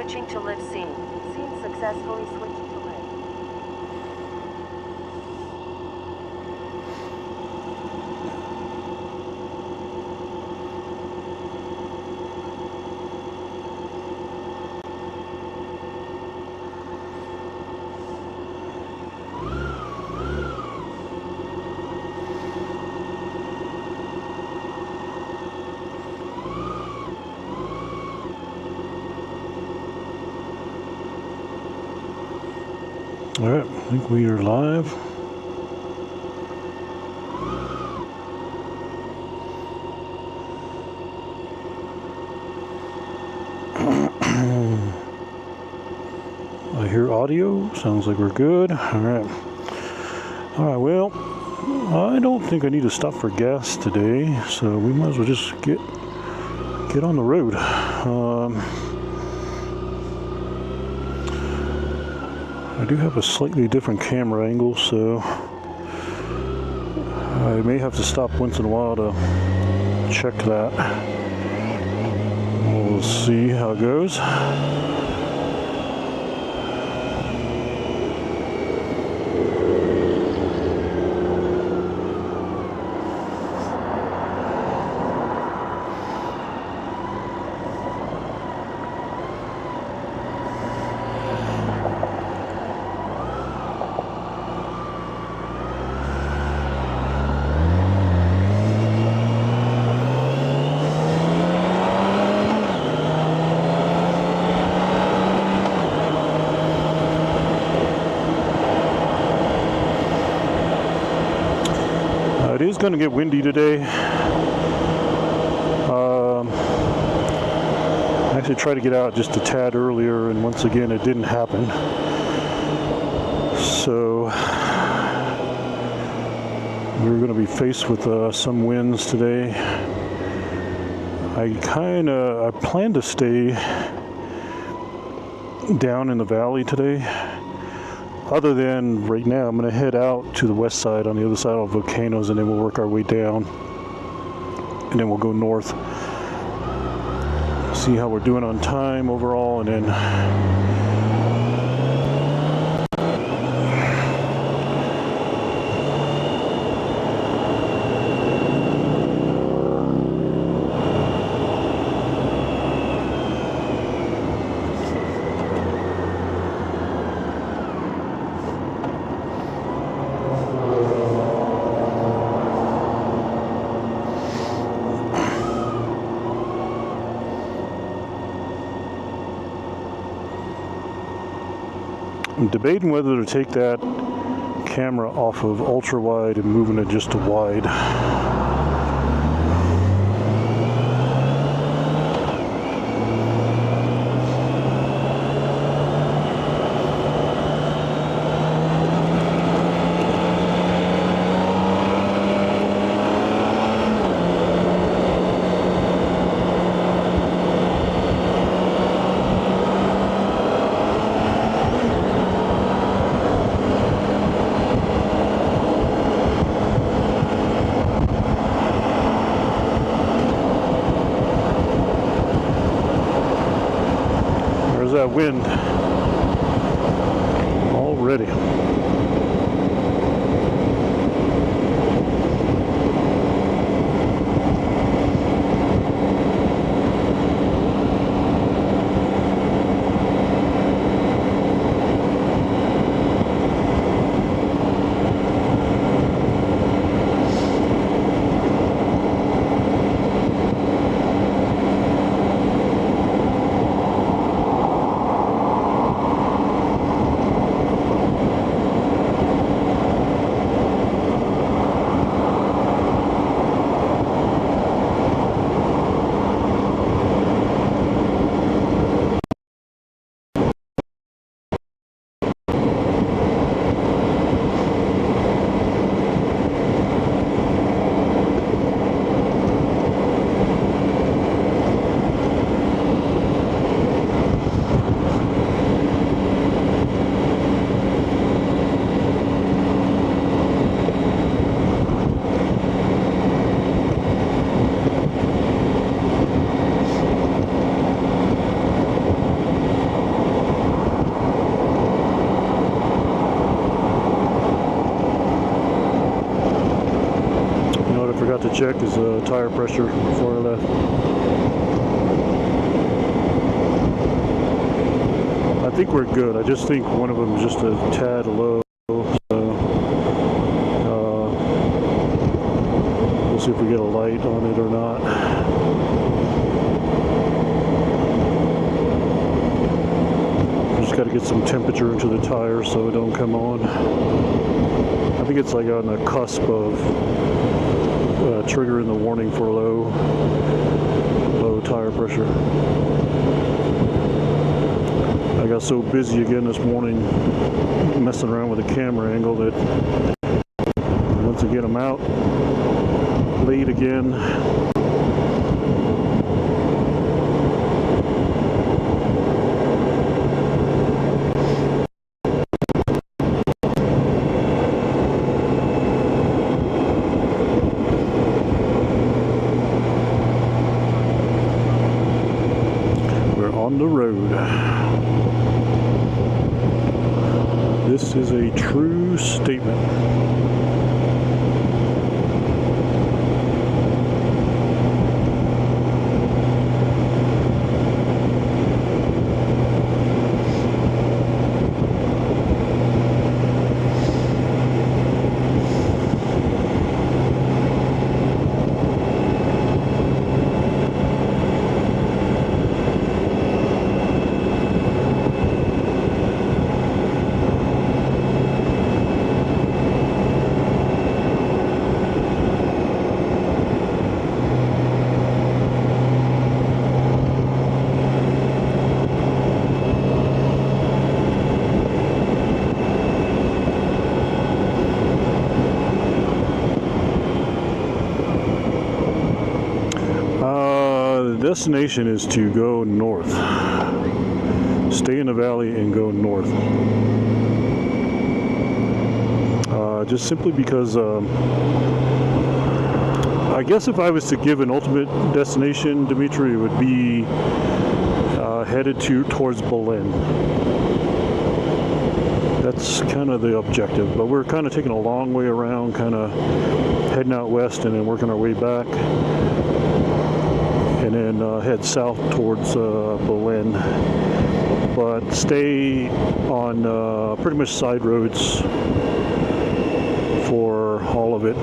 Switching to live scene. Scene successfully switching to live. All right, I think we are live. I hear audio. Sounds like we're good. All right. All right, well, I don't think I need to stop for gas today, so we might as well just get on the road. I do have a slightly different camera angle, so I may have to stop once in a while to check that. We'll see how it goes. It is going to get windy today. I actually tried to get out just a tad earlier, and once again it didn't happen. So we're going to be faced with some winds today. I plan to stay down in the valley today. Other than right now, I'm going to head out to the west side on the other side of volcanoes, and then we'll work our way down, and then we'll go north, see how we're doing on time overall, and then I'm debating whether to take that camera off of ultra wide and moving it just to wide. That wind already. to check is tire pressure before I left. I think we're good. I just think one of them is just a tad low. So we'll see if we get a light on it or not. Just got to get some temperature into the tires so it don't come on. I think it's like on the cusp of triggering the warning for low tire pressure. I got so busy again this morning messing around with the camera angle that once I get them out late again. On the road. This is a true statement. Destination is to go north. Stay in the valley and go north. Just simply because I guess if I was to give an ultimate destination, Dimitri, it would be headed towards Berlin. That's kind of the objective, but we're kind of taking a long way around, kind of heading out west and then working our way back. And then head south towards Berlin, but stay on pretty much side roads for all of it.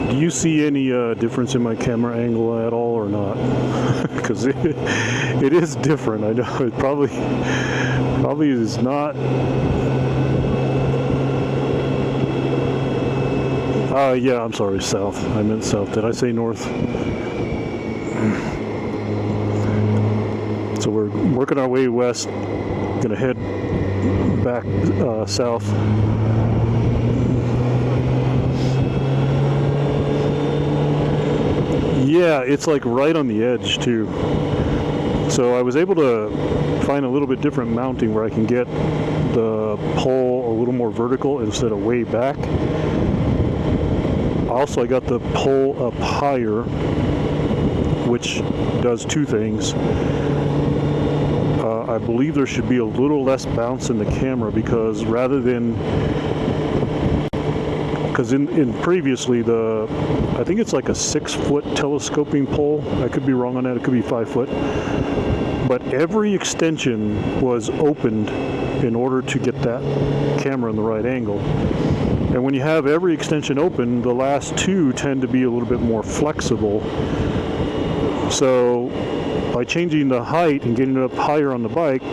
Do you see any difference in my camera angle at all or not? Because it is different. I know it probably is not. Yeah, I'm sorry, south. I meant south. Did I say north? So we're working our way west. Gonna head back south. Yeah, it's like right on the edge too. So I was able to find a little bit different mounting where I can get the pole a little more vertical instead of way back. Also, I got the pole up higher, which does two things. I believe there should be a little less bounce in the camera because rather than, because in previously I think it's like a 6-foot telescoping pole. I could be wrong on that. It could be 5 foot. But every extension was opened in order to get that camera in the right angle. And when you have every extension open, the last two tend to be a little bit more flexible. So by changing the height and getting it up higher on the bike,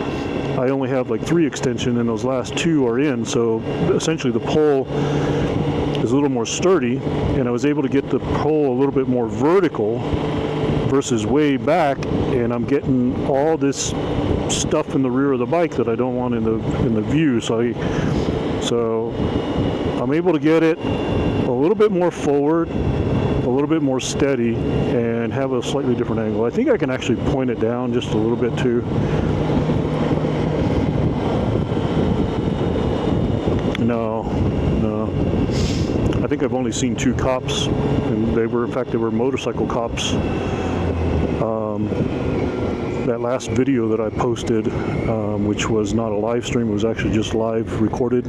I only have like 3 extension and those last 2 are in. So essentially the pole is a little more sturdy, and I was able to get the pole a little bit more vertical versus way back, and I'm getting all this stuff in the rear of the bike that I don't want in the view. So I'm able to get it a little bit more forward a little bit more steady and have a slightly different angle. I think I can actually point it down just a little bit too. No. I think I've only seen 2 cops, and they were motorcycle cops. That last video that I posted, which was not a live stream, it was actually just live recorded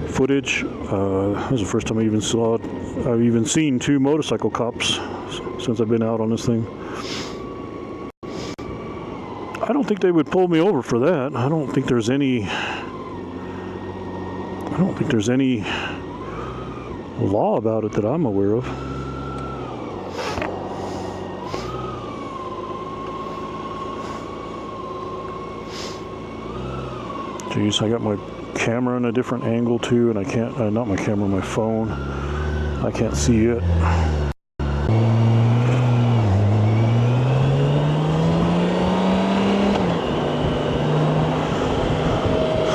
footage. That was the first time I've even seen 2 motorcycle cops since I've been out on this thing. I don't think they would pull me over for that. I don't think there's any law about it that I'm aware of. Jeez, I got my camera in a different angle too, and I can't, not my camera, my phone. I can't see it.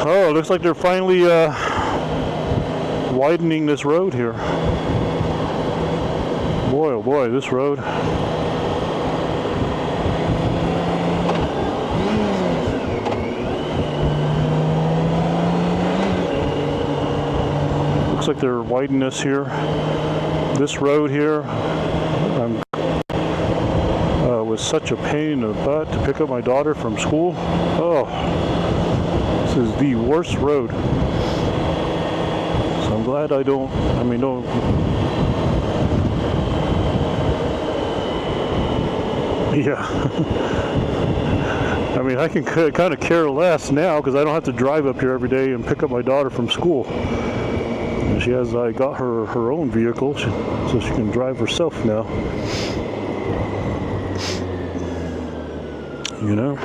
Oh, it looks like they're finally widening this road here. Boy, oh boy, this road. Looks like they're widening this here. This road here was such a pain in the butt to pick up my daughter from school. Oh, this is the worst road. So I'm glad I don't. Yeah. I mean, I can kind of care less now because I don't have to drive up here every day and pick up my daughter from school. I got her own vehicle, so she can drive herself now. You know?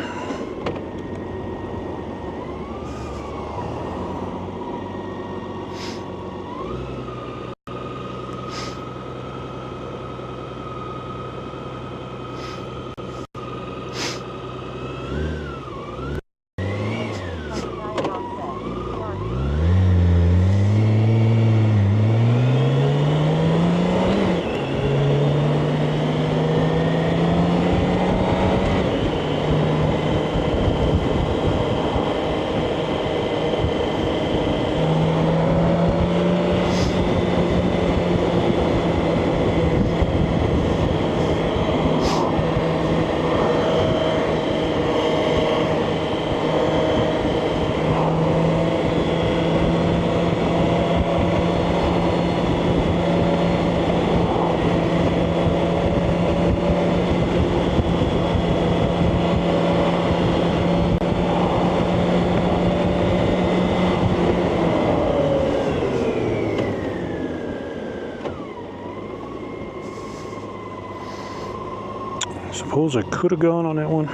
Suppose I could have gone on that one.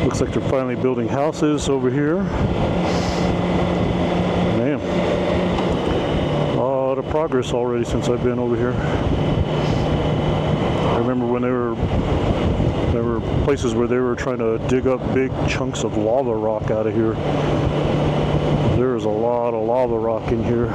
Looks like they're finally building houses over here. Man, a lot of progress already since I've been over here. I remember when there were places where they were trying to dig up big chunks of lava rock out of here. There is a lot of lava rock in here.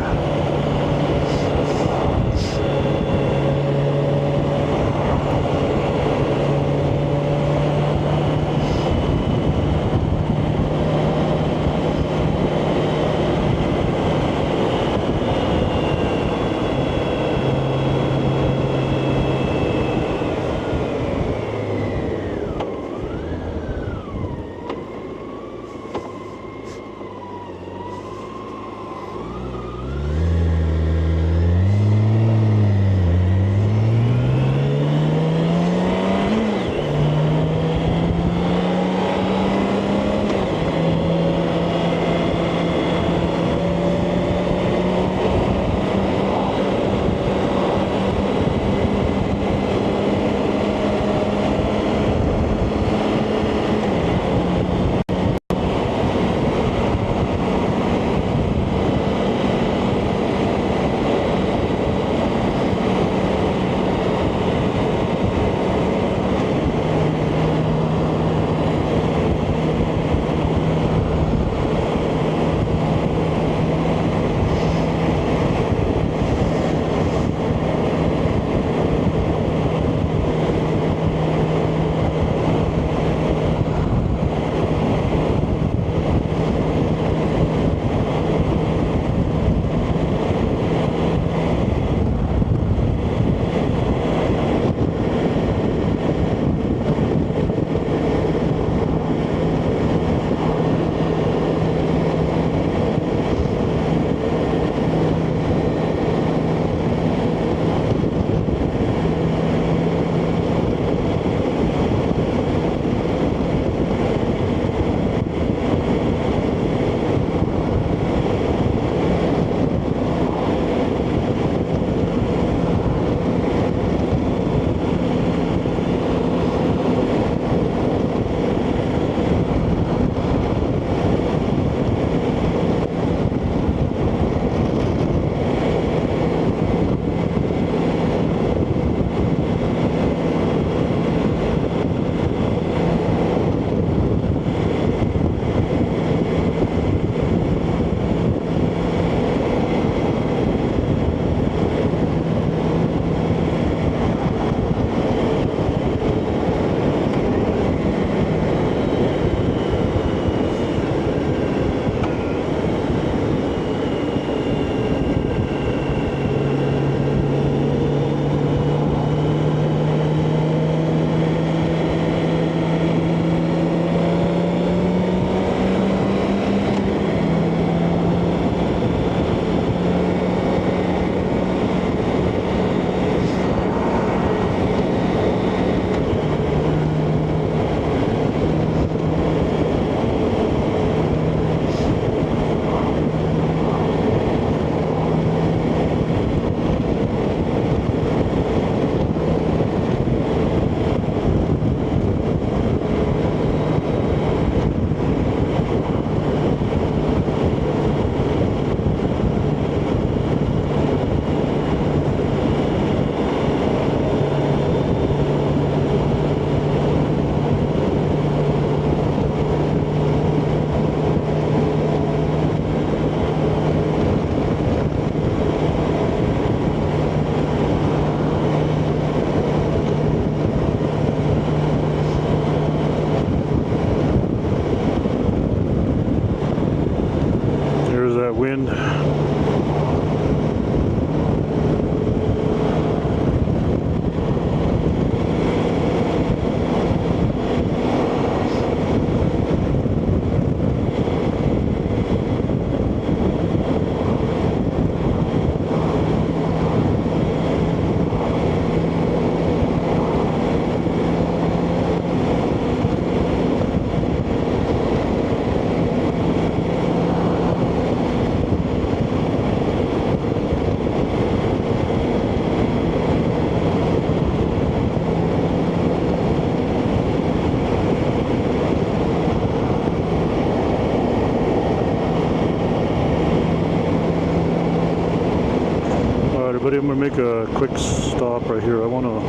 everybody. I'm going to make a quick stop right here. I want to,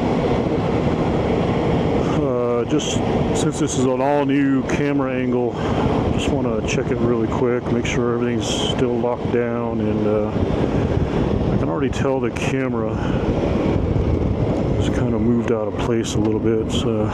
just since this is an all new camera angle, just want to check it really quick, make sure everything's still locked down, and I can already tell the camera is kind of moved out of place a little bit. So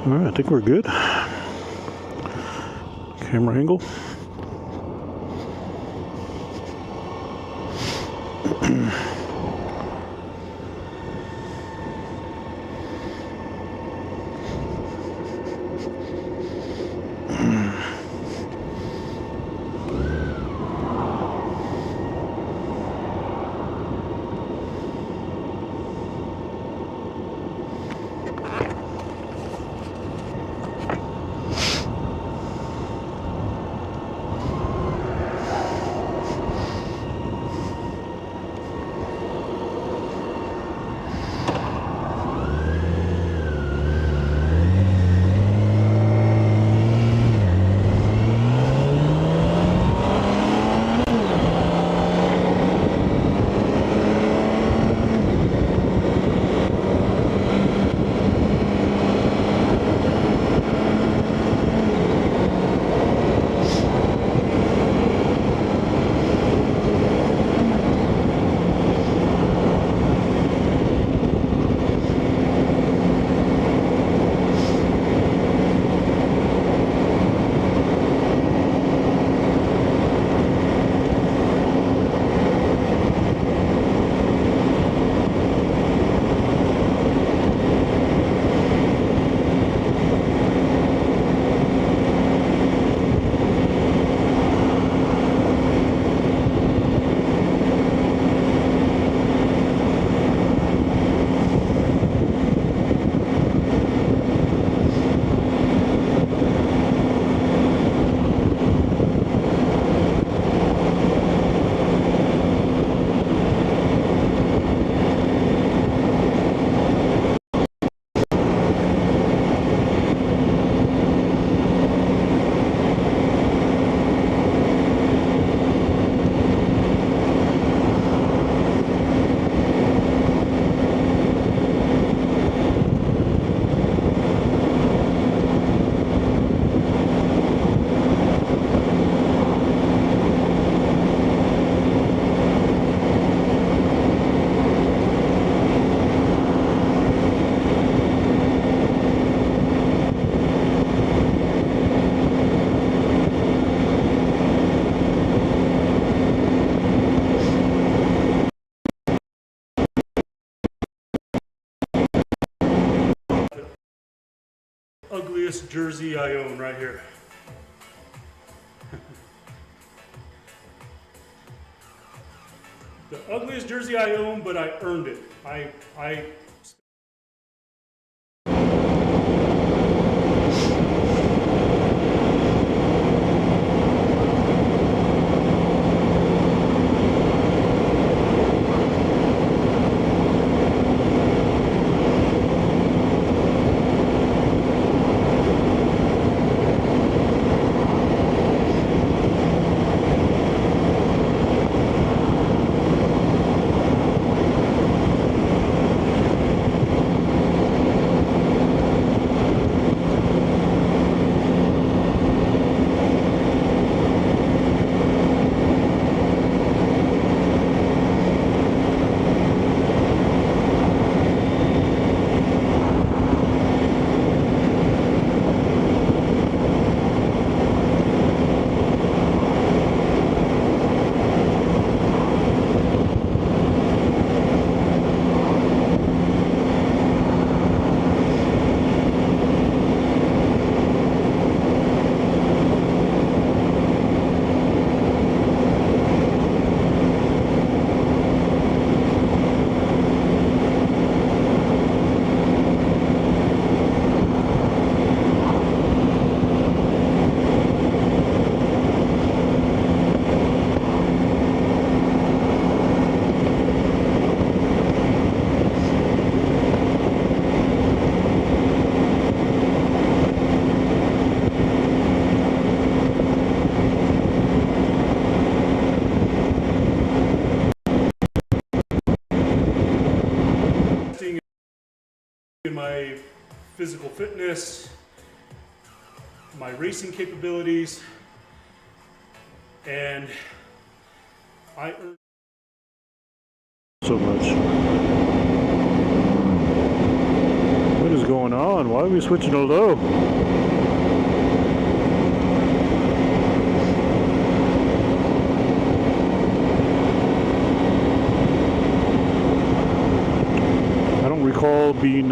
all right, I think we're good. Camera angle. Ugliest jersey I own right here. The ugliest jersey I own, but I earned it. I physical fitness, my racing capabilities, and I earned so much. What is going on? Why are we switching to low? I don't recall being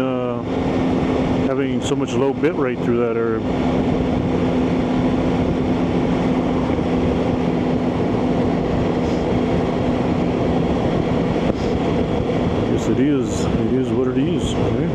having so much low bit rate through that area. It is what it is. Okay?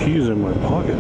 Keys in my pocket.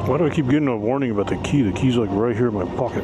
Why do I keep getting a warning about the key? The key's like right here in my pocket.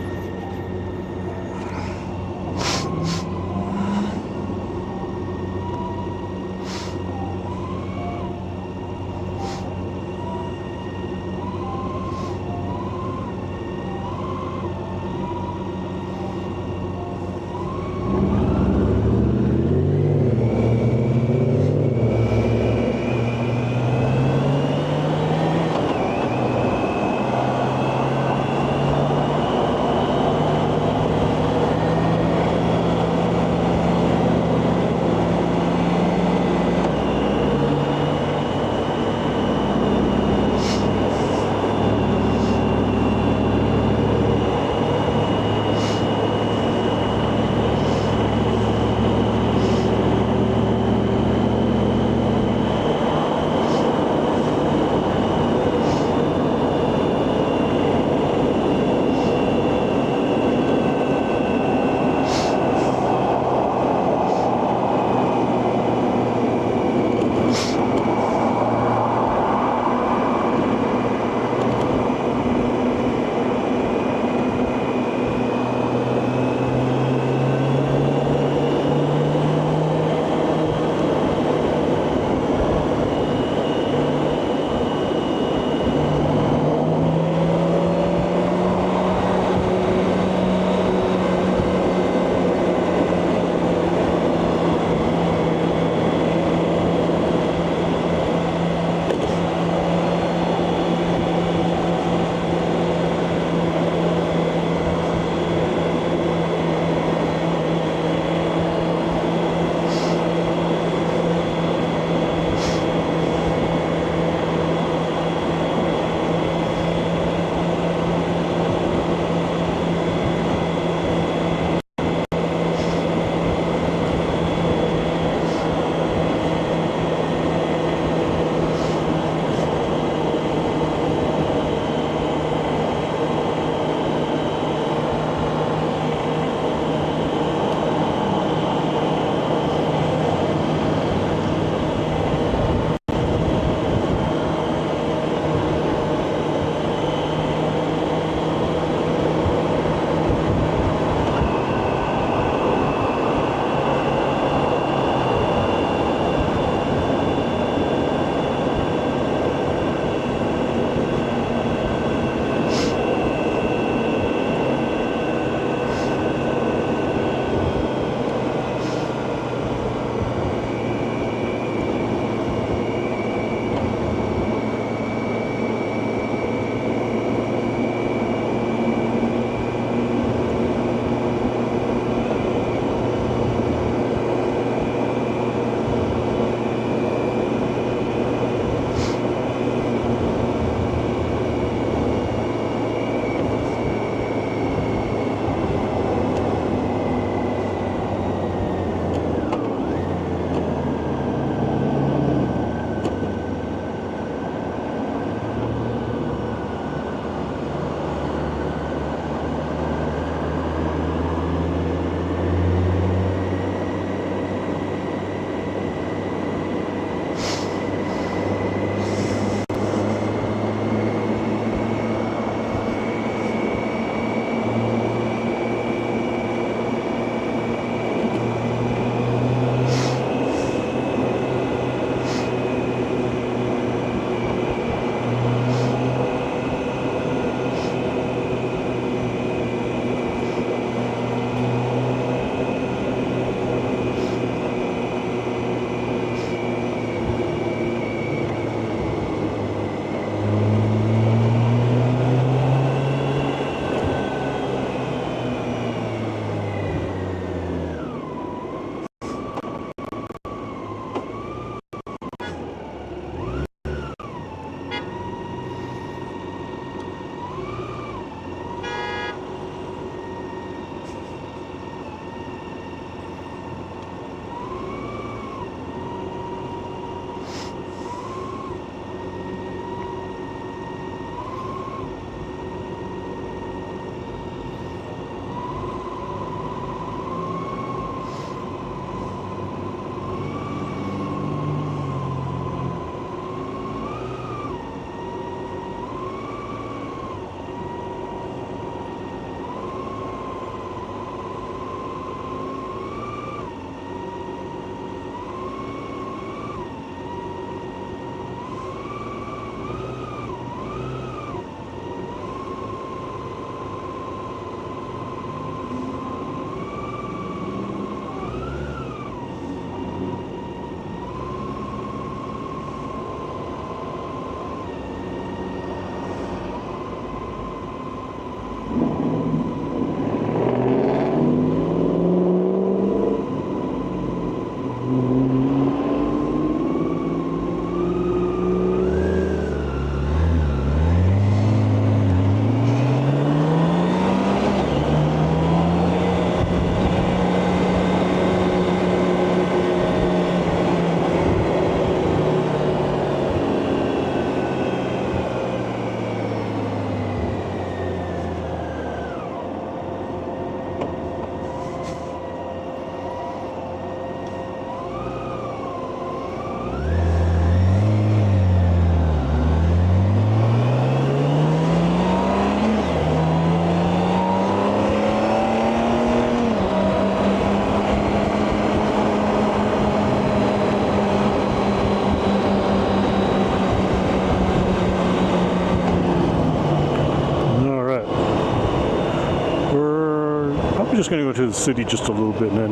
just gonna go to the city just a little bit and then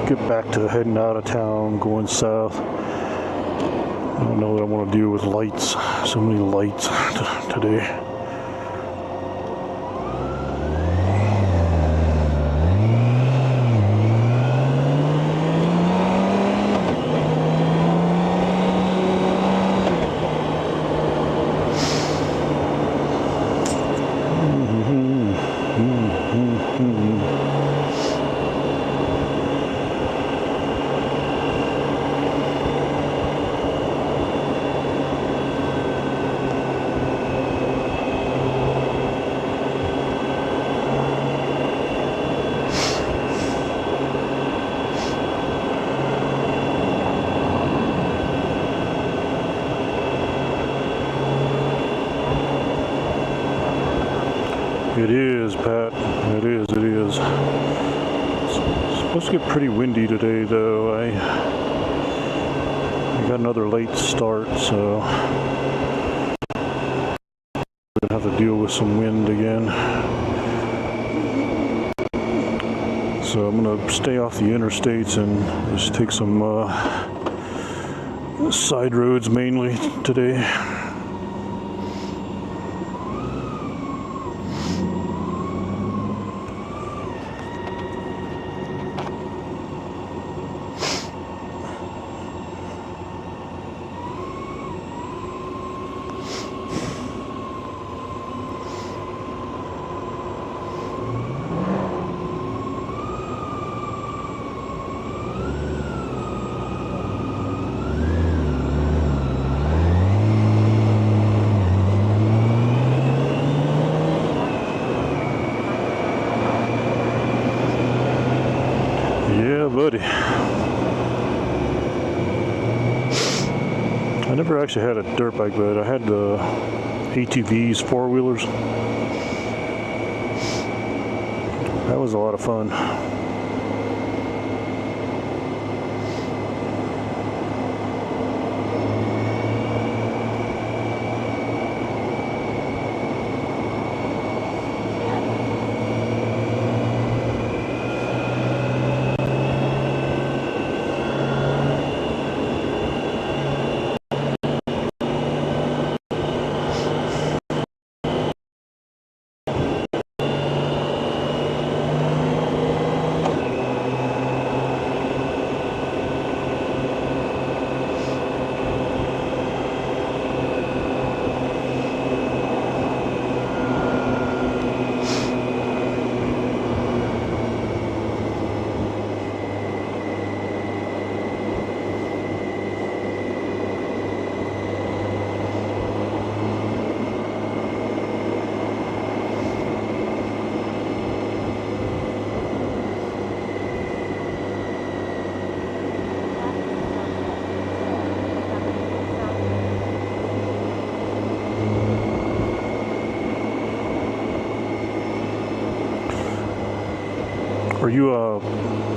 get back to heading out of town, going south. I don't know what I want to do with lights. So many lights today. It is, Pat. It is. It's supposed to get pretty windy today, though. I got another late start, so we're gonna have to deal with some wind again. So I'm gonna stay off the interstates and just take some side roads mainly today. Buddy. I never actually had a dirt bike, but I had the ATVs, four-wheelers. That was a lot of fun.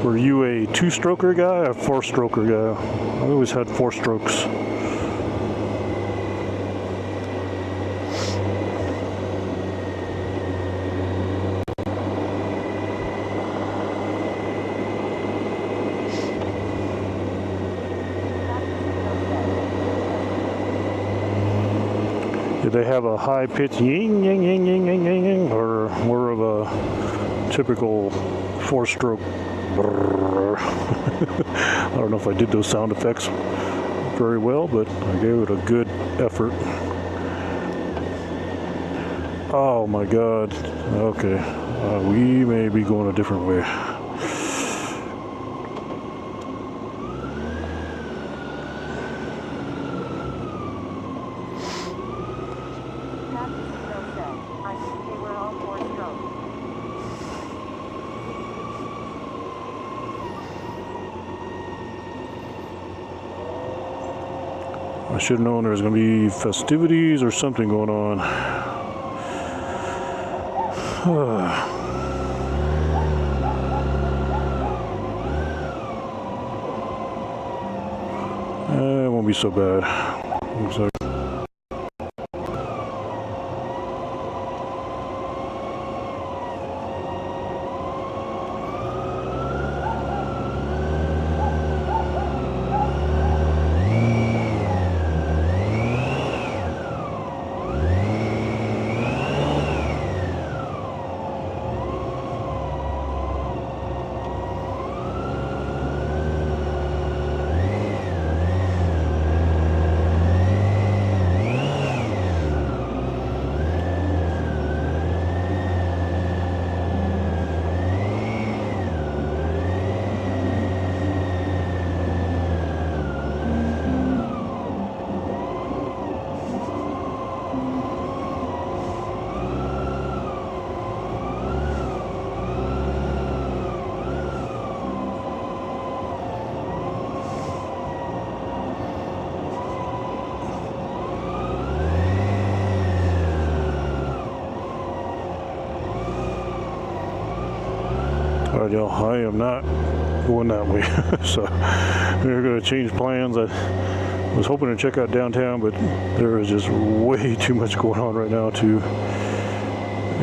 Were you a two-stroker guy or a four-stroker guy? I always had four strokes. Did they have a high-pitched ying, ying, ying, ying, ying, ying, ying, or more of a typical four-stroke? I don't know if I did those sound effects very well, but I gave it a good effort. Oh my God. Okay. We may be going a different way. I should have known there was going to be festivities or something going on. It won't be so bad. Looks like. Alright, y'all, I am not going that way. So we're going to change plans. I was hoping to check out downtown, but there is just way too much going on right now to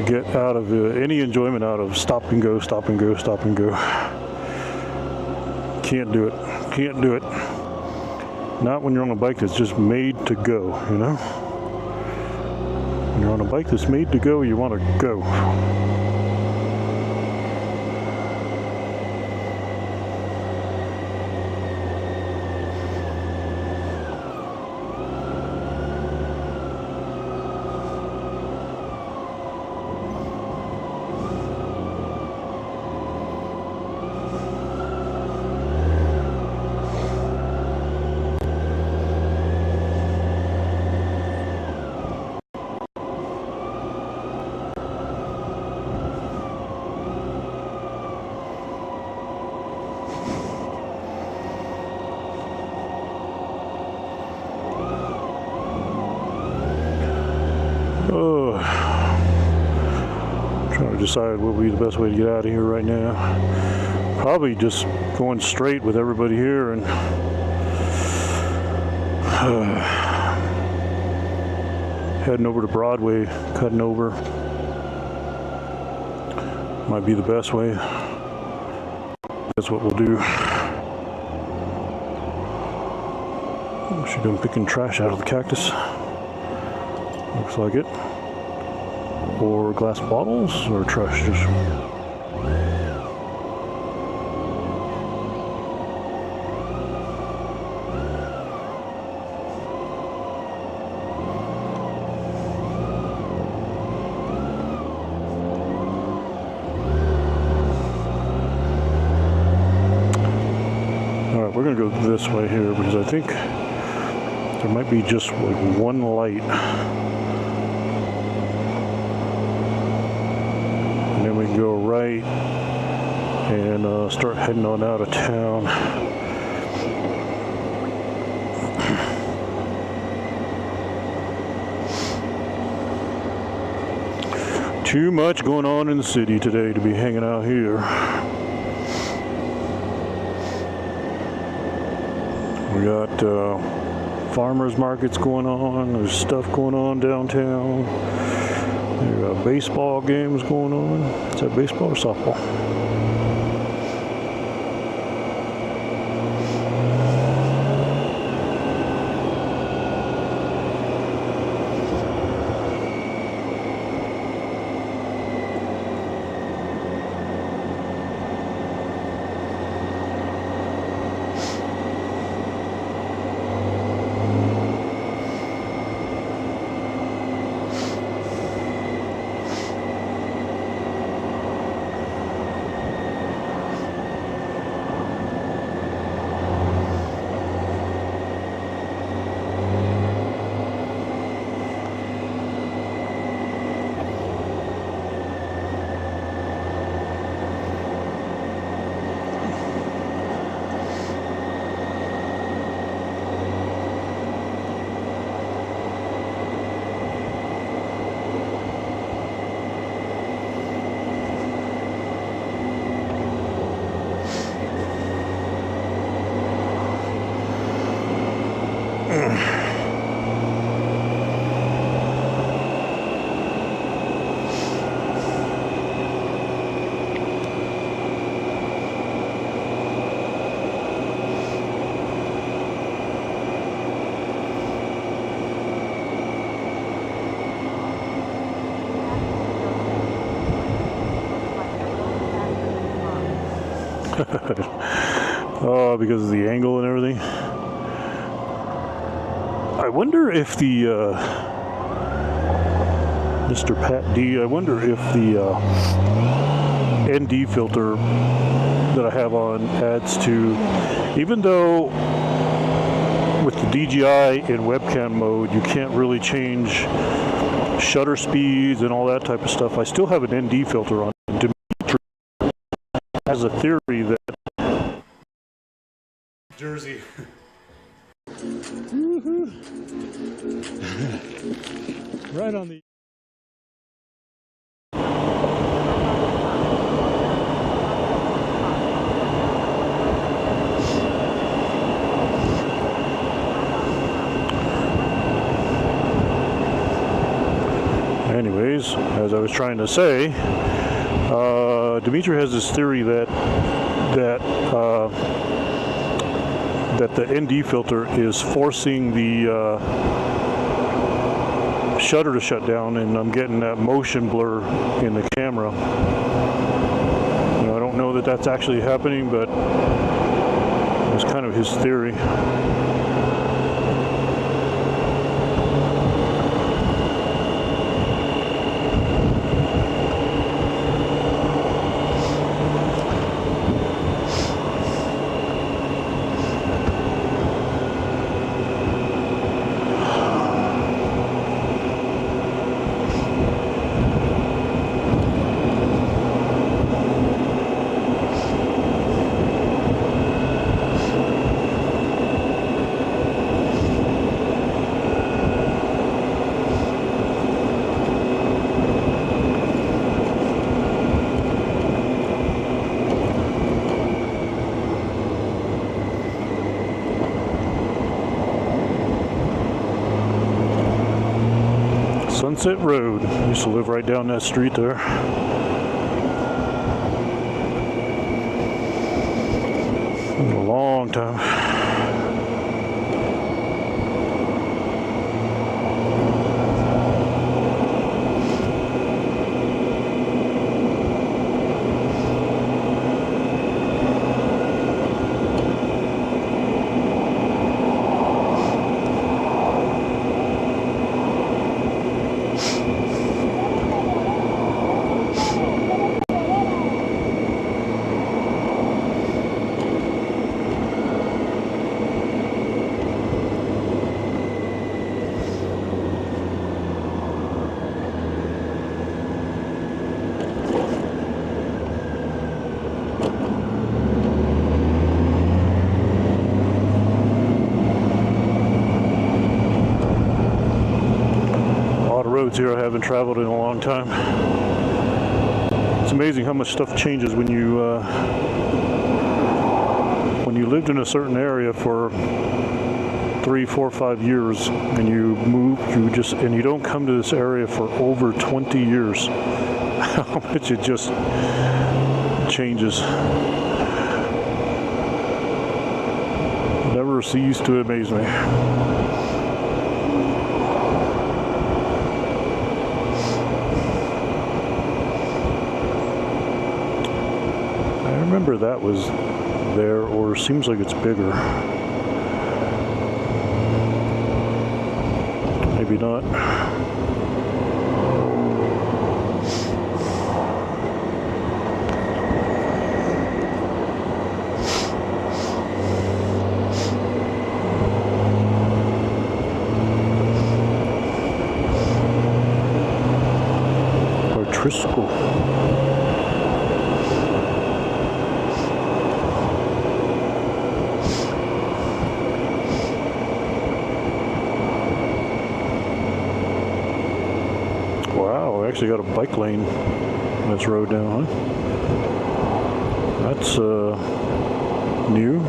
get out of any enjoyment out of stop and go, stop and go, stop and go. Can't do it. Can't do it. Not when you're on a bike that's just made to go, you know? When you're on a bike that's made to go, you want to go. Trying to decide what would be the best way to get out of here right now. Probably just going straight with everybody here and heading over to Broadway, cutting over. Might be the best way. That's what we'll do. Should I'm picking trash out of the cactus. Looks like it. Or glass bottles or trash just. Alright, we're gonna go this way here because I think there might be just like one light. And then we can go right and start heading on out of town. Too much going on in the city today to be hanging out here. We got farmers markets going on. There's stuff going on downtown. There are baseball games going on. Is that baseball or softball? Oh, because of the angle and everything. I wonder if the Mr. Pat D, I wonder if the ND filter that I have on adds to, even though with the DJI in webcam mode you can't really change shutter speeds and all that type of stuff, I still have an ND filter on. Dimitri has a theory that Jersey. right on the anyways, as I was trying to say, Dimitri has this theory that the ND filter is forcing the shutter to shut down, and I'm getting that motion blur in the camera. You know, I don't know that that's actually happening, but it's kind of his theory. Sunset Road. I used to live right down that street there. A long time. Here I haven't traveled in a long time. It's amazing how much stuff changes when you lived in a certain area for 3, 4, 5 years, and you move, and you don't come to this area for over 20 years. How much it just changes. Never cease to amaze me. I remember that was there, or seems like it's bigger. Maybe not. Or Trisco. Actually got a bike lane on this road now, huh? That's new.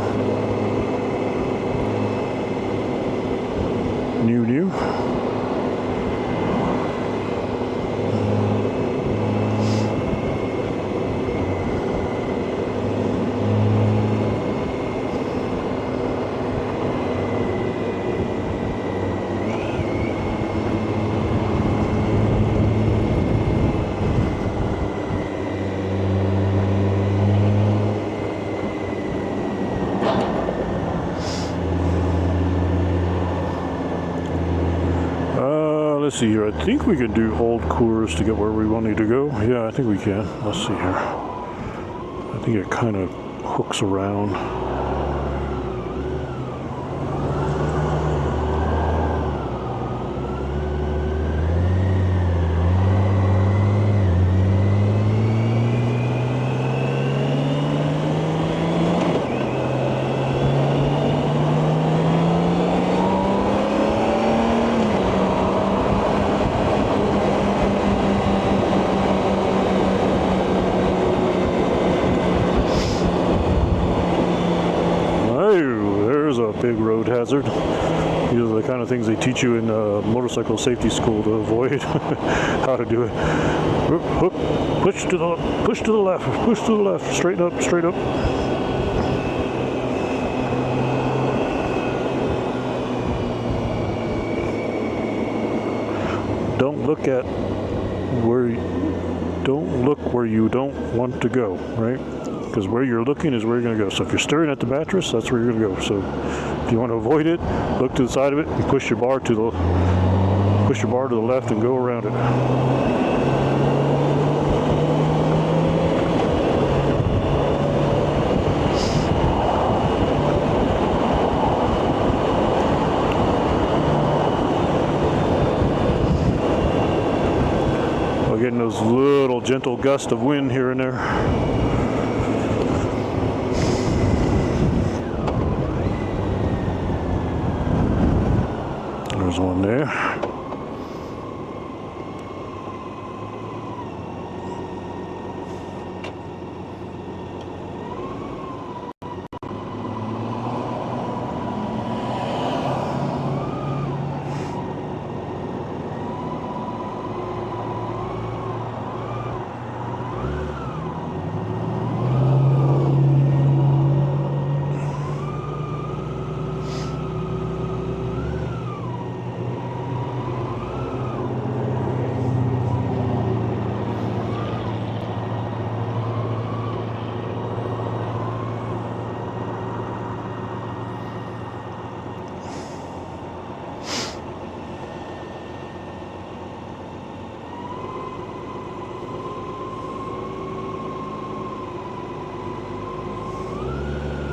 Let's see here. I think we can do Old Coors to get where we wanted to go. Yeah, I think we can. Let's see here. I think it kind of hooks around. Big road hazard. These are the kind of things they teach you in motorcycle safety school to avoid how to do it. Hook, push to the left, push to the left, straighten up, straight up. Don't look at don't look where you don't want to go, right? Because where you're looking is where you're going to go. So if you're staring at the mattress, that's where you're going to go. So if you want to avoid it, look to the side of it and push your bar to the left and go around it. We're getting those little gentle gusts of wind here and there. There's one there.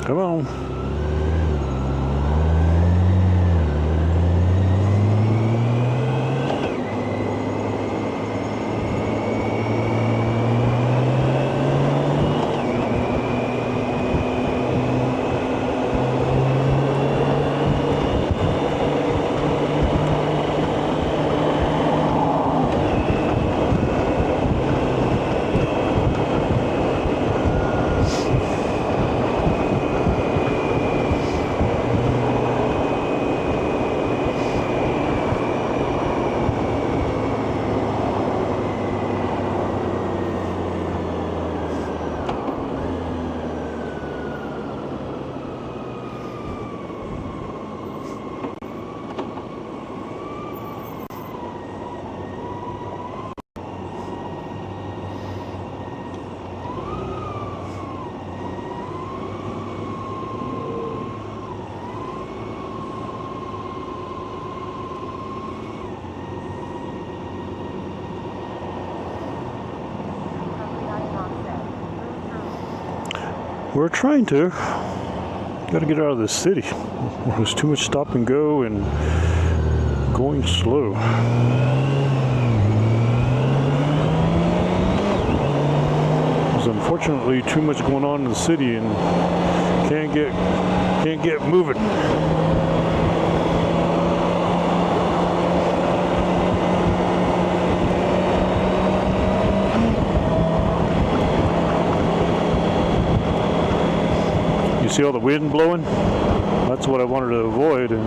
Come on. We're trying to. Got to get out of the city. There's too much stop and go and going slow. There's unfortunately too much going on in the city and can't get moving. You see all the wind blowing? That's what I wanted to avoid, and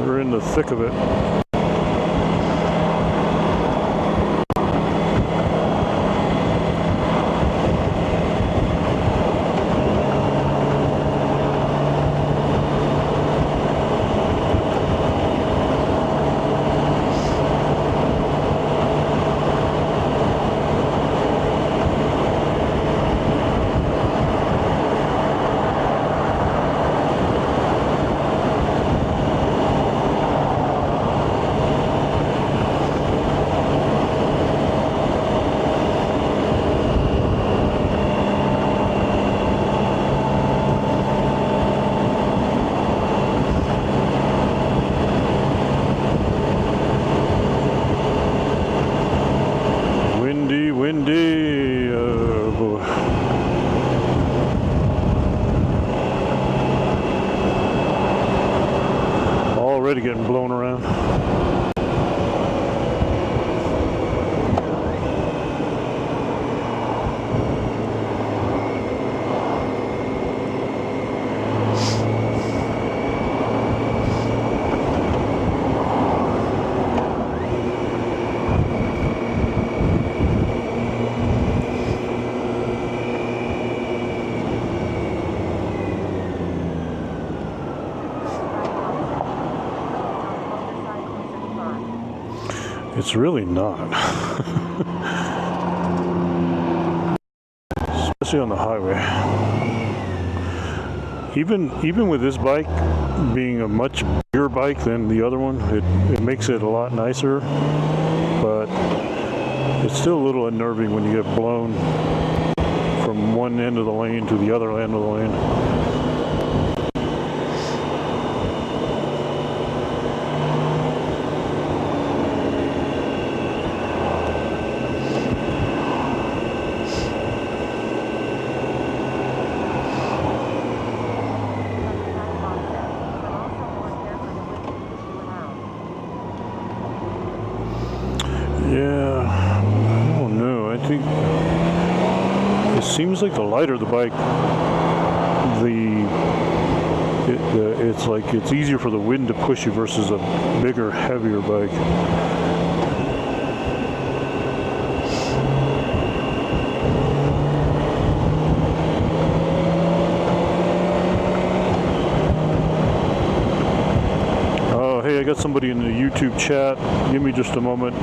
we're in the thick of it. Windy, boy. Already getting blown around. It's really not. Especially on the highway. Even with this bike being a much bigger bike than the other one, it makes it a lot nicer, but it's still a little unnerving when you get blown from one end of the lane to the other end of the lane. Yeah, I don't know. I think it seems like the lighter the bike, it's like it's easier for the wind to push you versus a bigger, heavier bike. Oh, hey, I got somebody in the YouTube chat. Give me just a moment.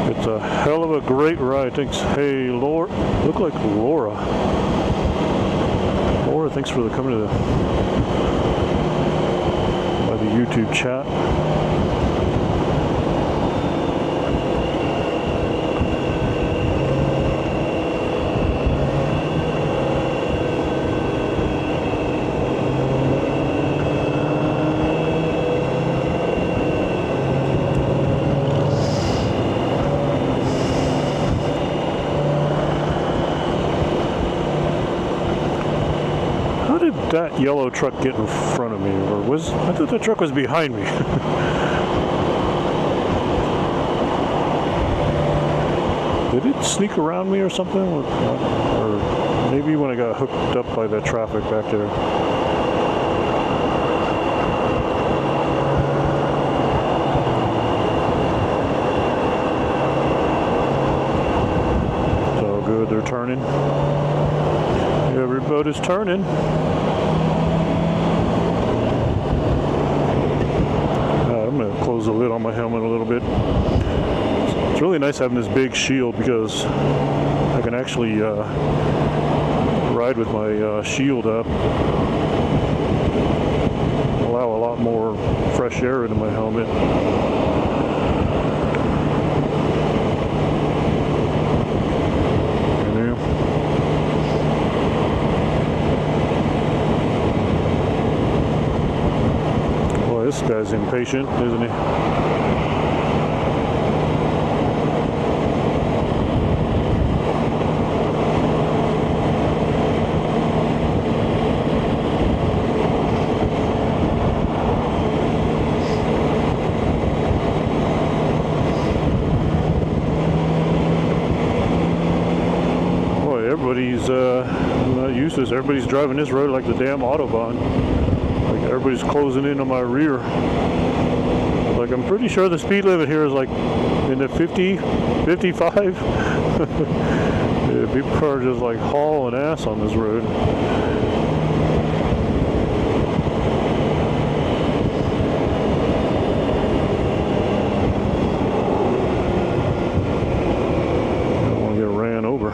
It's a hell of a great ride. Thanks. Hey, Laura. Look like Laura. Laura, thanks for coming to the YouTube chat. That yellow truck get in front of me, or I thought that truck was behind me. Did it sneak around me or something? Or maybe when I got hooked up by that traffic back there. So good, they're turning. Everybody's turning. I'm going to close the lid on my helmet a little bit. It's really nice having this big shield because I can actually ride with my shield up. Allow a lot more fresh air into my helmet. This guy's impatient, isn't he? Boy, everybody's not used to this. Everybody's driving this road like the damn Autobahn. Everybody's closing in on my rear. Like, I'm pretty sure the speed limit here is like in the 50, 55. Yeah, people are just like hauling ass on this road. I don't want to get ran over.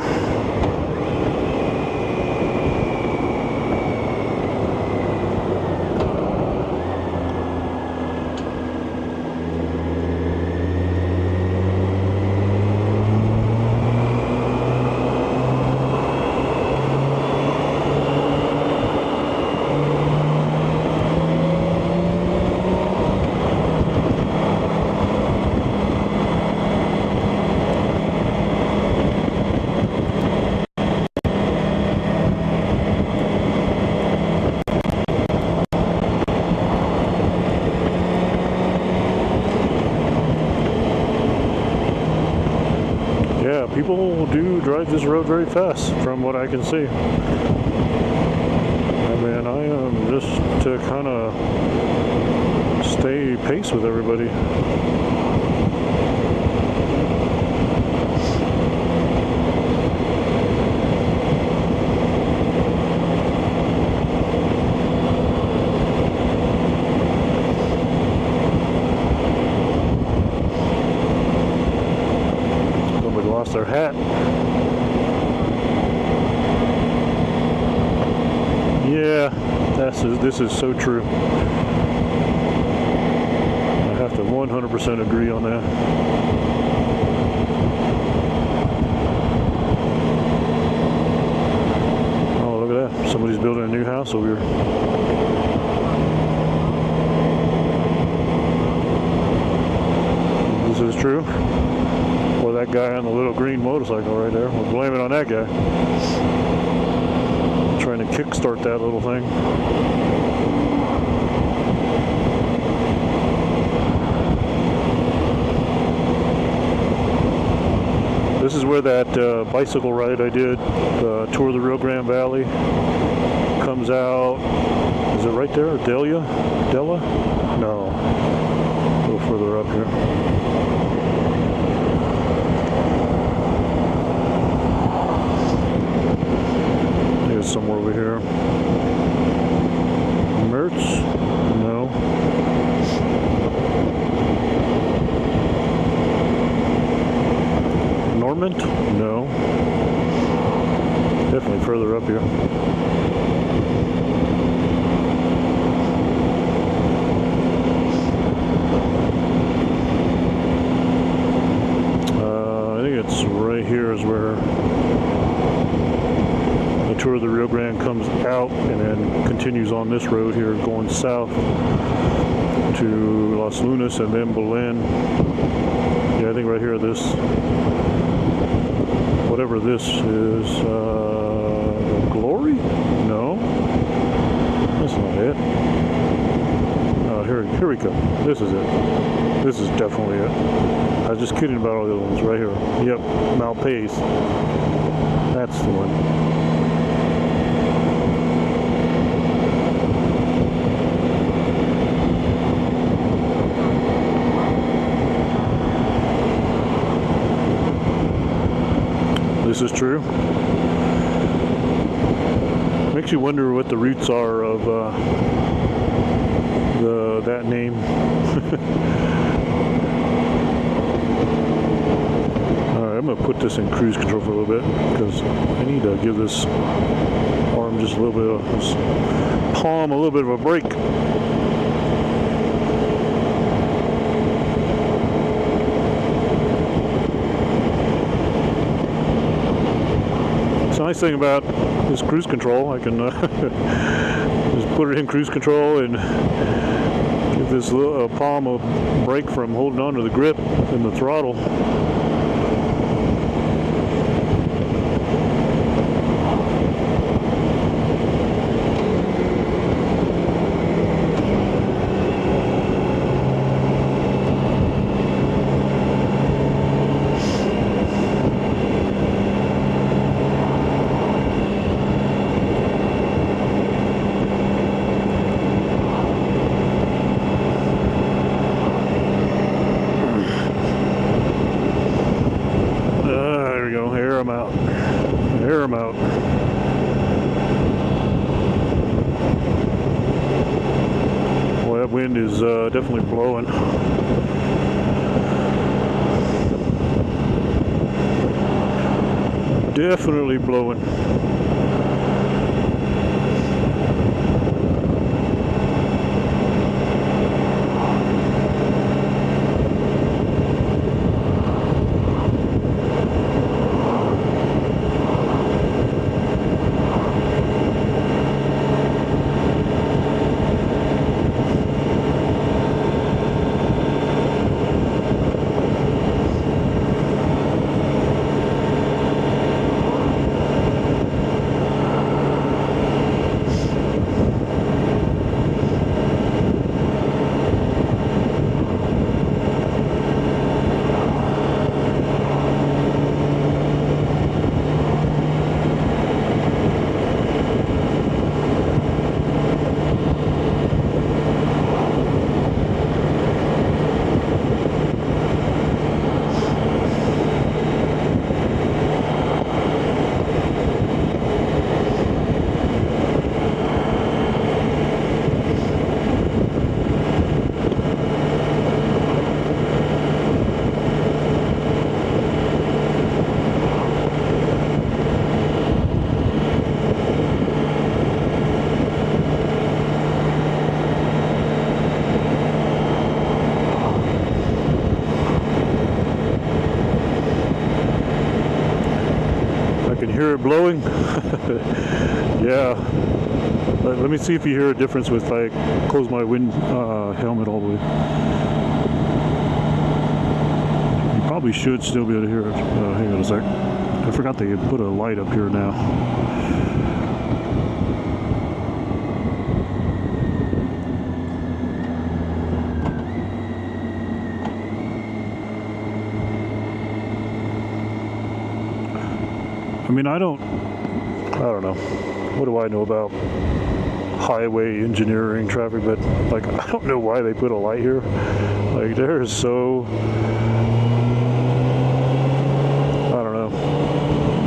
People do drive this road very fast, from what I can see. I mean, I am just to kind of stay pace with everybody. lost their hat. Yeah, this is so true. I have to 100% agree on that. Oh, look at that. Somebody's building a new house over here. This is true. Or that guy on the little green motorcycle right there. We'll blame it on that guy. Trying to kickstart that little thing. This is where that bicycle ride I did, tour of the Rio Grande Valley, comes out. Is it right there? Della? No. A little further up here. There's somewhere over here. Mertz? No. Normand? No. Definitely further up here. I think it's right here is where the tour of the Rio Grande comes out and then continues on this road here going south to Las Lunas and then Belen. Yeah, I think right here this, whatever this is, Glory? No, that's not it. Here we go. This is it. This is definitely it. I was just kidding about all the other ones right here. Yep, Malpace. That's the one. This is true. Makes you wonder what the roots are of that name. Alright, I'm going to put this in cruise control for a little bit because I need to give this arm just a little bit of this palm a little bit of a break. The nice thing about this cruise control, I can just put it in cruise control and give this little palm a break from holding on to the grip and the throttle. Air them out. Well, that wind is definitely blowing. Definitely blowing. hear it blowing? Yeah. Let me see if you hear a difference if I close my helmet all the way. You probably should still be able to hear it. Hang on a sec. I forgot they had put a light up here now. I mean, I don't know. What do I know about highway engineering, traffic? But like, I don't know why they put a light here. Like, there is so, I don't know.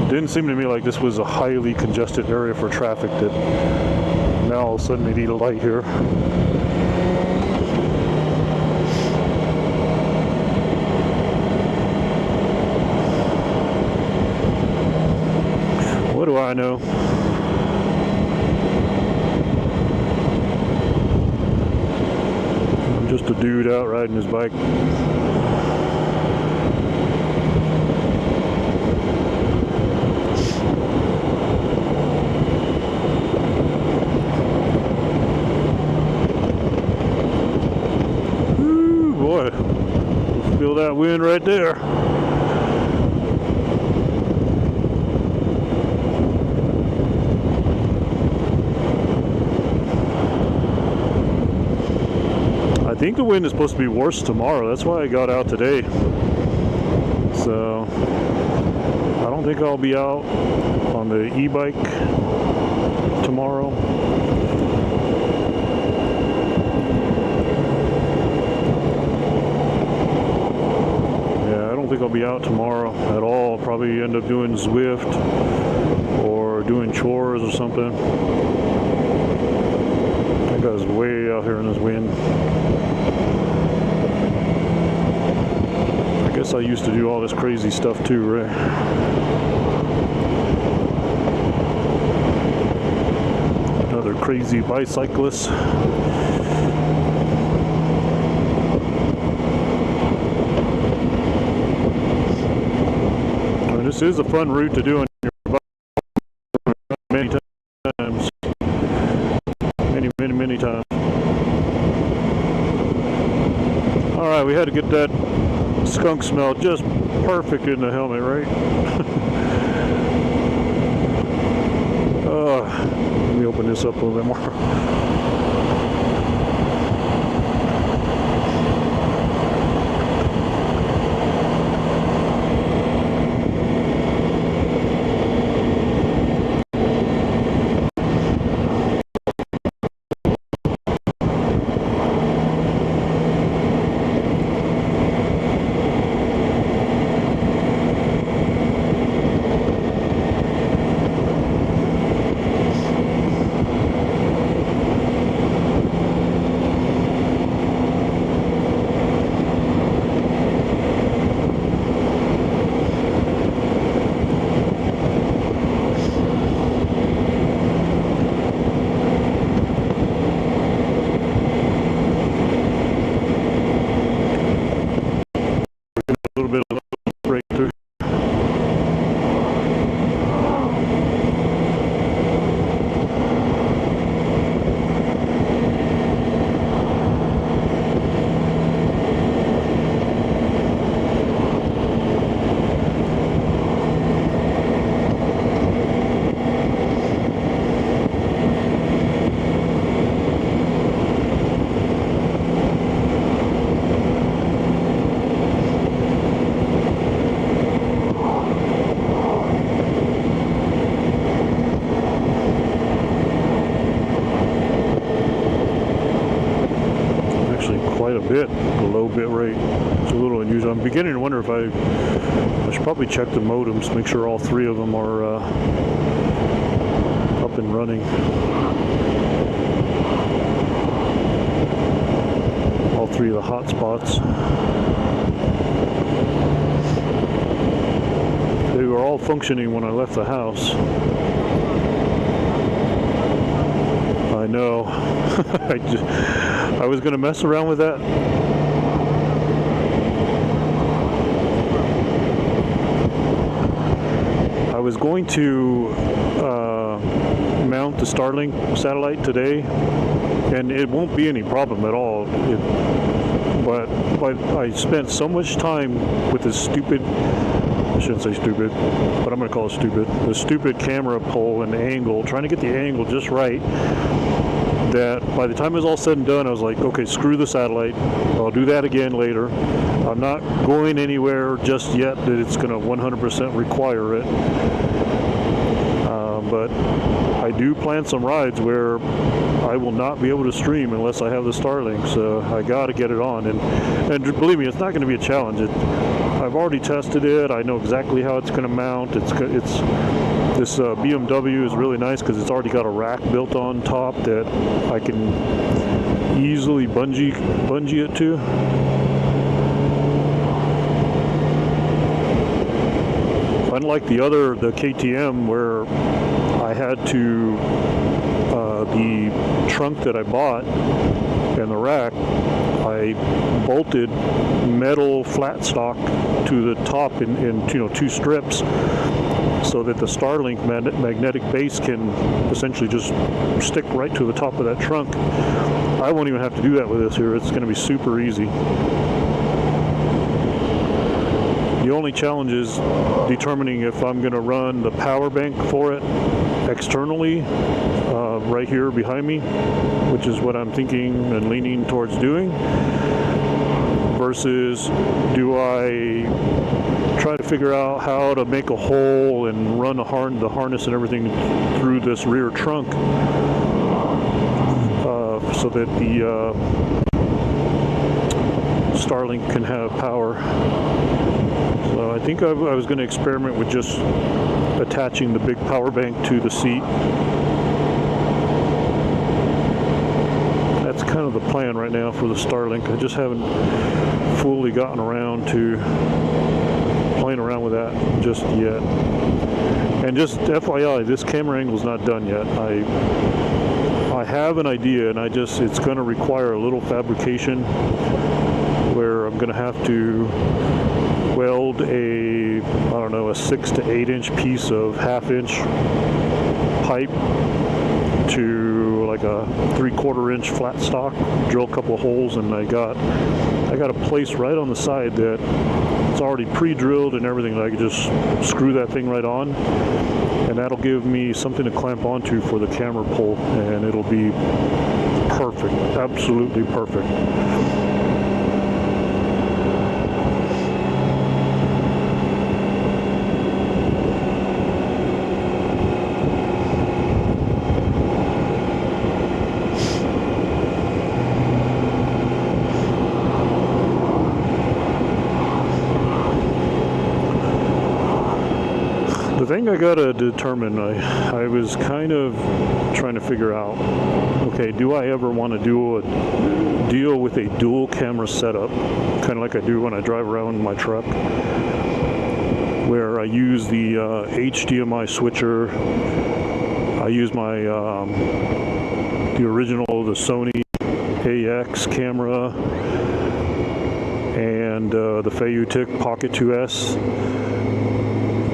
It didn't seem to me like this was a highly congested area for traffic that now all of a sudden they need a light here. What do I know? I'm just a dude out riding his bike. Ooh, boy. Feel that wind right there. I think the wind is supposed to be worse tomorrow. That's why I got out today. So I don't think I'll be out on the e-bike tomorrow. Yeah, I don't think I'll be out tomorrow at all. I'll probably end up doing Zwift or doing chores or something. That guy's way out here in this wind. I guess I used to do all this crazy stuff too, right? Another crazy bicyclist. I mean, this is a fun route to do on your bike many times. Many times. All right, we had to get that skunk smell just perfect in the helmet, right? Let me open this up a little bit more. Quite a bit, the low bit rate. It's a little unusual. I'm beginning to wonder if I should probably check the modems, make sure all three of them are up and running. All three of the hotspots. They were all functioning when I left the house. I know. I was going to mess around with that. I was going to mount the Starlink satellite today, and it won't be any problem at all. But I spent so much time with this stupid, I shouldn't say stupid, but I'm going to call it stupid, the stupid camera pole and angle, trying to get the angle just right, that by the time it was all said and done, I was like, okay, screw the satellite. I'll do that again later. I'm not going anywhere just yet that it's going to 100% require it. But I do plan some rides where I will not be able to stream unless I have the Starlink, so I got to get it on. And believe me, it's not going to be a challenge. I've already tested it. I know exactly how it's going to mount. This BMW is really nice because it's already got a rack built on top that I can easily bungee it to. Unlike the KTM, where I had to, the trunk that I bought and the rack, I bolted metal flat stock to the top in 2 strips, so that the Starlink magnetic base can essentially just stick right to the top of that trunk. I won't even have to do that with this here. It's going to be super easy. The only challenge is determining if I'm going to run the power bank for it externally, right here behind me, which is what I'm thinking and leaning towards doing, versus do I try to figure out how to make a hole and run the harness and everything through this rear trunk, so that the Starlink can have power. So I think I was going to experiment with just attaching the big power bank to the seat. That's kind of the plan right now for the Starlink. I just haven't fully gotten around to playing around with that just yet. And just FYI, this camera angle is not done yet. I have an idea, and it's going to require a little fabrication where I'm going to have to weld a 6 to 8 inch piece of 1/2 inch pipe to like a 3/4 inch flat stock, drill a couple of holes, and I got a place right on the side that it's already pre-drilled and everything. I could just screw that thing right on, and that'll give me something to clamp onto for the camera pole, and it'll be perfect, absolutely perfect. The thing I gotta determine, I was kind of trying to figure out, okay, do I ever want to do a deal with a dual camera setup, kind of like I do when I drive around in my truck, where I use the HDMI switcher, I use my the Sony AX camera, and the Feiyu Pocket 2S,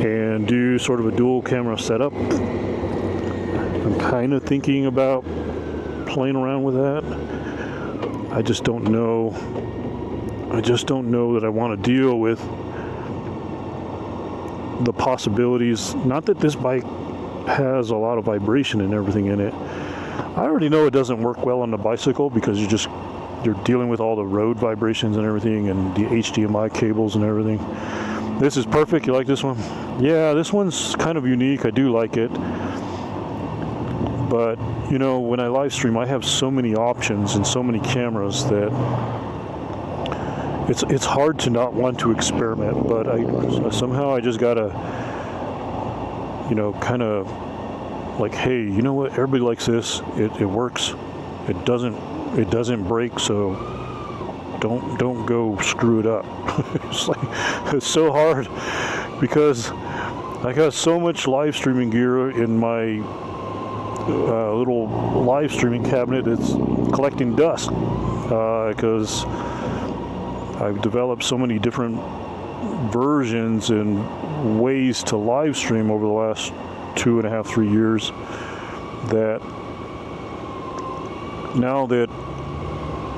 and do sort of a dual camera setup. I'm kind of thinking about playing around with that. I just don't know that I want to deal with the possibilities. Not that this bike has a lot of vibration and everything in it. I already know it doesn't work well on the bicycle because you're dealing with all the road vibrations and everything, and the HDMI cables and everything. This is perfect. You like this one? Yeah, this one's kind of unique. I do like it. But, when I live stream, I have so many options and so many cameras that it's hard to not want to experiment. But somehow I just gotta, kind of like, hey, you know what? Everybody likes this. It works. It doesn't break, so don't go screw it up. It's so hard because I got so much live streaming gear in my little live streaming cabinet. It's collecting dust because I've developed so many different versions and ways to live stream over the last 2.5, 3 years, that now that,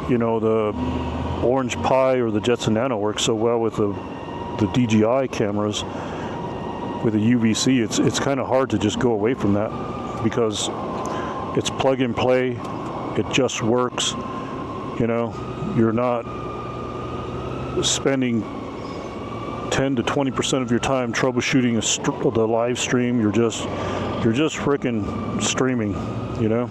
you know, the Orange Pi or the Jetson Nano works so well with the DJI cameras with the UVC, it's kind of hard to just go away from that, because it's plug and play. It just works. You know, you're not spending 10 to 20% of your time troubleshooting the live stream. You're just freaking streaming, you know.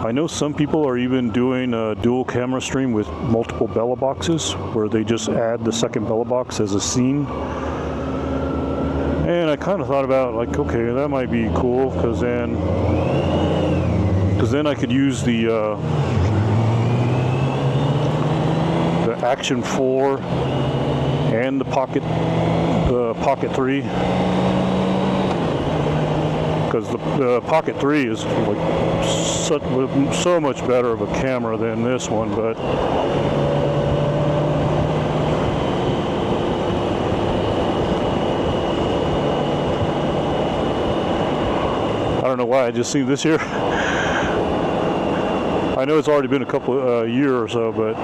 I know some people are even doing a dual camera stream with multiple Bella boxes, where they just add the second Bella box as a scene. And I kind of thought about, like, okay, that might be cool, because then I could use the Action 4 and the Pocket 3, because the Pocket 3 is like so much better of a camera than this one, but I don't know why I just seen this here. I know it's already been a couple year or so, but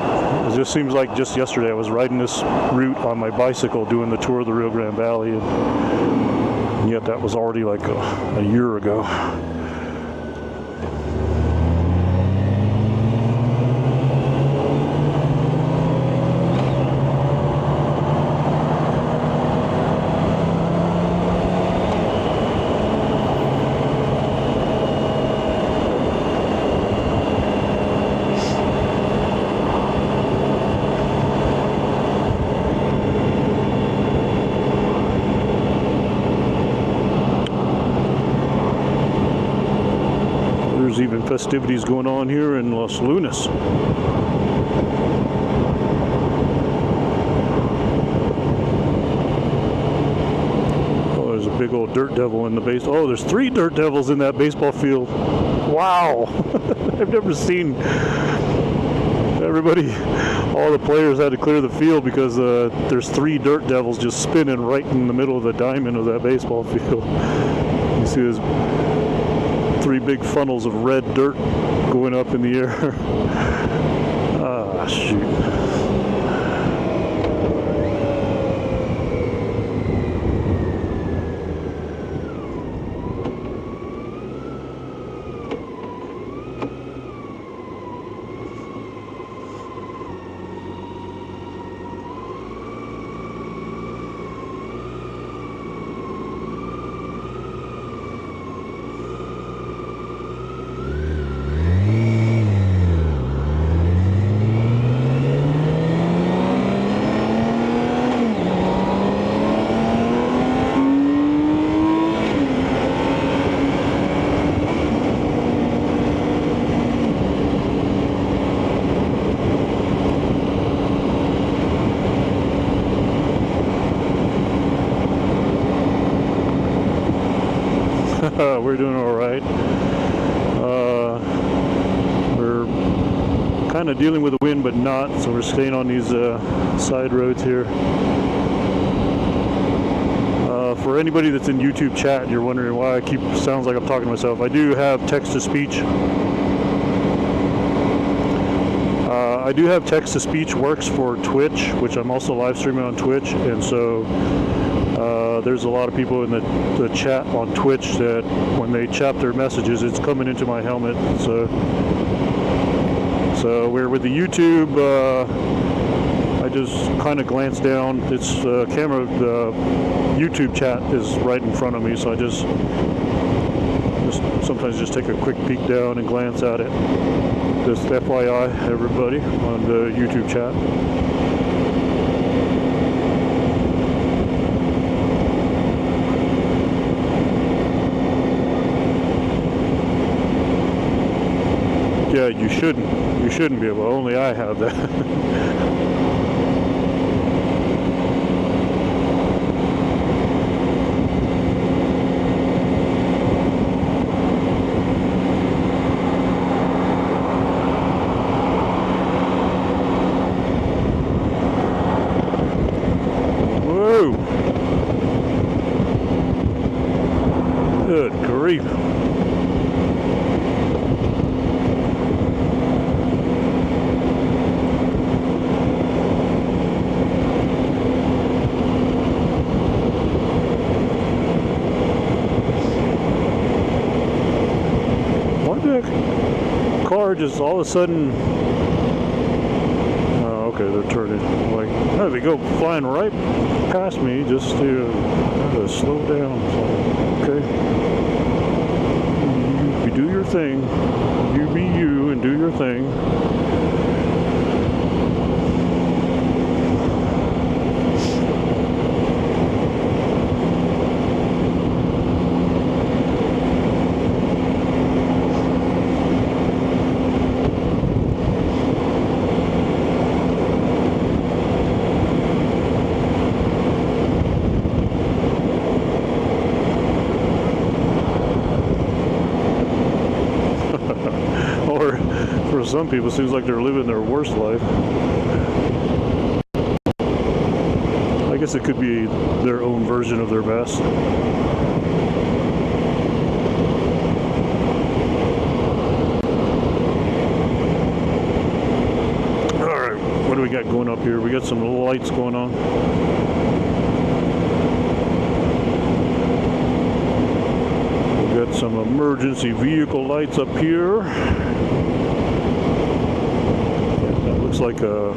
it just seems like just yesterday I was riding this route on my bicycle doing the tour of the Rio Grande Valley, and yet that was already like a year ago. There's even festivities going on here in Los Lunas. Oh, there's a big old dirt devil in the base. Oh, there's 3 dirt devils in that baseball field. Wow. I've never seen everybody, all the players had to clear the field because there's 3 dirt devils just spinning right in the middle of the diamond of that baseball field. You see this 3 big funnels of red dirt going up in the air. Ah, shoot. We're doing all right. We're kind of dealing with the wind, but not, so we're staying on these side roads here. For anybody that's in YouTube chat and you're wondering why I sounds like I'm talking to myself, I do have text-to-speech. I do have text-to-speech works for Twitch, which I'm also live streaming on Twitch, and so there's a lot of people in the chat on Twitch that when they chat their messages, it's coming into my helmet. So we're with the YouTube. I just kind of glanced down. It's camera. The YouTube chat is right in front of me, so I just sometimes just take a quick peek down and glance at it. Just FYI, everybody on the YouTube chat. Yeah, you shouldn't be able. Only I have that. just all of a sudden, oh, okay, they're turning. Like, oh, they go flying right past me just to slow down. So, okay, you do your thing. You be you and do your thing. For some people, it seems like they're living their worst life. I guess it could be their own version of their best. Alright, what do we got going up here? We got some lights going on. We got some emergency vehicle lights up here. Looks like a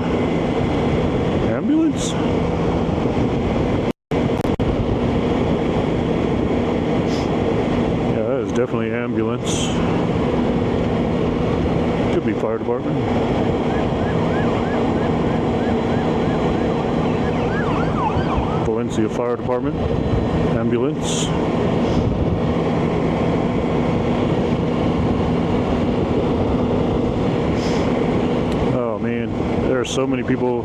ambulance. Yeah, that is definitely ambulance. Could be fire department. Valencia Fire Department. Ambulance. There are so many people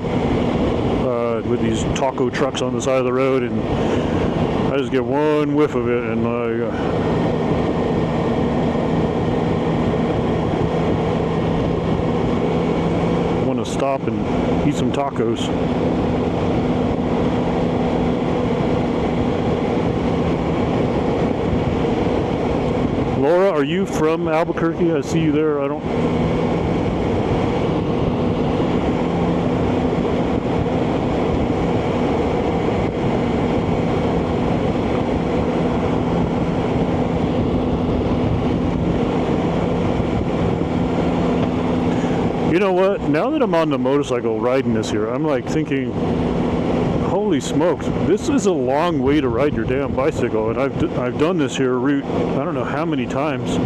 with these taco trucks on the side of the road, and I just get one whiff of it, and I want to stop and eat some tacos. Laura, are you from Albuquerque? I see you there. I don't. You know what? Now that I'm on the motorcycle riding this here, I'm like thinking, holy smokes, this is a long way to ride your damn bicycle. And I've done this here route, I don't know how many times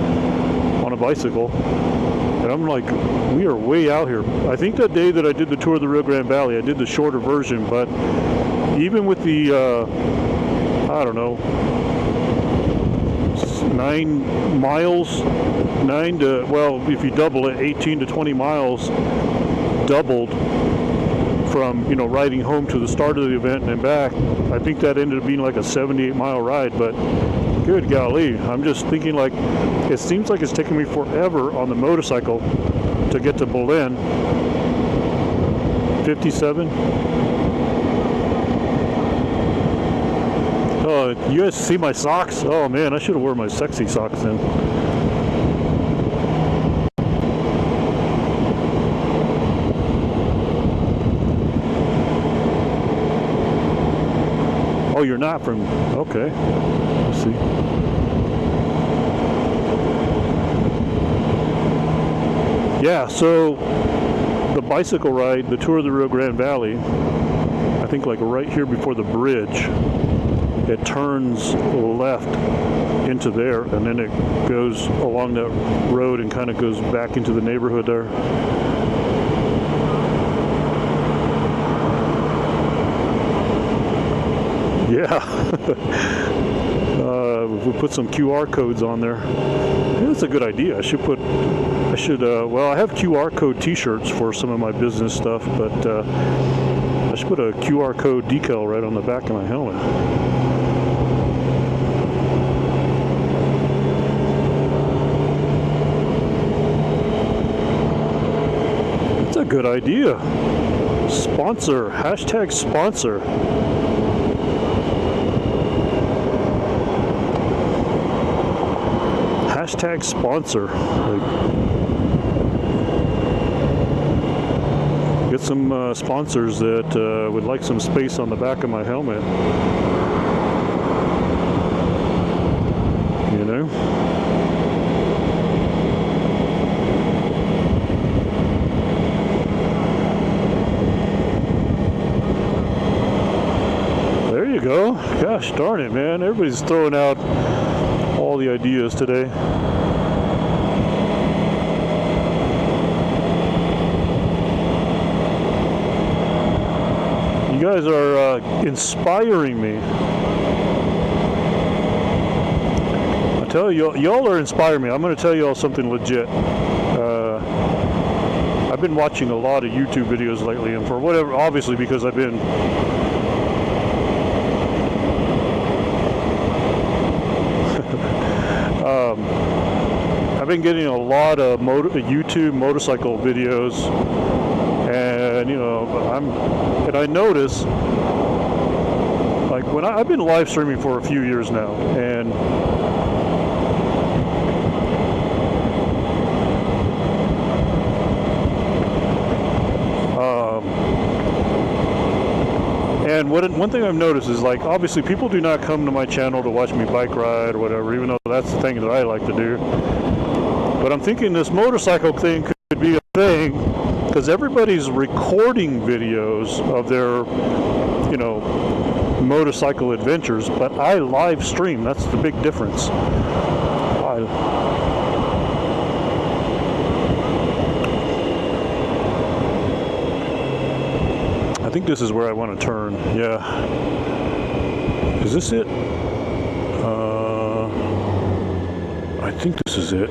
on a bicycle. And I'm like, we are way out here. I think that day that I did the tour of the Rio Grande Valley, I did the shorter version, but even with the, I don't know, 9 miles, well, if you double it, 18 to 20 miles doubled from, you know, riding home to the start of the event and back. I think that ended up being like a 78-mile ride, but good golly, I'm just thinking, like, it seems like it's taking me forever on the motorcycle to get to Berlin. 57. Oh, you guys see my socks? Oh man, I should have worn my sexy socks then. Oh, you're not from, okay. Let's see. Yeah, so the bicycle ride, the tour of the Rio Grande Valley, I think like right here before the bridge, it turns left into there, and then it goes along that road and kind of goes back into the neighborhood there. Yeah. We put some QR codes on there. Yeah, that's a good idea. I should, well, I have QR code t-shirts for some of my business stuff, but I should put a QR code decal right on the back of my helmet. That's a good idea. Sponsor, hashtag sponsor. Hashtag sponsor. Get some sponsors that would like some space on the back of my helmet. You know? go. Gosh darn it, man. Everybody's throwing out all the ideas today. You guys are inspiring me. I tell you, y'all are inspiring me. I'm going to tell y'all something legit. I've been watching a lot of YouTube videos lately, and for whatever, obviously because I've been I've been getting a lot of YouTube motorcycle videos, and you know, I notice, like when I've been live streaming for a few years now, and one thing I've noticed is, like, obviously people do not come to my channel to watch me bike ride or whatever, even though that's the thing that I like to do. But I'm thinking this motorcycle thing could be a thing, because everybody's recording videos of their, you know, motorcycle adventures, but I live stream. That's the big difference. I think this is where I want to turn. Yeah. Is this it? I think this is it.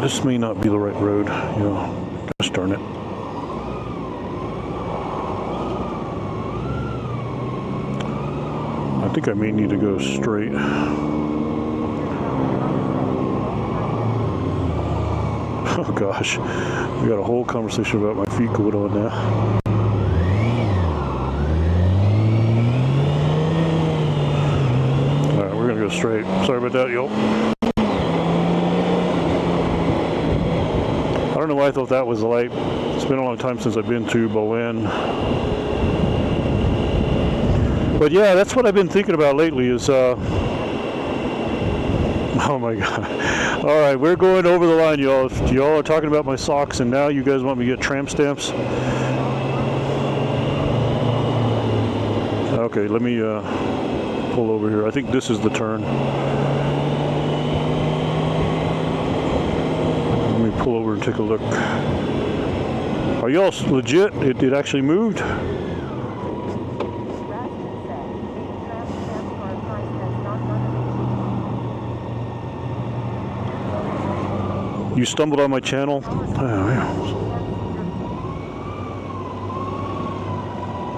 This may not be the right road. Yeah. Gosh darn it. I think I may need to go straight. Oh gosh, we got a whole conversation about my feet going on now. Alright, we're gonna go straight. Sorry about that, y'all. I don't know why I thought that was the light. It's been a long time since I've been to Bowen. But yeah, that's what I've been thinking about lately is, oh my god. Alright, we're going over the line, y'all. Y'all are talking about my socks, and now you guys want me to get tramp stamps? Okay, let me pull over here. I think this is the turn. Let me pull over and take a look. Are y'all legit? It actually moved? You stumbled on my channel? Oh, yeah.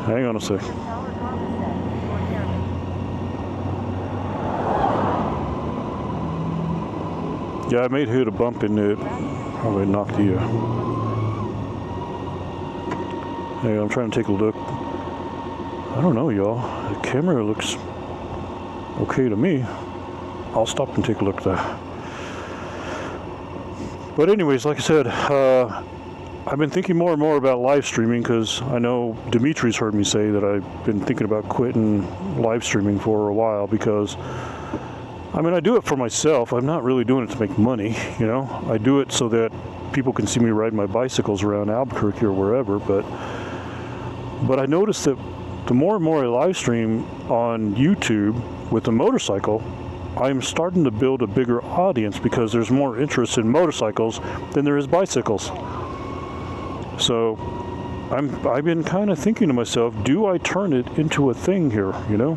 Hang on a sec. Yeah, I may hit a bump in it. Probably knocked you. Hey, I'm trying to take a look. I don't know, y'all. The camera looks okay to me. I'll stop and take a look at that. But anyways, like I said, I've been thinking more and more about live streaming, because I know Dimitri's heard me say that I've been thinking about quitting live streaming for a while, because I mean, I do it for myself. I'm not really doing it to make money, you know. I do it so that people can see me ride my bicycles around Albuquerque or wherever, but I noticed that the more and more I live stream on YouTube with a motorcycle, I'm starting to build a bigger audience, because there's more interest in motorcycles than there is bicycles. So I've been kind of thinking to myself, do I turn it into a thing here, you know?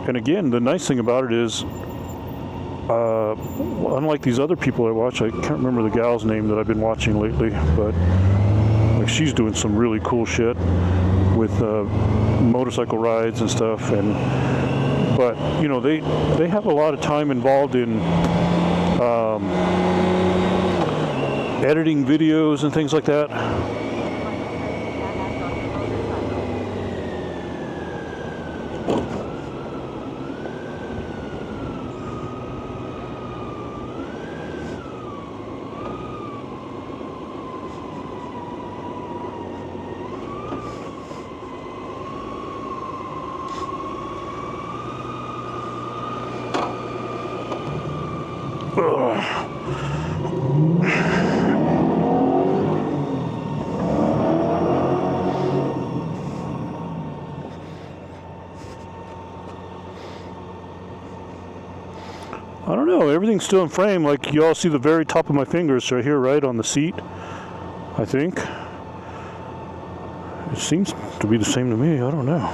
And again, the nice thing about it is, unlike these other people I watch, I can't remember the gal's name that I've been watching lately, but like, she's doing some really cool shit with motorcycle rides and stuff, but you know, they have a lot of time involved in editing videos and things like that. Ugh. I don't know, everything's still in frame. Like you all see the very top of my fingers right here, right on the seat, I think. It seems to be the same to me, I don't know.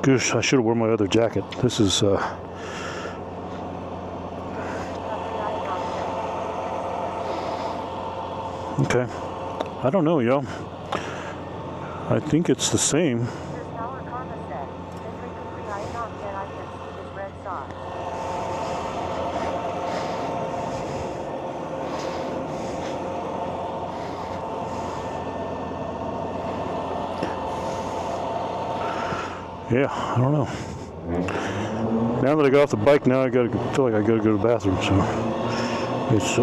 Gosh, I should have worn my other jacket. This is, okay. I don't know, y'all. I think it's the same. Yeah, I don't know. Now that I got off the bike, now I feel like I gotta go to the bathroom. So it's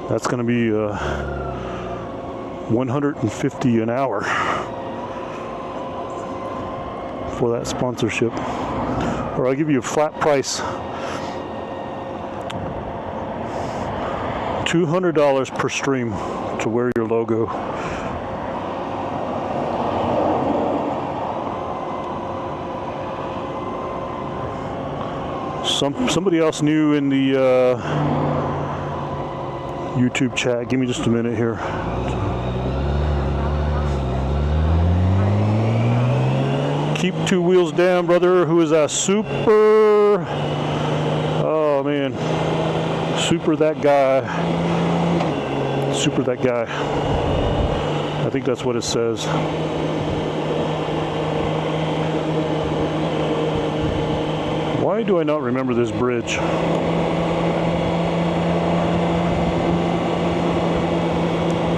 that's going to be 150 an hour for that sponsorship, or I'll give you a flat price, $200 per stream to wear your logo. Somebody else new in the YouTube chat. Give me just a minute here. Keep two wheels down, brother. Who is that? Super. Oh man. Super that guy. Super that guy. I think that's what it says. Why do I not remember this bridge?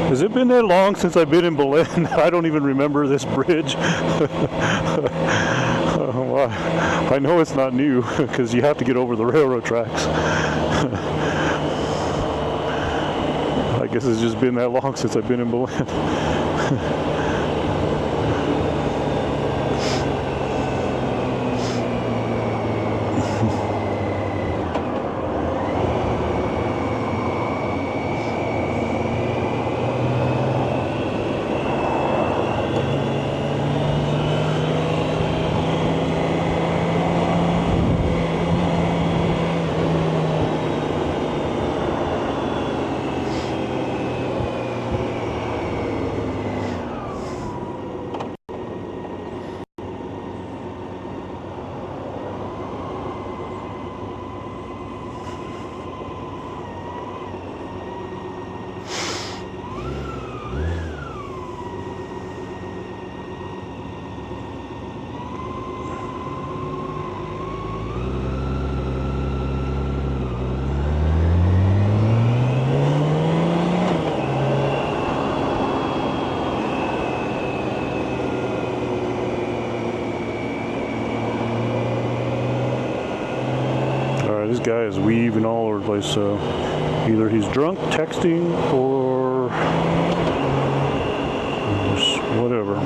Has it been that long since I've been in Belen? I don't even remember this bridge. Well, I know it's not new because you have to get over the railroad tracks. I guess it's just been that long since I've been in Belen. This guy is weaving all over the place, so either he's drunk, texting, or just whatever.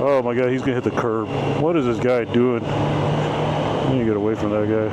Oh my God, he's gonna hit the curb. What is this guy doing? I need to get away from that guy.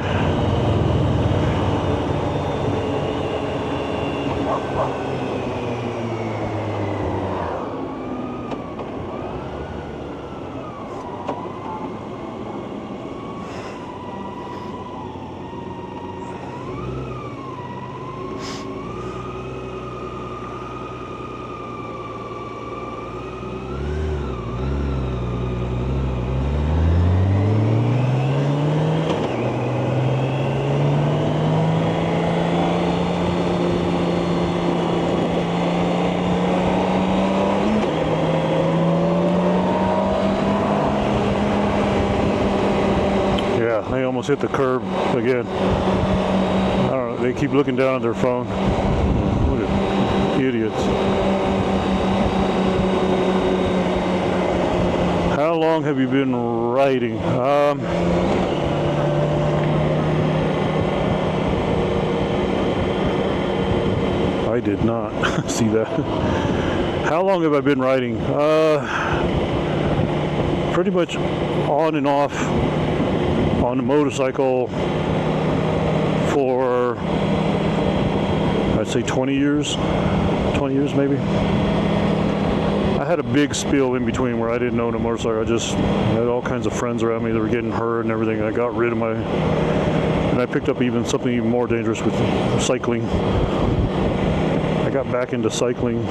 almost hit the curb again. I don't know, they keep looking down at their phone. What idiots. How long have you been riding? I did not see that. How long have I been riding? Pretty much on and off on a motorcycle for, I'd say 20 years. 20 years maybe. I had a big spiel in between where I didn't own a motorcycle. I just had all kinds of friends around me that were getting hurt and everything. I got rid of my, and I picked up something even more dangerous with cycling. I got back into cycling.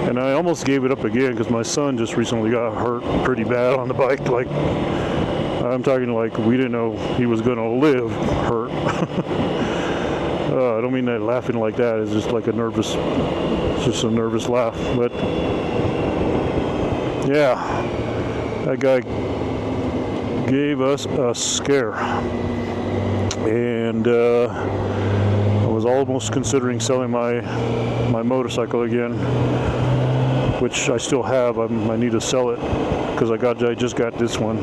And I almost gave it up again because my son just recently got hurt pretty bad on the bike. Like, I'm talking like we didn't know he was going to live hurt. I don't mean that laughing like that. It's just like a nervous laugh. But yeah, that guy gave us a scare. And I was almost considering selling my motorcycle again, which I still have. I need to sell it because I just got this one.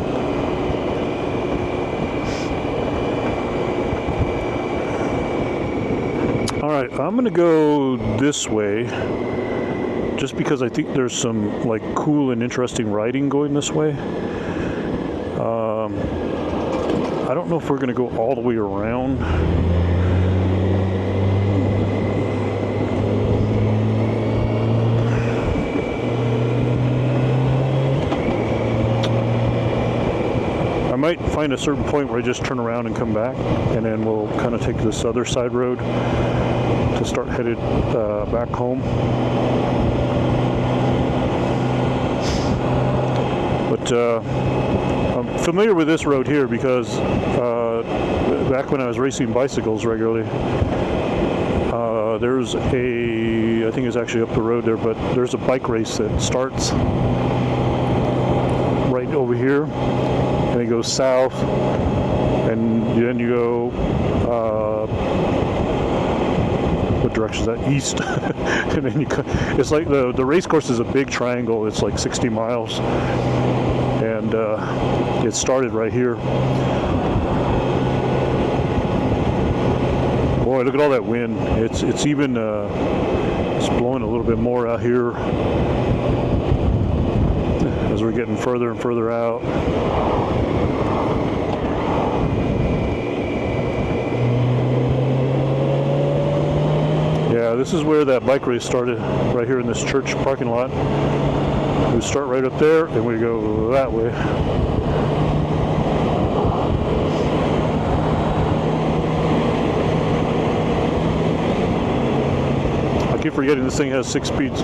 All right, I'm gonna go this way just because I think there's some like cool and interesting riding going this way. I don't know if we're gonna go all the way around. I might find a certain point where I just turn around and come back, and then we'll kind of take this other side road to start headed back home. But I'm familiar with this road here because back when I was racing bicycles regularly, there's I think it's actually up the road there, but there's a bike race that starts right over here, and it goes south, and then you go, what direction is that? East. And then it's like the race course is a big triangle. It's like 60 miles. And it started right here. Boy, look at all that wind. It's even it's blowing a little bit more out here as we're getting further and further out. Yeah, this is where that bike race started, right here in this church parking lot. We start right up there and we go that way. I keep forgetting this thing has 6 speeds.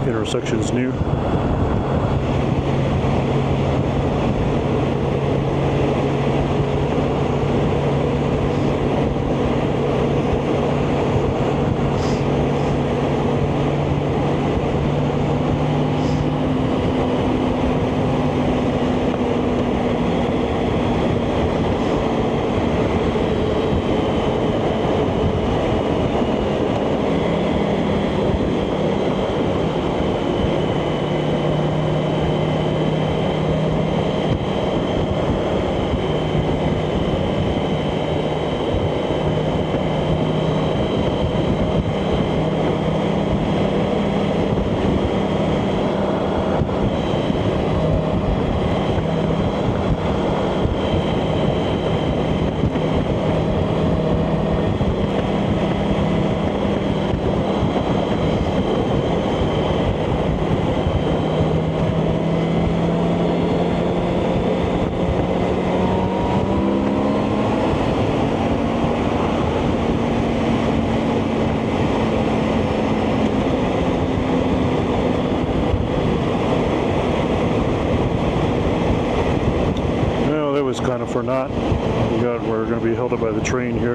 Intersection's new. kind of for not. We're going to be held up by the train here.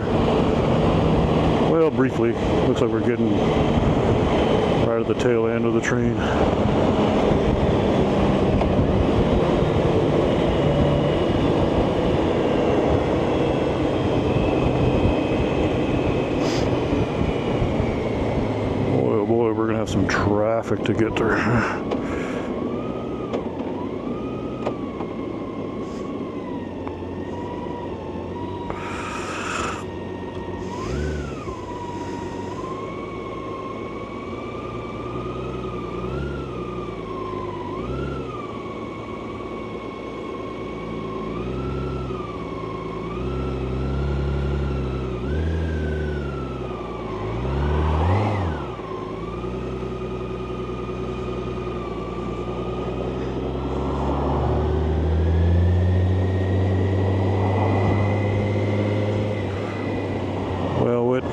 Well, briefly. Looks like we're getting right at the tail end of the train. Oh boy, we're going to have some traffic to get there.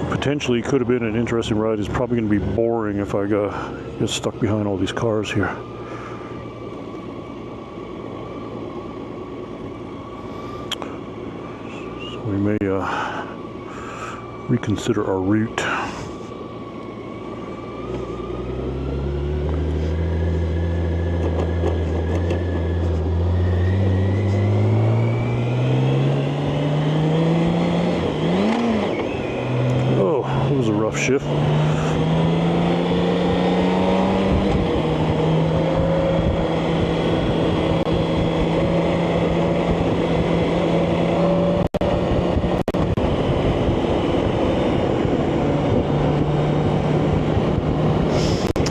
Potentially could have been an interesting ride is probably going to be boring if I get stuck behind all these cars here. So we may reconsider our route. Shift.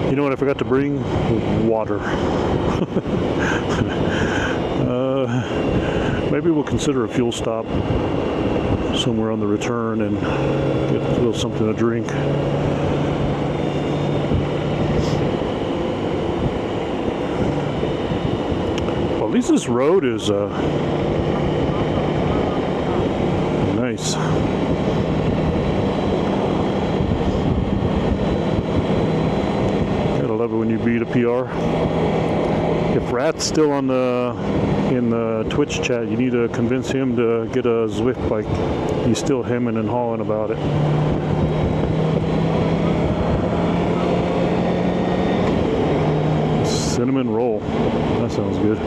You know what I forgot to bring? Water. Maybe we'll consider a fuel stop somewhere on the return and get a little something to drink. Well, at least this road is nice. Gotta love it when you beat a PR. If Rat's still on in the Twitch chat, you need to convince him to get a Zwift bike. He's still hemming and hawing about it. Cinnamon roll. That sounds good.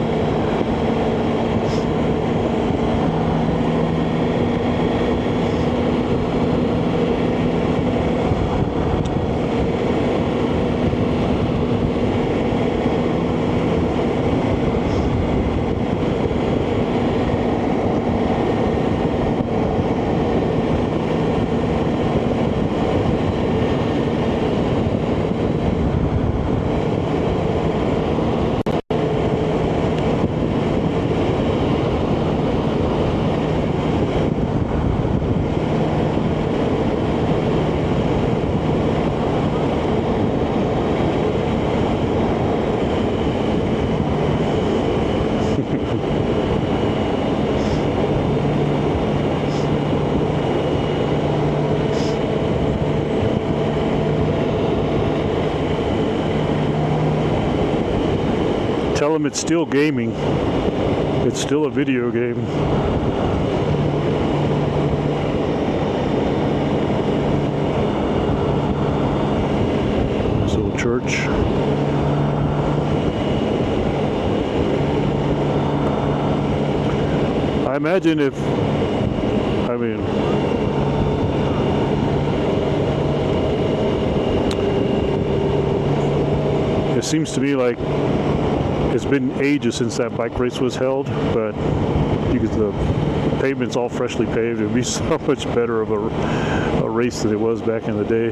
Tell them it's still gaming. It's still a video game. This little church. I imagine it seems to me like it's been ages since that bike race was held, but the pavement's all freshly paved. It'd be so much better of a race than it was back in the day.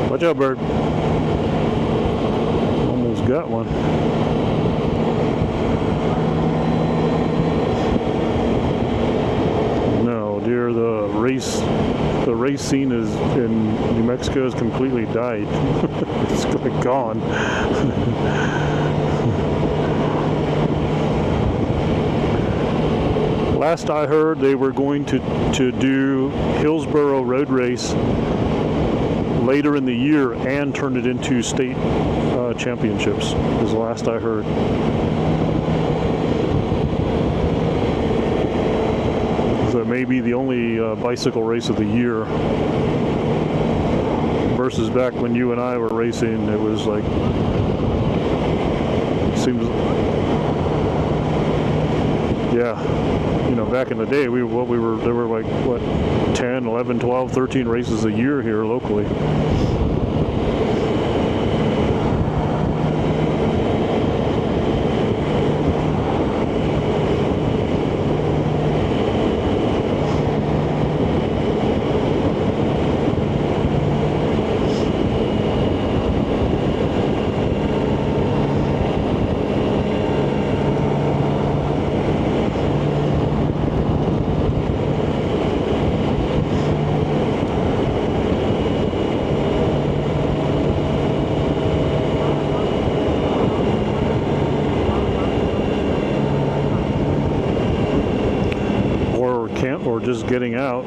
Watch out, bird. Almost got one. No, dear, the the race scene is in New Mexico has completely died. It's like gone. Last I heard, they were going to do Hillsborough Road Race later in the year and turn it into state championships, is the last I heard. So it may be the only bicycle race of the year, versus back when you and I were racing, it was like, seems, yeah, you know, back in the day, there were like, what, 10, 11, 12, 13 races a year here locally. Or just getting out.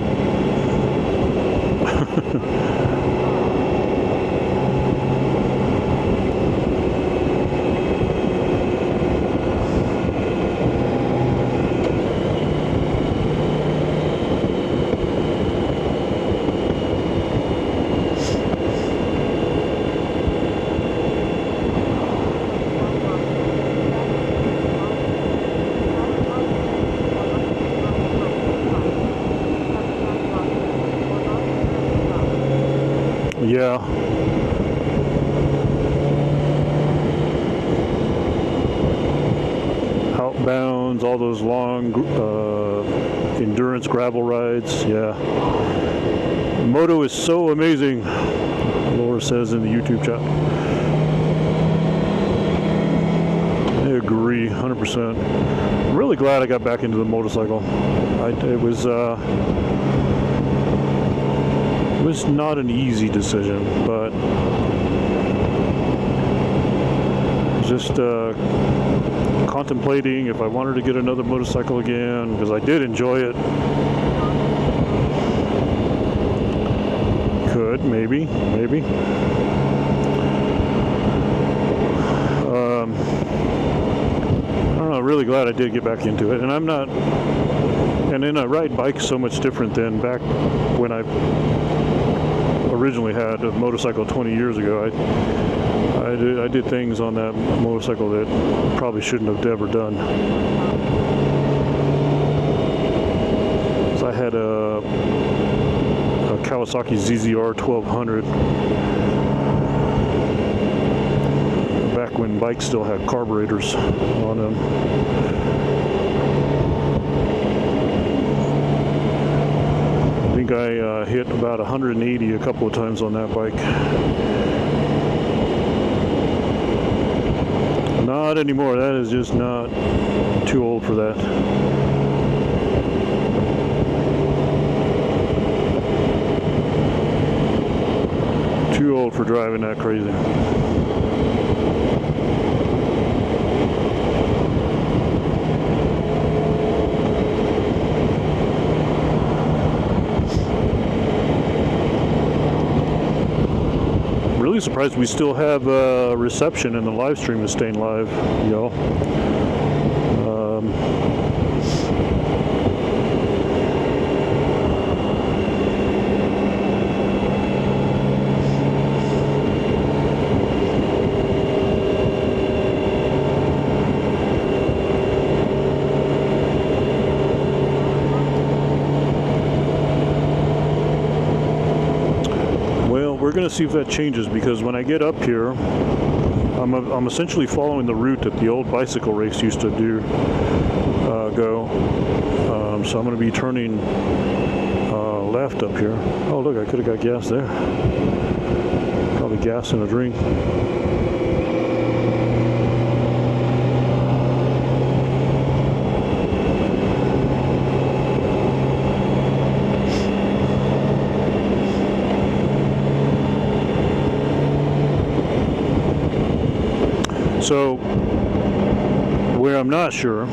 Yeah. Outbounds, all those long endurance gravel rides. Yeah. Moto is so amazing, Laura says in the YouTube chat. I agree, 100%. I'm really glad I got back into the motorcycle. It was not an easy decision, but just contemplating if I wanted to get another motorcycle again, because I did enjoy it. Could, maybe. I don't know, really glad I did get back into it. And then I ride bikes so much different than back when I originally had a motorcycle 20 years ago. I did things on that motorcycle that probably shouldn't have ever done. So I had a Kawasaki ZZR 1200 back when bikes still had carburetors on them. I think I hit about 180 a couple of times on that bike. Not anymore. That is just not too old for that. Too old for driving that crazy. Really surprised we still have reception and the live stream is staying live, y'all. We're going to see if that changes, because when I get up here, I'm essentially following the route that the old bicycle race used to go. So I'm going to be turning left up here. Oh look, I could have got gas there. Probably gas in a drink. So, where I'm not sure,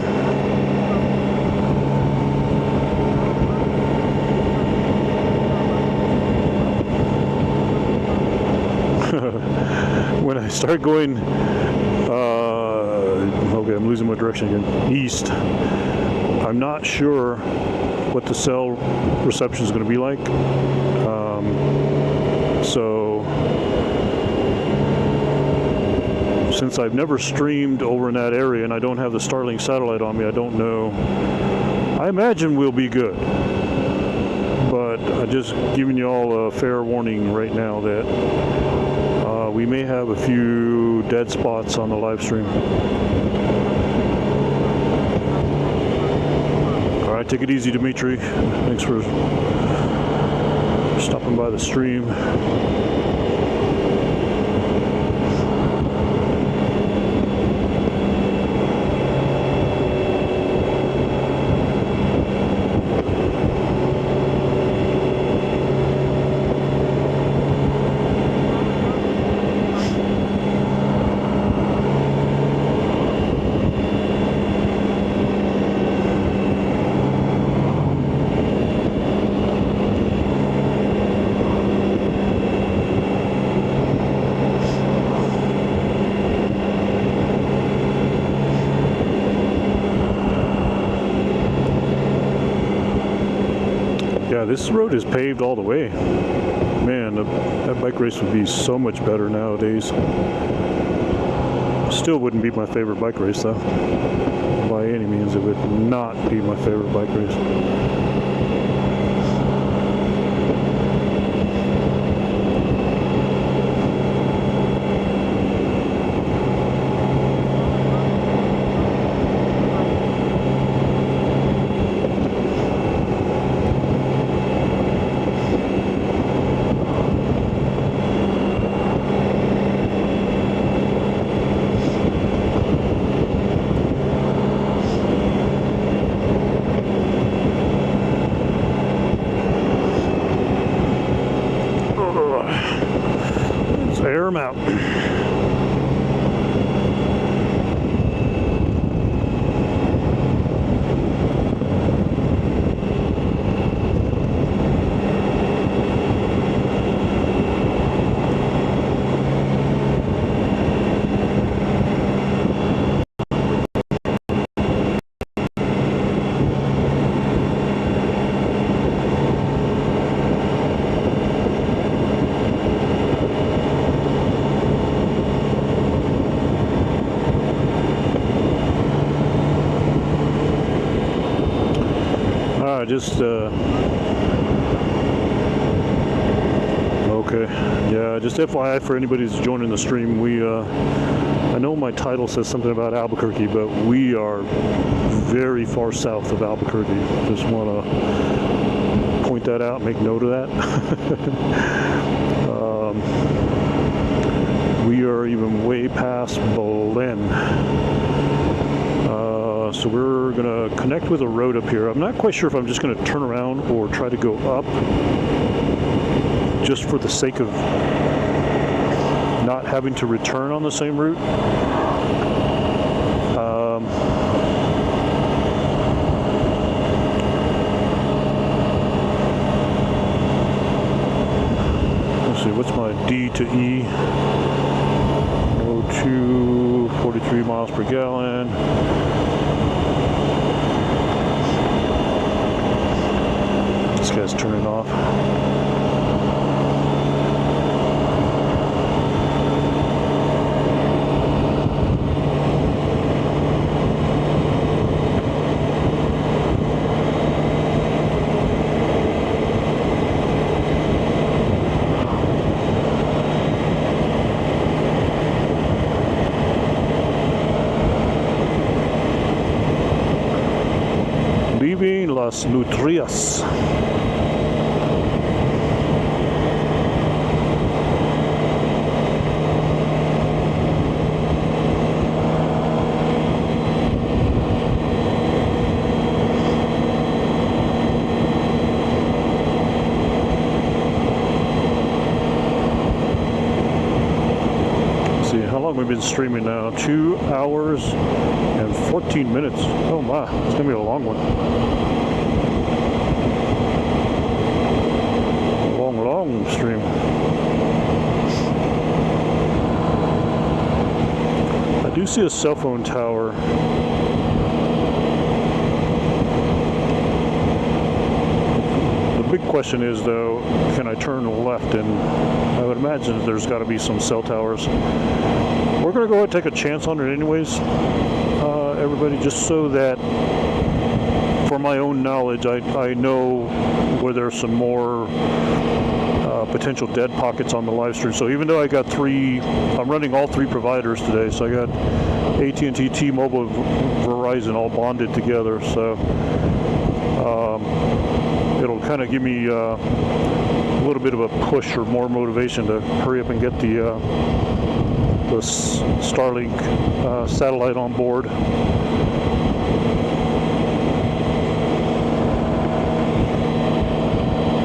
when I start going, okay, I'm losing my direction again, east, I'm not sure what the cell reception is going to be like. So, since I've never streamed over in that area and I don't have the Starlink satellite on me, I don't know. I imagine we'll be good. But I'm just giving you all a fair warning right now that we may have a few dead spots on the live stream. All right, take it easy, Dimitri. Thanks for stopping by the stream. Yeah, this road is paved all the way. Man, that bike race would be so much better nowadays. Still wouldn't be my favorite bike race though. By any means, it would not be my favorite bike race. Air them out. Just okay, yeah, just FYI for anybody who's joining the stream, we I know my title says something about Albuquerque, but we are very far south of Albuquerque. Just want to point that out, make note of that. We are even way past Belen. So we're going to connect with a road up here. I'm not quite sure if I'm just going to turn around or try to go up just for the sake of not having to return on the same route. Let's see, what's my D to E? 02, 43 miles per gallon. This guy's turning off. Leaving Las Nutrias. been streaming now. 2 hours and 14 minutes. Oh my, it's gonna be a long one. Long stream. I do see a cell phone tower. The big question is though, can I turn left? And I would imagine that there's got to be some cell towers. We're going to go ahead and take a chance on it anyways, everybody, just so that for my own knowledge, I know where there's some more potential dead pockets on the live stream. So even though I got I'm running all 3 providers today. So I got AT&T, T-Mobile, Verizon all bonded together. So it'll kind of give me a little bit of a push or more motivation to hurry up and get the Starlink satellite on board.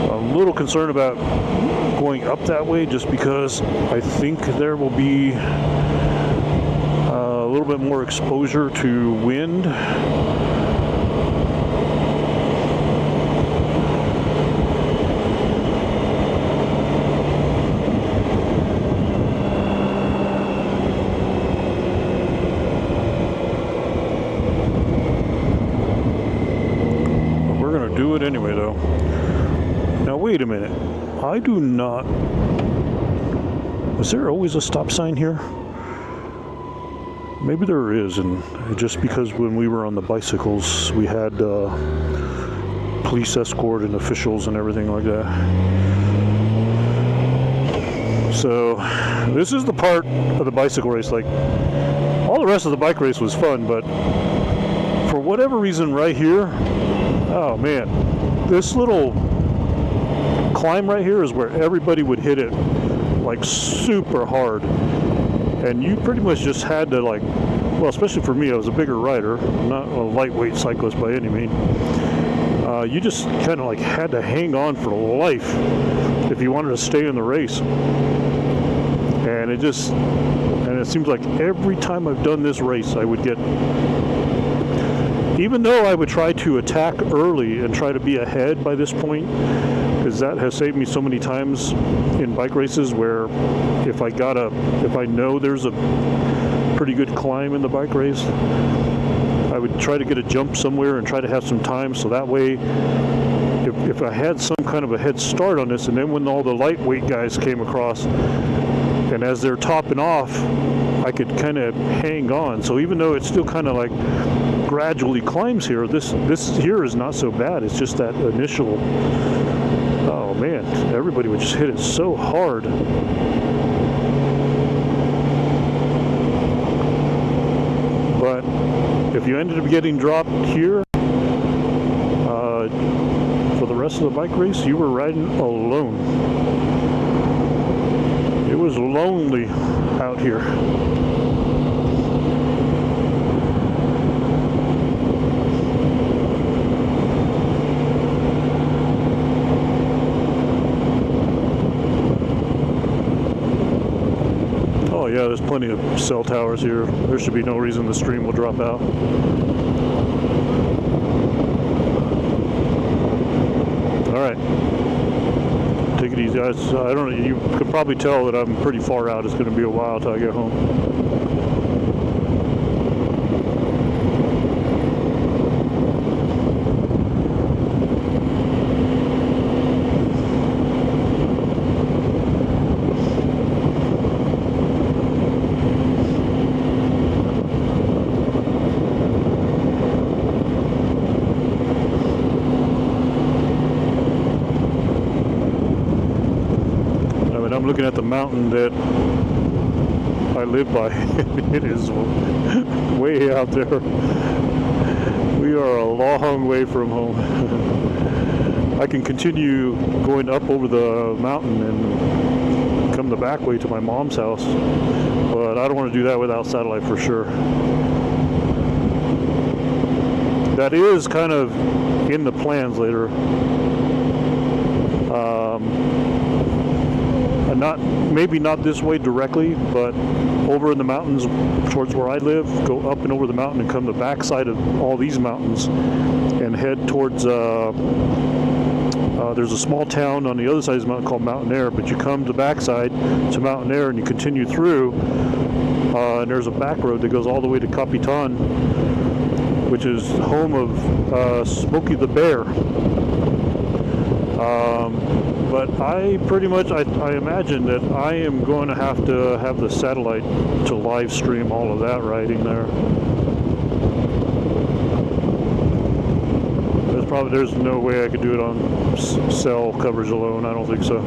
I'm a little concerned about going up that way just because I think there will be a little bit more exposure to wind. We're going to do it anyway though. Now wait a minute. I do not... Was there always a stop sign here? Maybe there is, and just because when we were on the bicycles, we had police escort and officials and everything like that. So, this is the part of the bicycle race. Like, all the rest of the bike race was fun, but for whatever reason right here, oh man, this little climb right here is where everybody would hit it like super hard, and you pretty much just had to, like, well, especially for me, I was a bigger rider, not a lightweight cyclist by any means. You just kind of like had to hang on for life if you wanted to stay in the race. And it seems like every time I've done this race, I would get, even though I would try to attack early and try to be ahead by this point, because that has saved me so many times in bike races where if I know there's a pretty good climb in the bike race, I would try to get a jump somewhere and try to have some time, so that way if I had some kind of a head start on this, and then when all the lightweight guys came across, and as they're topping off, I could kind of hang on. So even though it's still kind of like gradually climbs here, this here is not so bad. It's just that initial, oh man, everybody would just hit it so hard. But if you ended up getting dropped here, for the rest of the bike race, you were riding alone. It was lonely out here. Oh yeah, there's plenty of cell towers here. There should be no reason the stream will drop out. Alright. Take it easy, guys. I don't know, you could probably tell that I'm pretty far out. It's going to be a while till I get home. I'm looking at the mountain that I live by. It is way out there. We are a long way from home. I can continue going up over the mountain and come the back way to my mom's house, but I don't want to do that without satellite for sure. That is kind of in the plans later. maybe not this way directly, but over in the mountains towards where I live, go up and over the mountain and come the backside of all these mountains and head towards, there's a small town on the other side of the mountain called Mountain Air, but you come to the backside to Mountain Air and you continue through, and there's a back road that goes all the way to Capitan, which is home of Smokey the Bear. But I pretty much, I imagine that I am going to have the satellite to live stream all of that riding there. There's no way I could do it on cell coverage alone. I don't think so.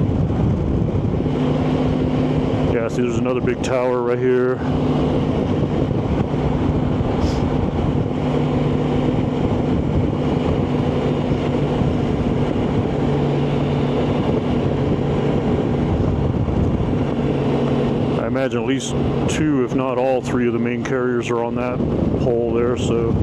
Yeah, see, there's another big tower right here. I imagine at least 2, if not all 3 of the main carriers are on that pole there, so.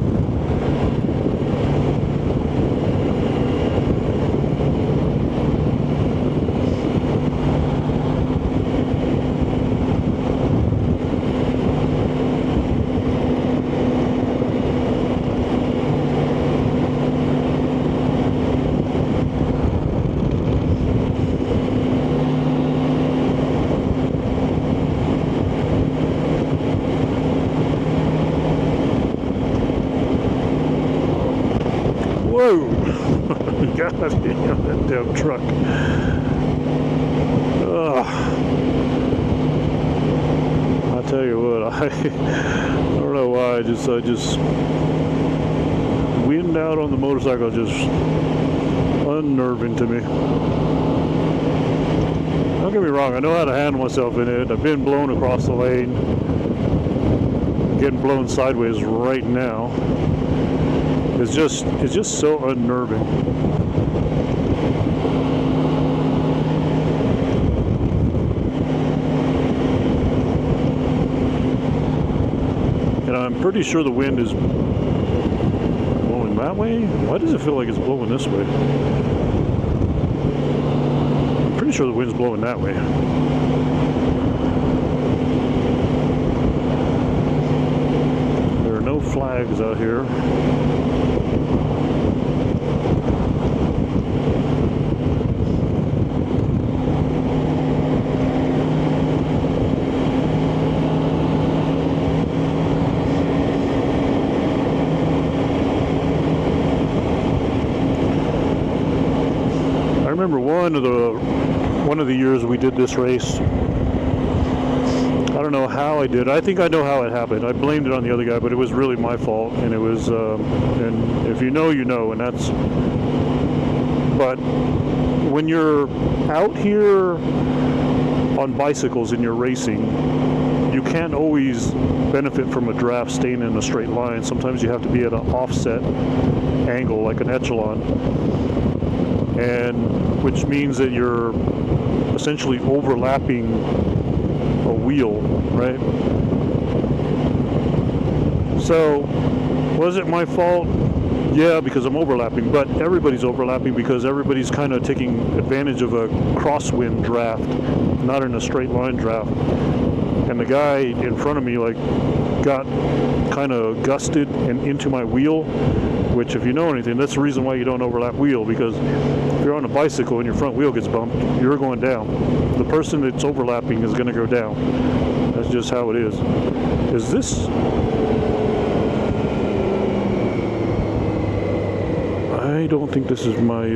Whoa! God, that damn truck. I tell you what, I don't know why. I just wind out on the motorcycle just unnerving to me. Don't get me wrong. I know how to handle myself in it. I've been blown across the lane. Getting blown sideways right now. It's just so unnerving. And I'm pretty sure the wind is blowing that way. Why does it feel like it's blowing this way? I'm pretty sure the wind's blowing that way. There are no flags out here. I remember one of the years we did this race. I don't know how I did. I think I know how it happened. I blamed it on the other guy, but it was really my fault. And it was, and if you know, you know. And that's. But when you're out here on bicycles and you're racing, you can't always benefit from a draft staying in a straight line. Sometimes you have to be at an offset angle, like an echelon. And which means that you're essentially overlapping a wheel, right? So, was it my fault? Yeah, because I'm overlapping, but everybody's overlapping because everybody's kind of taking advantage of a crosswind draft, not in a straight line draft. And the guy in front of me, like, got kind of gusted and into my wheel, which, if you know anything, that's the reason why you don't overlap wheel, because if you're on a bicycle and your front wheel gets bumped, you're going down. The person that's overlapping is going to go down. That's just how it is. Is this... I don't think this is my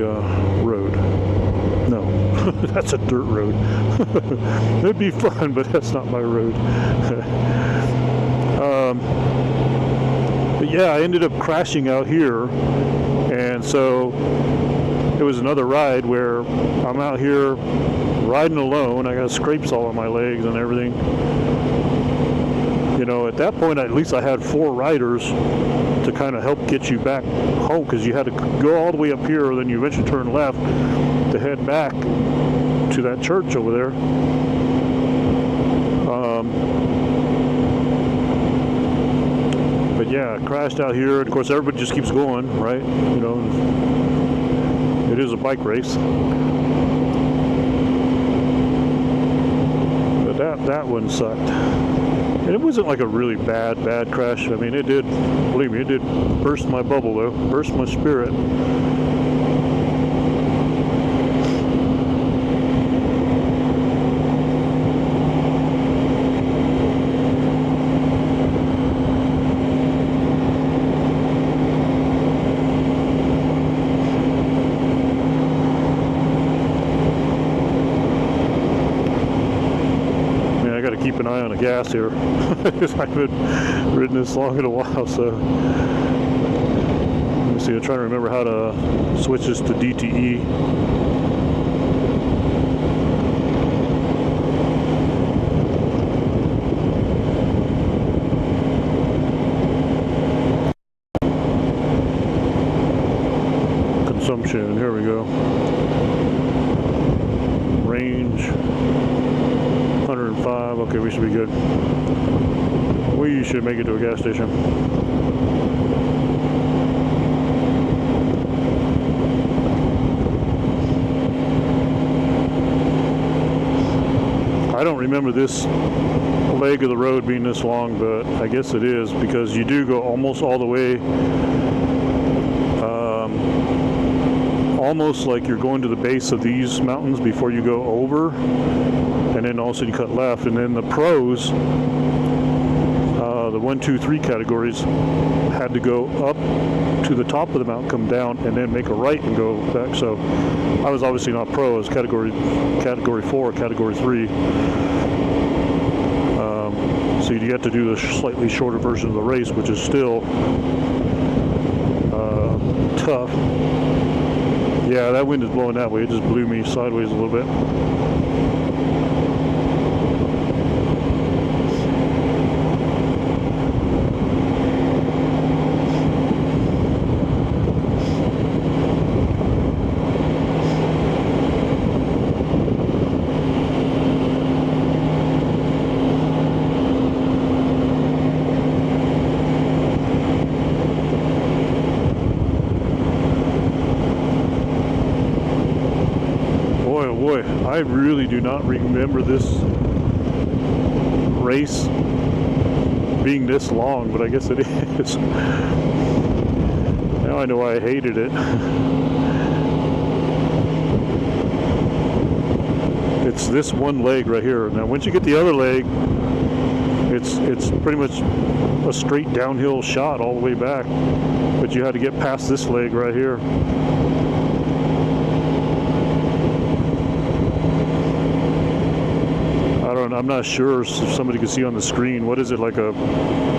road. No, that's a dirt road. It'd be fun, but that's not my road. But yeah, I ended up crashing out here, and so it was another ride where I'm out here riding alone. I got scrapes all on my legs and everything. You know, at that point, at least I had 4 riders to kind of help get you back home, because you had to go all the way up here, then you eventually turn left to head back to that church over there. But yeah, I crashed out here. Of course, everybody just keeps going, right? You know, it is a bike race. that one sucked. And it wasn't like a really bad crash. I mean, it did, believe me, it did burst my bubble though, burst my spirit. Keep an eye on the gas here because I haven't ridden this long in a while. So let me see. I'm trying to remember how to switch this to DTE. Consumption. Here we go. Range. 105. Okay, we should be good. We should make it to a gas station. I don't remember this leg of the road being this long, but I guess it is because you do go almost all the way, almost like you're going to the base of these mountains before you go over. And then all of a sudden you cut left, and then the pros, the 1, 2, 3 categories had to go up to the top of the mountain, come down, and then make a right and go back. So I was obviously not pro. I was category 4, category 3. So you get to do the slightly shorter version of the race, which is still tough. Yeah, that wind is blowing that way. It just blew me sideways a little bit. I really do not remember this race being this long, but I guess it is. Now I know why I hated it. It's this one leg right here. Now once you get the other leg, it's pretty much a straight downhill shot all the way back, but you had to get past this leg right here. I'm not sure if somebody can see on the screen. What is it, like a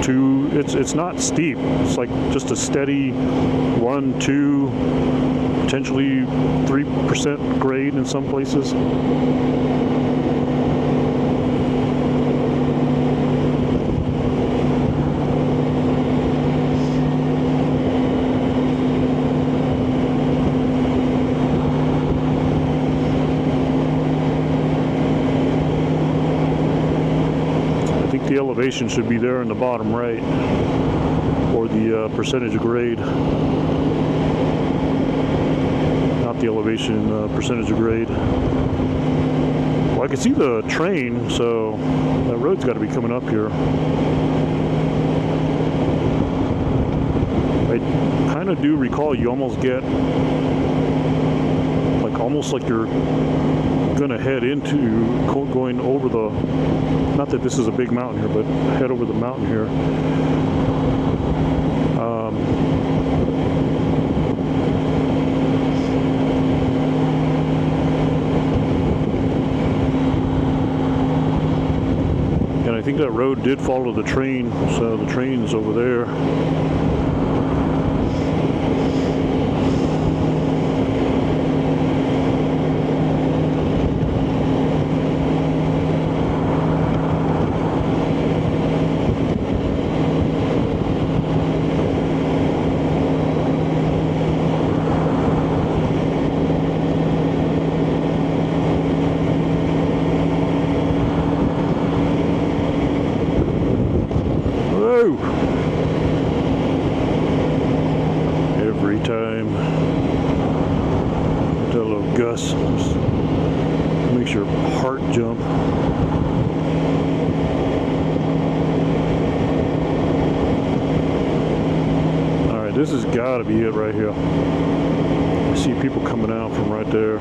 2? It's not steep. It's like just a steady 1, 2, potentially 3% grade in some places. The elevation should be there in the bottom right, or the percentage of grade, not the elevation, percentage of grade. Well, I can see the train, so that road's got to be coming up here. I kind of do recall you almost get almost like you're gonna head into going over the, not that this is a big mountain here, but head over the mountain here. And I think that road did follow the train, so the train's over there. Every time. That little gust makes your heart jump. This has got to be it right here. I see people coming out from right there.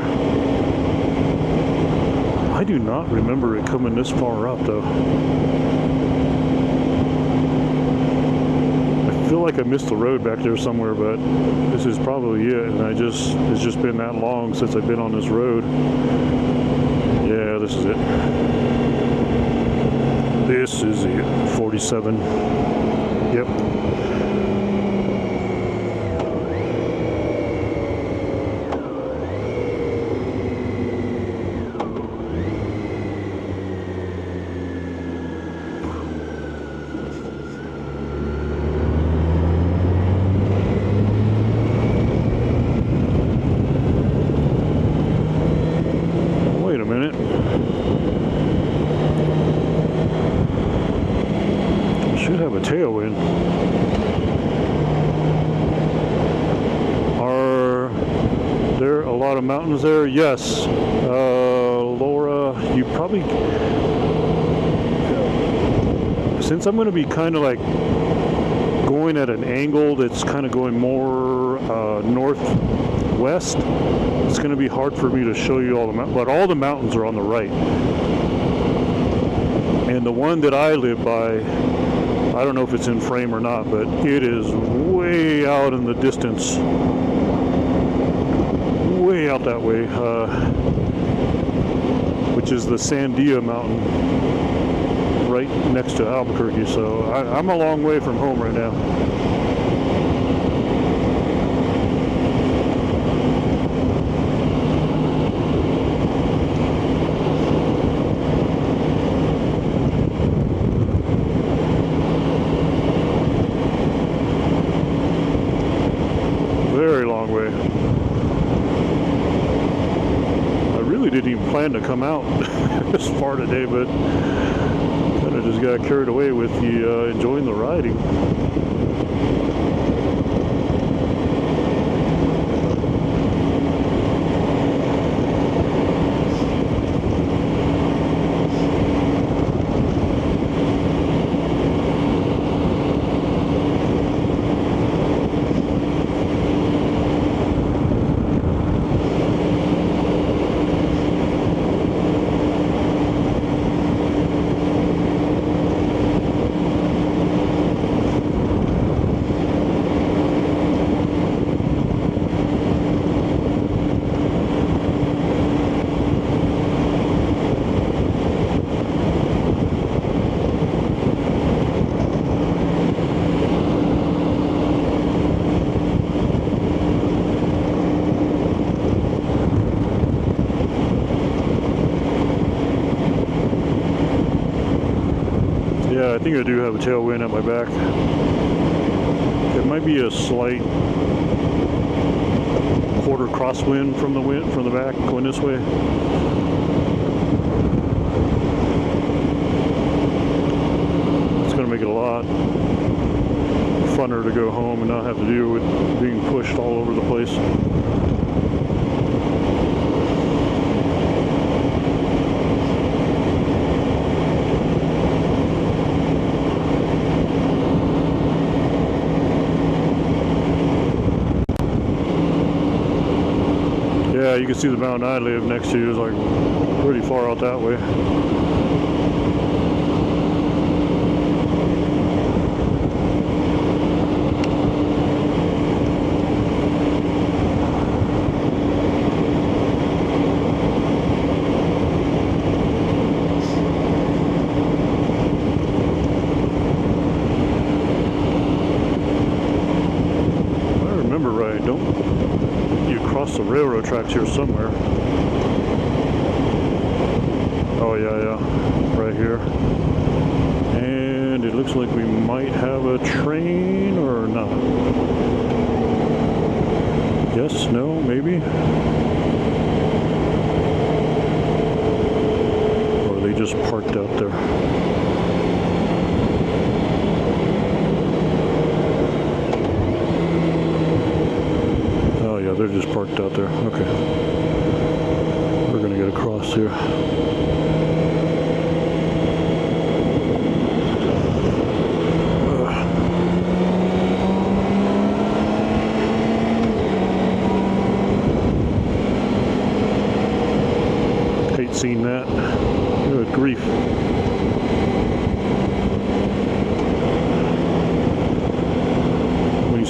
I do not remember it coming this far up though. I feel like I missed the road back there somewhere, but this is probably it. And it's just been that long since I've been on this road. Yeah, this is it. This is it. 47. Yep. Wait a minute. Should have a tailwind. Are there a lot of mountains there? Yes. Laura, you probably... Since I'm going to be kind of like going at an angle that's kind of going more northwest, it's going to be hard for me to show you all the mountains. But all the mountains are on the right. And the one that I live by, I don't know if it's in frame or not, but it is way out in the distance. Way out that way. Which is the Sandia Mountain, right next to Albuquerque. So I'm a long way from home right now. Very long way. I really didn't even plan to come out this far today, but kind of just got carried away with the enjoying the riding. Yeah, I think I do have a tailwind at my back. It might be a slight quarter crosswind from the back going this way. It's going to make it a lot funner to go home and not have to deal with being pushed all over the place. Yeah, you can see the mountain I live next to is like pretty far out that way. If I remember right, you cross the railroad tracks here somewhere. Oh yeah, right here. And it looks like we might have a train or not. Yes, no, maybe? Or are they just parked out there? Oh yeah, they're just parked out there. Okay. We're gonna get across here.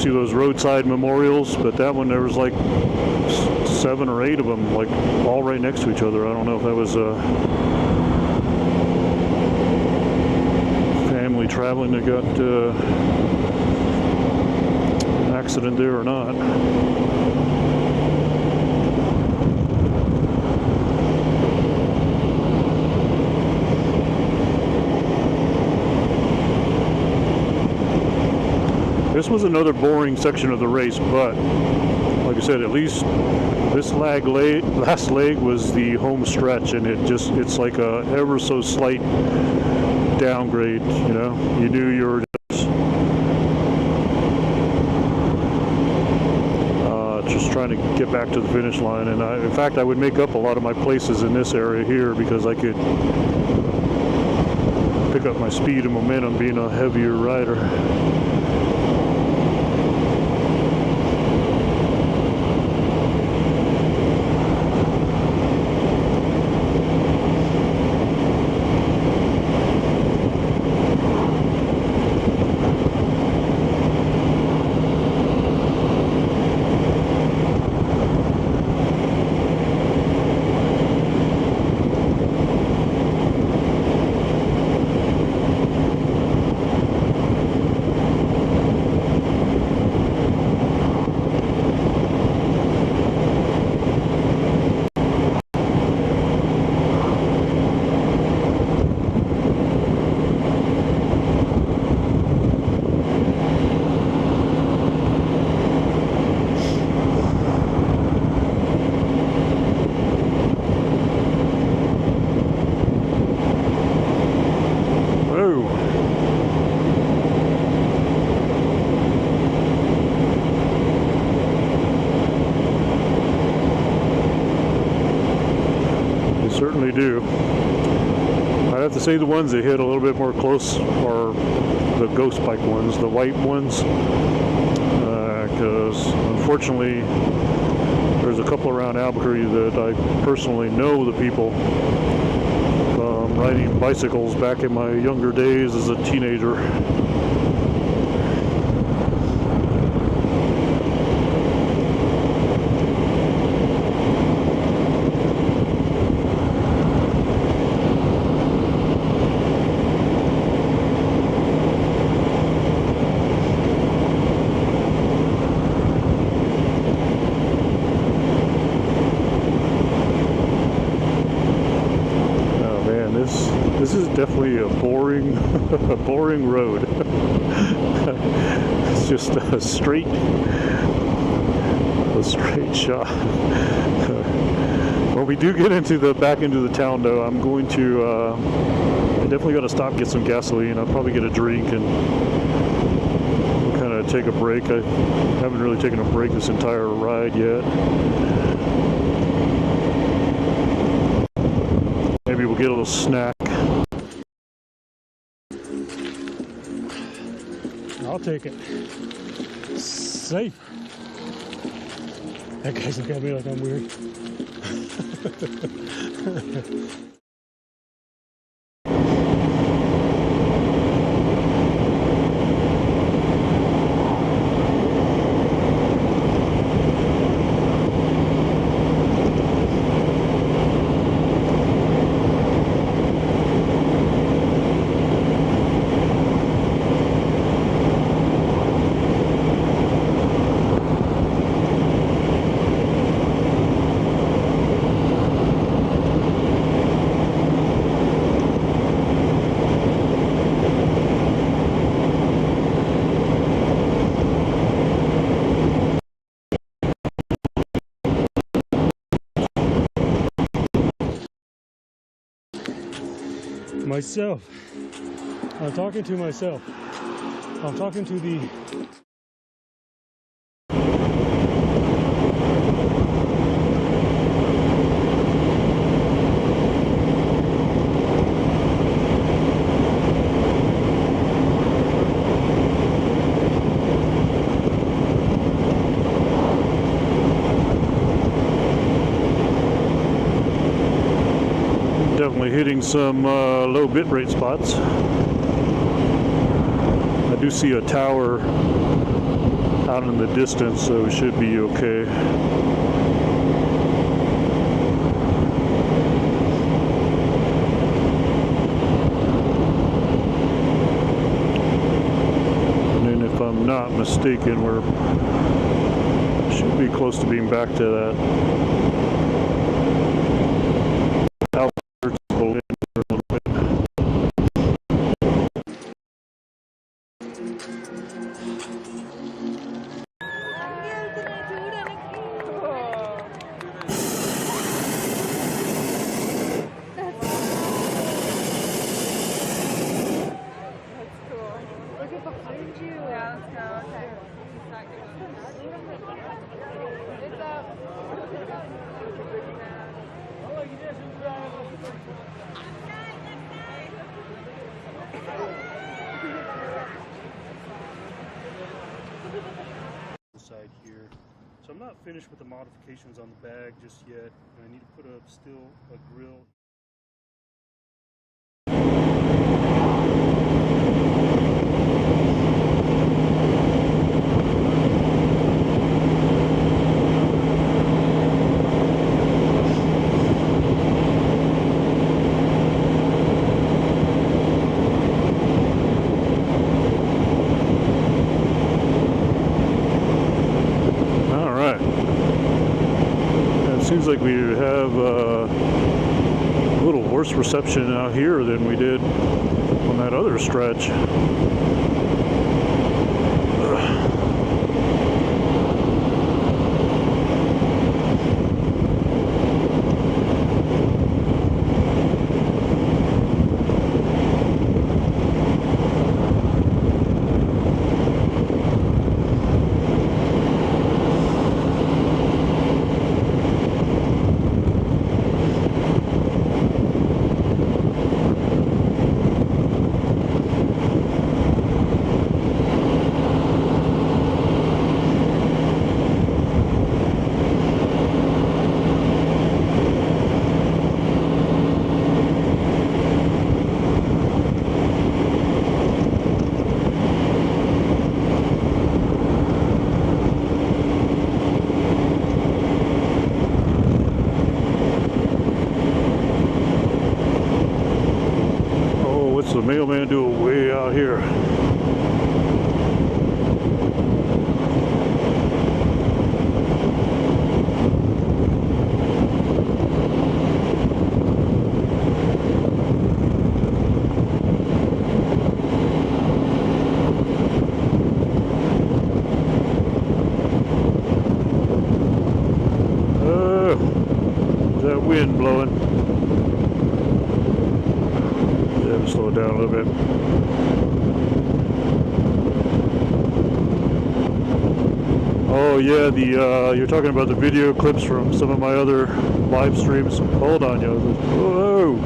see those roadside memorials, but that one there was like 7 or 8 of them, like all right next to each other. I don't know if that was family traveling that got an accident there or not. This was another boring section of the race, but like I said, at least this last leg was the home stretch, and it's like a ever so slight downgrade, you know. You knew you were just trying to get back to the finish line, and in fact I would make up a lot of my places in this area here because I could pick up my speed and momentum being a heavier rider. Certainly do. I'd have to say the ones that hit a little bit more close are the ghost bike ones, the white ones, because unfortunately there's a couple around Albuquerque that I personally know the people from riding bicycles back in my younger days as a teenager. This is definitely a boring, a boring road. It's just a straight shot. When we do get back into the town, though, I'm going to. I definitely got to stop, get some gasoline. I'll probably get a drink and kind of take a break. I haven't really taken a break this entire ride yet. Maybe we'll get a little snack. I'll take it. Safe. That guy's looking at me like I'm weird. Myself. I'm talking to myself. I'm talking to the definitely hitting some low bitrate spots. I do see a tower out in the distance, so it should be okay. And then if I'm not mistaken, we're should be close to being back to that Albuquerque a little bit. Side here. So I'm not finished with the modifications on the bag just yet. I need to put up still a grill. Seems like we have a little worse reception out here than we did on that other stretch. The mailman doing way out here. Is that wind blowing? Slow it down a little bit. Oh yeah, you're talking about the video clips from some of my other live streams. Hold on, yo. Whoa!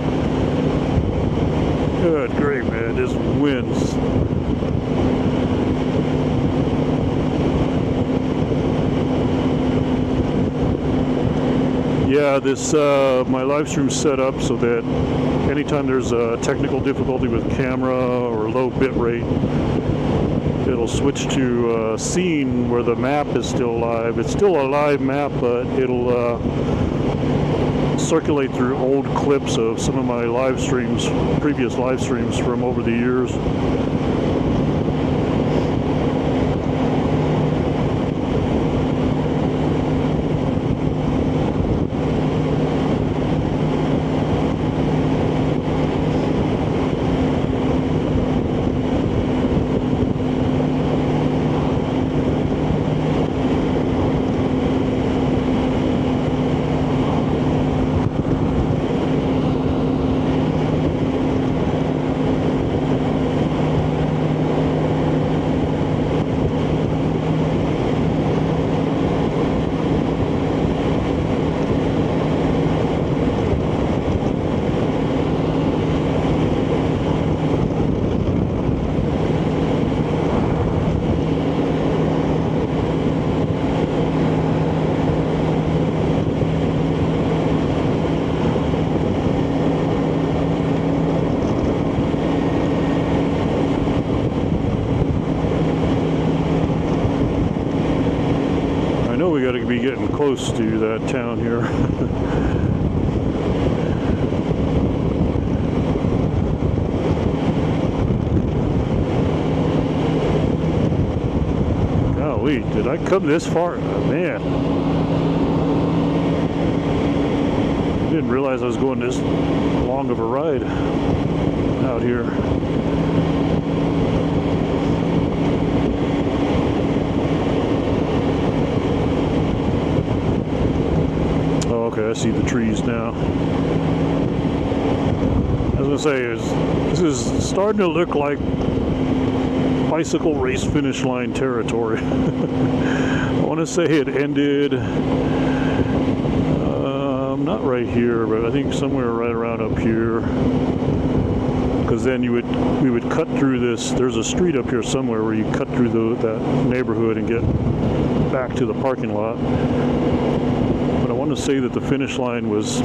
Good grief, man. This winds. Yeah, this my live stream set up so that anytime there's a technical difficulty with camera or low bit rate, it'll switch to a scene where the map is still live. It's still a live map, but it'll circulate through old clips of some of my live streams, previous live streams from over the years. we got to be getting close to that town here. Golly, did I come this far? Man. I didn't realize I was going this long of a ride out here. Oh, okay, I see the trees now. I was gonna say, this is starting to look like bicycle race finish line territory. I want to say it ended not right here, but I think somewhere right around up here, because then we would cut through this. There's a street up here somewhere where you cut through that neighborhood and get back to the parking lot. But I want to say that the finish line was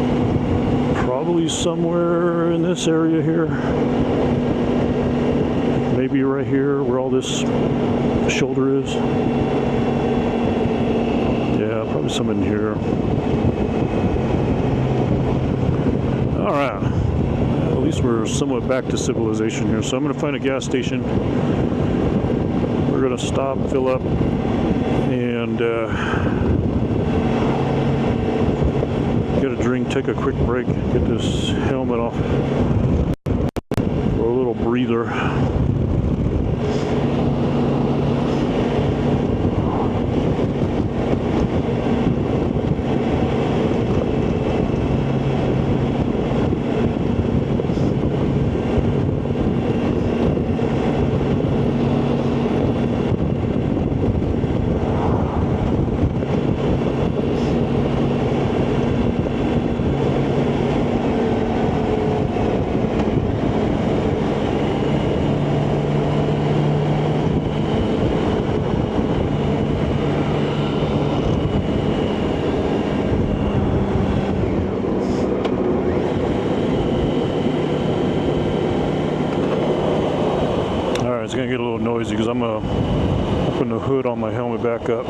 probably somewhere in this area here. Maybe right here where all this shoulder is. Yeah, probably some in here. All right. At least we're somewhat back to civilization here. So I'm going to find a gas station. We're going to stop, fill up, and get a drink, take a quick break, get this helmet off for a little breather. It's gonna get a little noisy because I'm gonna open the hood on my helmet back up.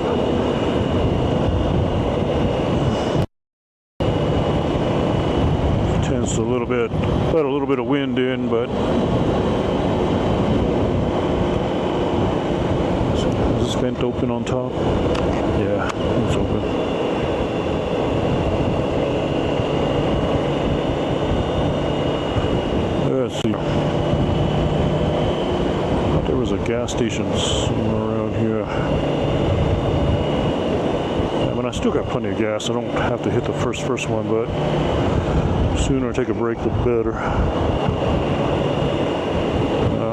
Tends to let a little bit of wind in, but is this vent open on top? Yeah, it's open. Let's see. There was a gas station somewhere around here. Yeah, but I still got plenty of gas. I don't have to hit the first one, but sooner I take a break, the better.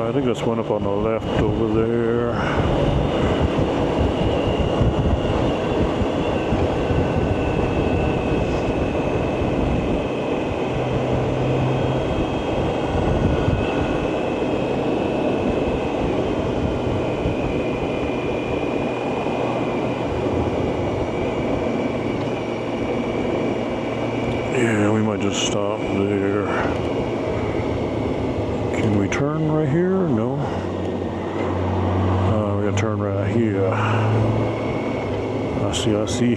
I think that's one up on the left over there. Yeah, we might just stop there. Can we turn right here? No. We gotta turn right here. I see.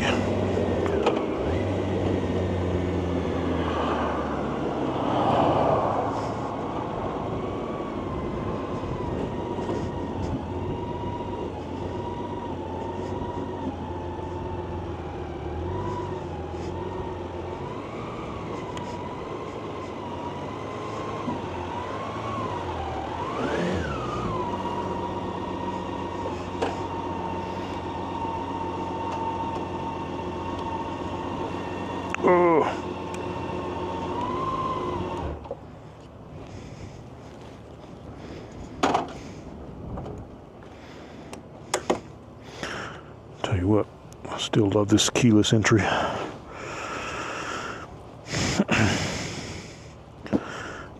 Oh. Tell you what, I still love this keyless entry.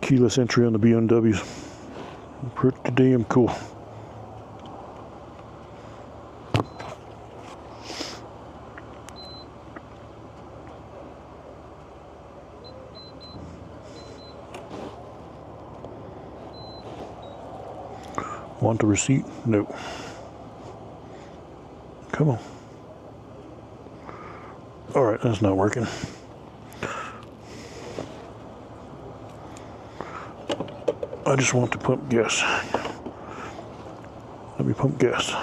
Keyless entry on the BMWs. Pretty damn cool. Want a receipt? No. Come on. All right, that's not working. I just want to pump gas. Let me pump gas.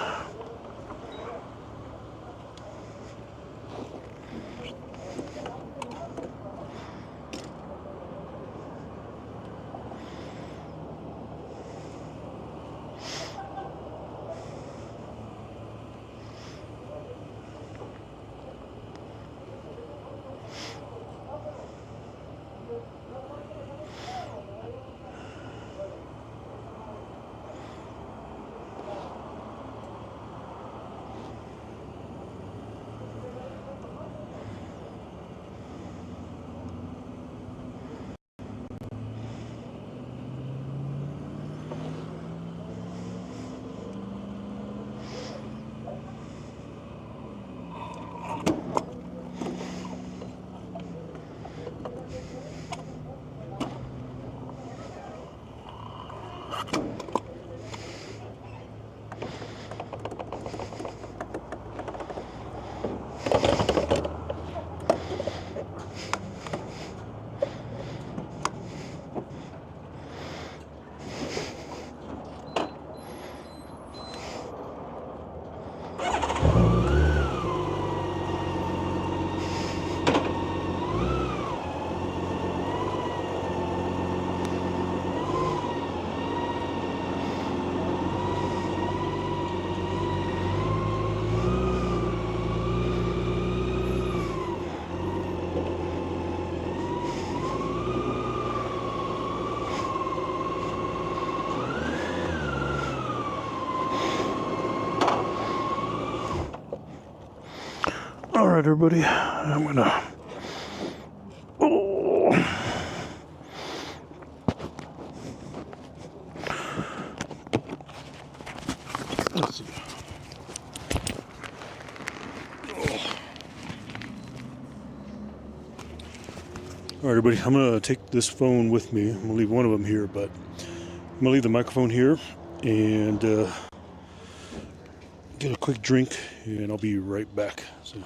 All right, everybody, I'm gonna. Oh. Let's see. All right, everybody, I'm gonna take this phone with me. I'm gonna leave one of them here, but I'm gonna leave the microphone here and get a quick drink, and I'll be right back. So.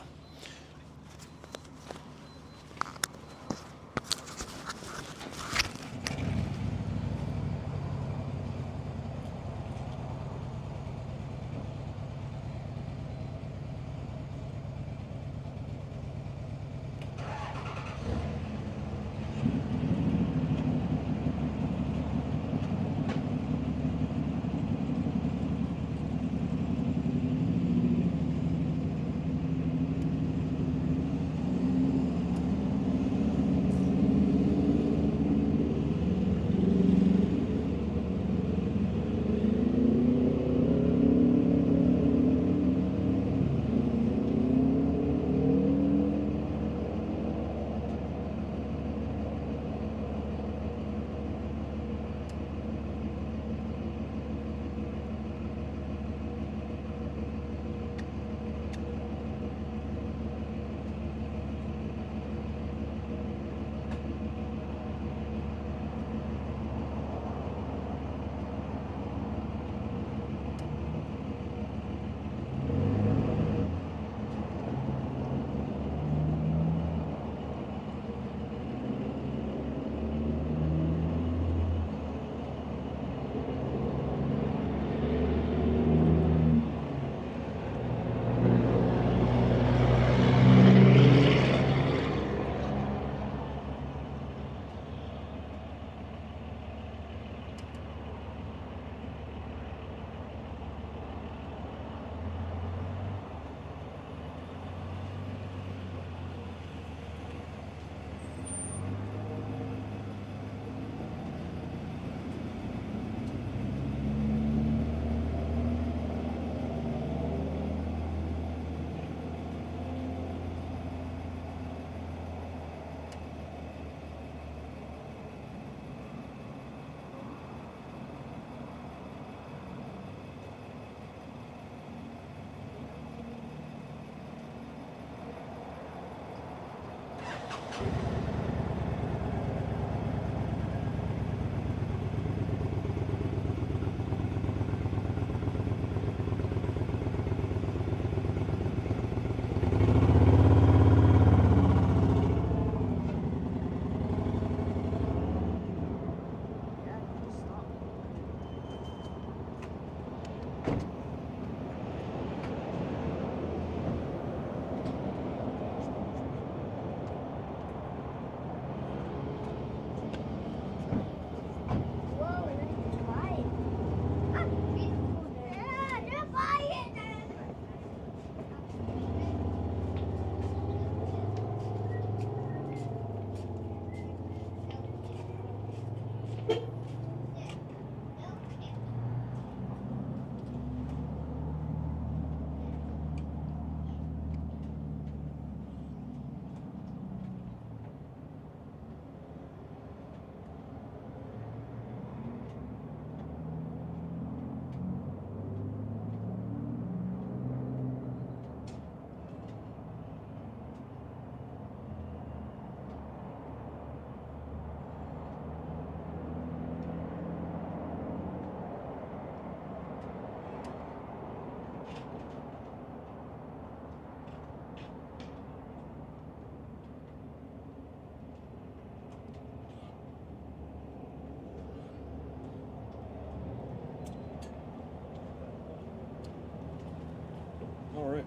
All right.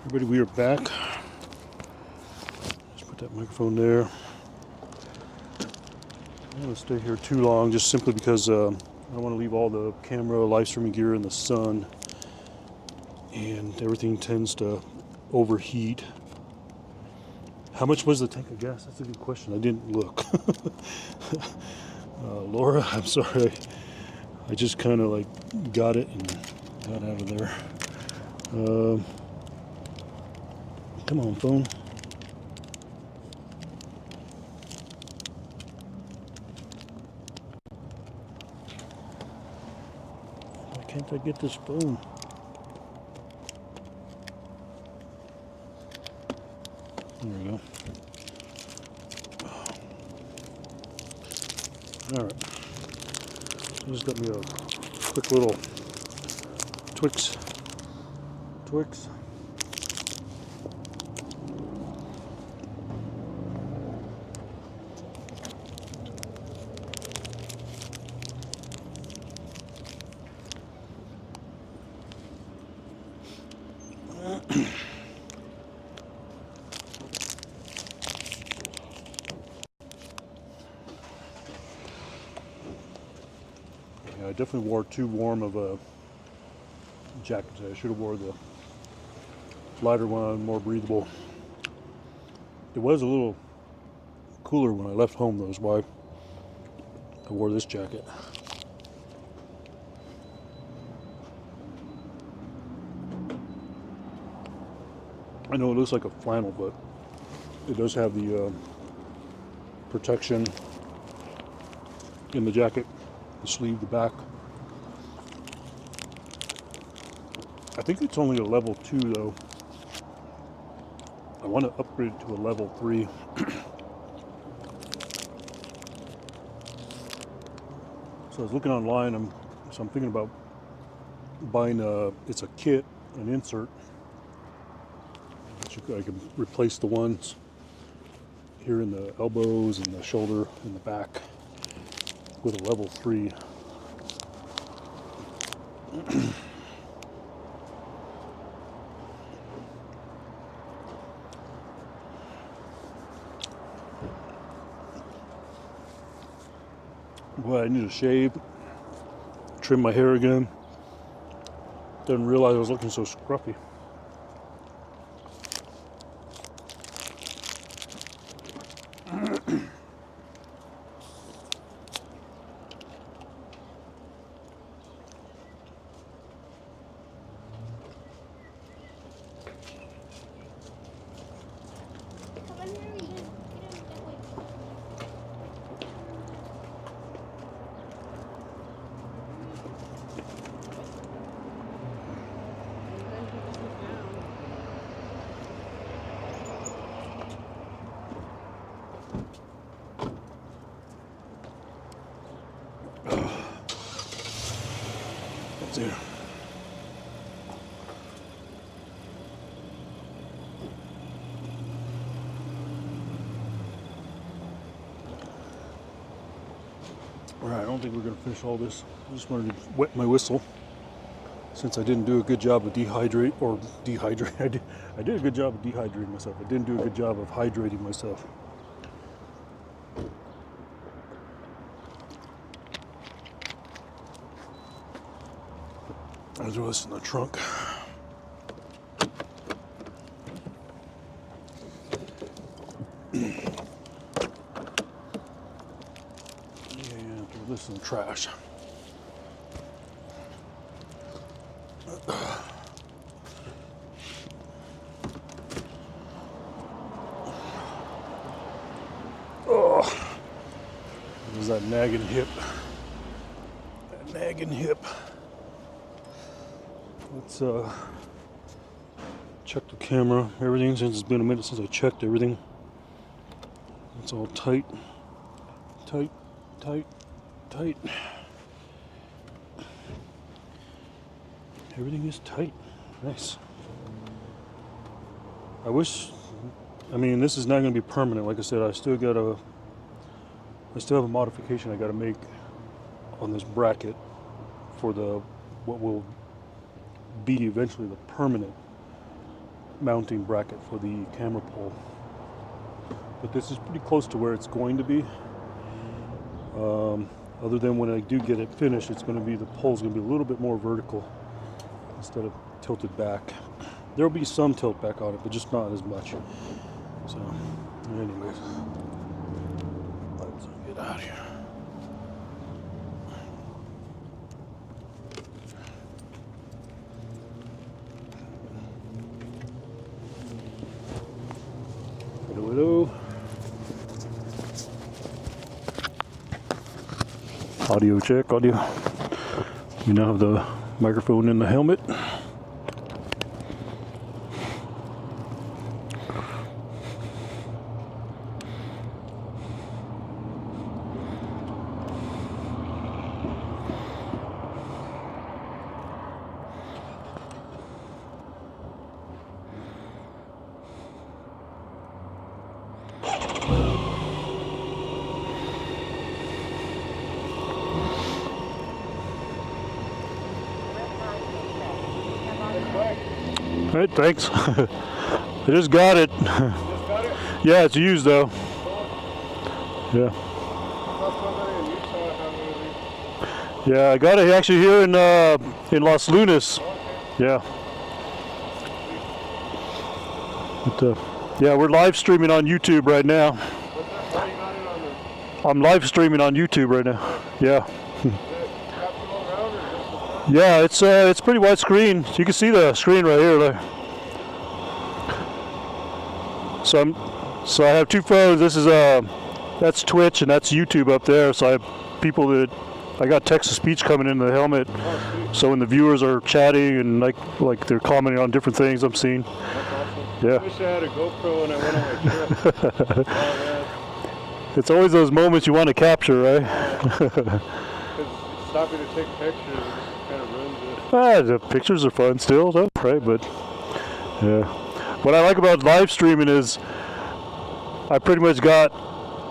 Everybody, we are back. Let's put that microphone there. I'm not going to stay here too long, just simply because I don't want to leave all the camera live streaming gear in the sun, and everything tends to overheat. How much was the tank of gas? That's a good question. I didn't look. Laura, I'm sorry. I just kind of like got it and got out of there. Come on, phone. Why can't I get this phone? There we go. All right. So just got me a quick little Twix. I definitely wore too warm of a jacket today. I should have wore the lighter one, more breathable. It was a little cooler when I left home, though, is why I wore this jacket. I know it looks like a flannel, but it does have the protection in the jacket. The sleeve, the back. I think it's only a level 2 though. I want to upgrade it to a level 3. So I was looking online, so I'm thinking about buying it's a kit, an insert. I can replace the ones here in the elbows and the shoulder and the back with a level 3. Boy, I need to shave, trim my hair again. Didn't realize I was looking so scruffy. That's it. Alright, I don't think we're going to finish all this. I just wanted to wet my whistle since I didn't do a good job of dehydrating. I did a good job of dehydrating myself. I didn't do a good job of hydrating myself. I'll do this in the trunk. And throw this in the trash. Oh, there's that nagging hip. That nagging hip. Let's check the camera. Everything, since it's been a minute since I checked everything. It's all tight. Tight, tight, tight. Everything is tight. Nice. I mean, this is not going to be permanent. Like I said, I still have a modification I got to make on this bracket for what will be eventually the permanent mounting bracket for the camera pole. But this is pretty close to where it's going to be. Other than when I do get it finished, it's going to be, the pole's going to be a little bit more vertical instead of tilted back. There'll be some tilt back on it, but just not as much. So, anyways, let's get out of here. Hello, hello. Audio check, audio. We now have the microphone in the helmet. Alright, thanks. I just got it. Yeah, it's used though. Yeah. Yeah, I got it actually here in Los Lunas. Yeah. But, yeah, we're live streaming on YouTube right now. I'm live streaming on YouTube right now. Yeah. Yeah, it's pretty wide screen. You can see the screen right here. There. So I have two phones. This is that's Twitch and that's YouTube up there. So I have people that I got text to speech coming into the helmet. So when the viewers are chatting and like they're commenting on different things I'm seeing. That's awesome. Yeah. I wish I had a GoPro when I went on my trip. It's always those moments you want to capture, right? Because stopping to take pictures kind of ruins it. The pictures are fun still, though, right? But yeah, what I like about live streaming is I pretty much got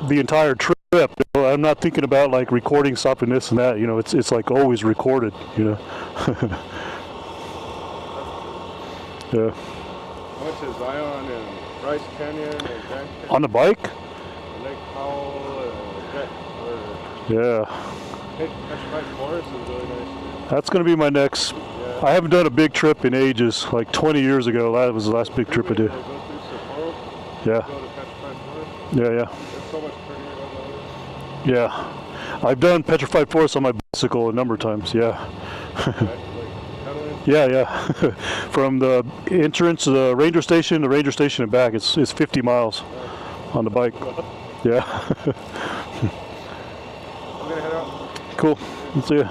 the entire trip. You know, I'm not thinking about like recording, stopping this and that. You know, it's like always recorded. You know. Yeah. I went to Zion and Bryce Canyon and Grand Canyon. On the bike? Lake Powell and Yeah. Petrified Forest is really nice. That's going to be my next. Yeah. I haven't done a big trip in ages. Like 20 years ago, that was the last big trip I did. Go through Sapporo, Yeah. go to Petrified Forest. Yeah. It's so much prettier than the Yeah. I've done Petrified Forest on my bicycle a number of times. Yeah. Yeah. From the entrance to the ranger station and back, it's 50 miles on the bike. Yeah. I'm gonna head out. Cool. Let's see ya.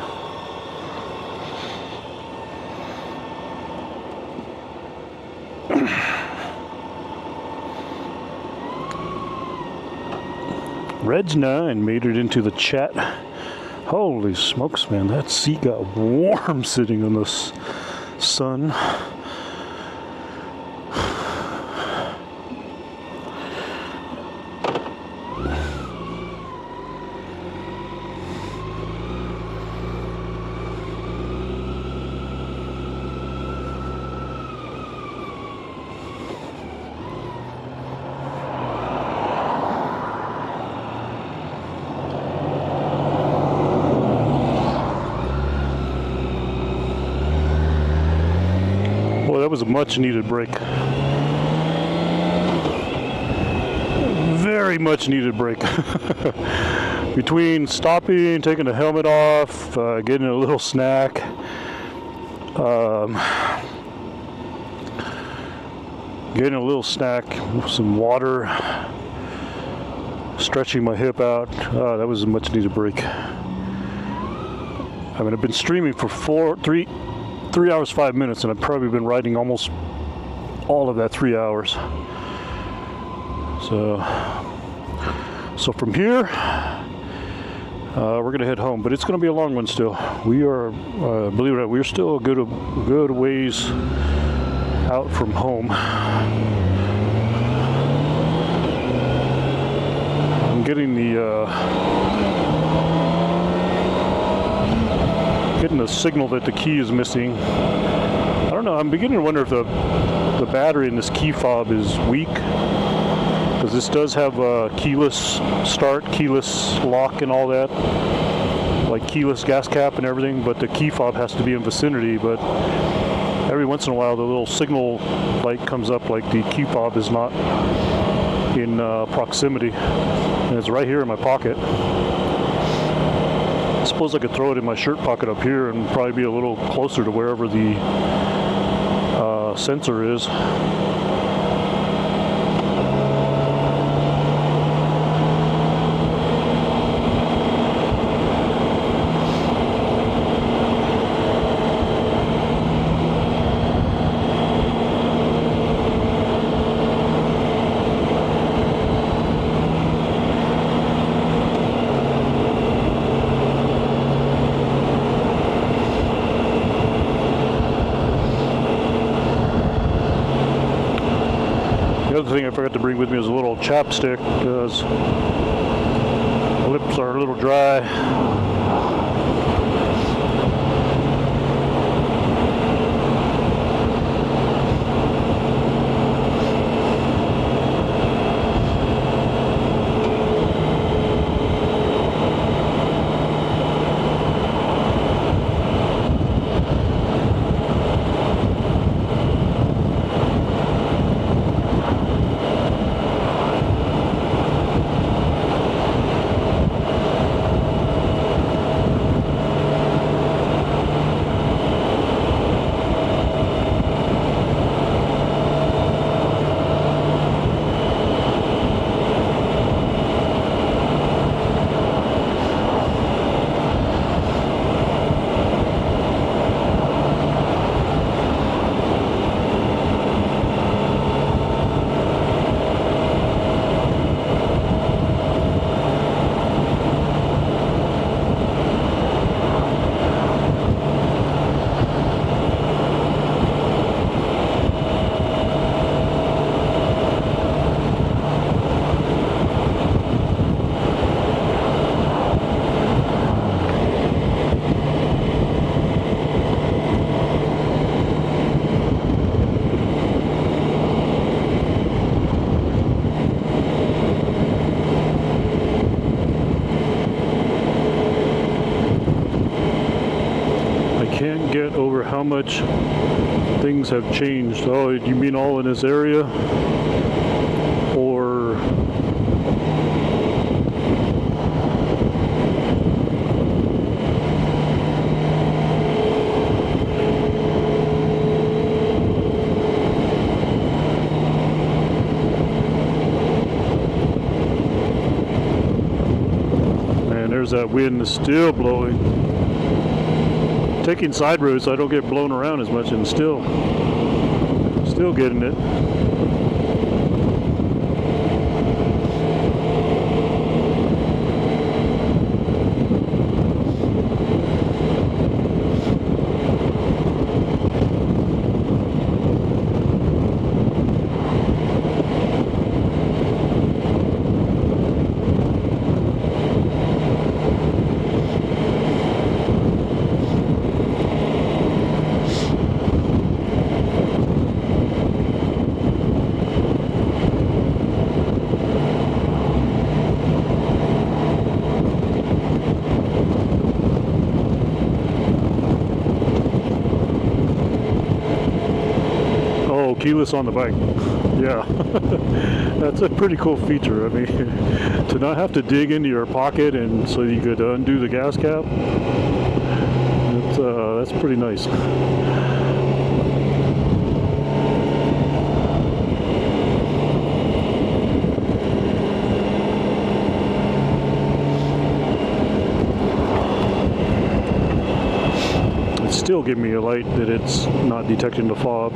Reg9 made it into the chat. Holy smokes, man, that seat got warm sitting in the sun. That was a much needed break. Very much needed break. Between stopping, taking the helmet off, getting a little snack, some water, stretching my hip out. That was a much needed break. I mean, I've been streaming for 3 hours 5 minutes, and I've probably been riding almost all of that 3 hours. So from here, we're gonna head home, but it's gonna be a long one still. We are, believe it or not, we're still a good ways out from home. I'm getting the signal that the key is missing. don't know. I'm beginning to wonder if the battery in this key fob is weak, because this does have a keyless start, keyless lock, and all that, like keyless gas cap and everything. But the key fob has to be in vicinity. But every once in a while, the little signal light comes up like the key fob is not in proximity, and it's right here in my pocket. I suppose I could throw it in my shirt pocket up here and probably be a little closer to wherever the sensor is. The other thing I forgot to bring with me is a little chapstick, because my lips are a little dry. Can't get over how much things have changed. Oh, you mean all in this area? Or man, there's that wind that's still blowing. Taking side roads so I don't get blown around as much, and still getting it. Keyless on the bike. Yeah, that's a pretty cool feature. I mean, to not have to dig into your pocket and so you could undo the gas cap, that's pretty nice. It's still giving me a light that it's not detecting the fob.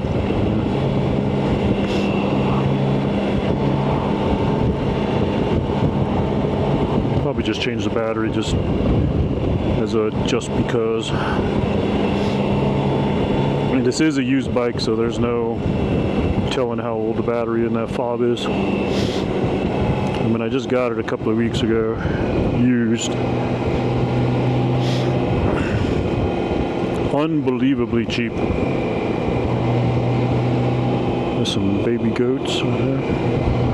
Probably just change the battery just because. I mean, this is a used bike, so there's no telling how old the battery in that fob is. I mean, I just got it a couple of weeks ago, used. Unbelievably cheap. There's some baby goats over there.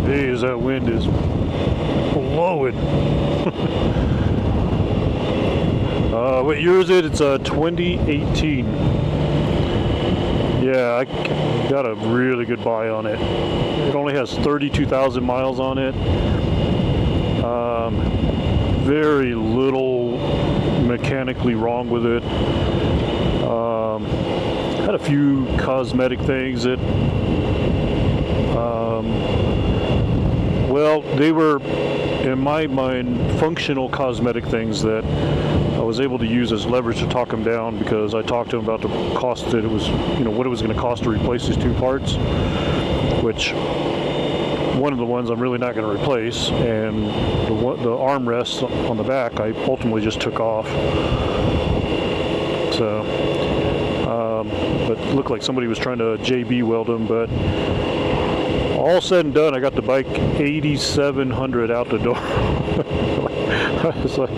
Jeez, that wind is blowing. What year is it? It's 2018. Yeah, I got a really good buy on it. It only has 32,000 miles on it. Very little mechanically wrong with it. Had a few cosmetic things that well, they were, in my mind, functional cosmetic things that I was able to use as leverage to talk them down, because I talked to him about the cost that it was, you know, what it was going to cost to replace these two parts, which one of the ones I'm really not going to replace, and the armrests on the back I ultimately just took off. So, but it looked like somebody was trying to JB weld them, but all said and done, I got the bike 8,700 out the door. I was like,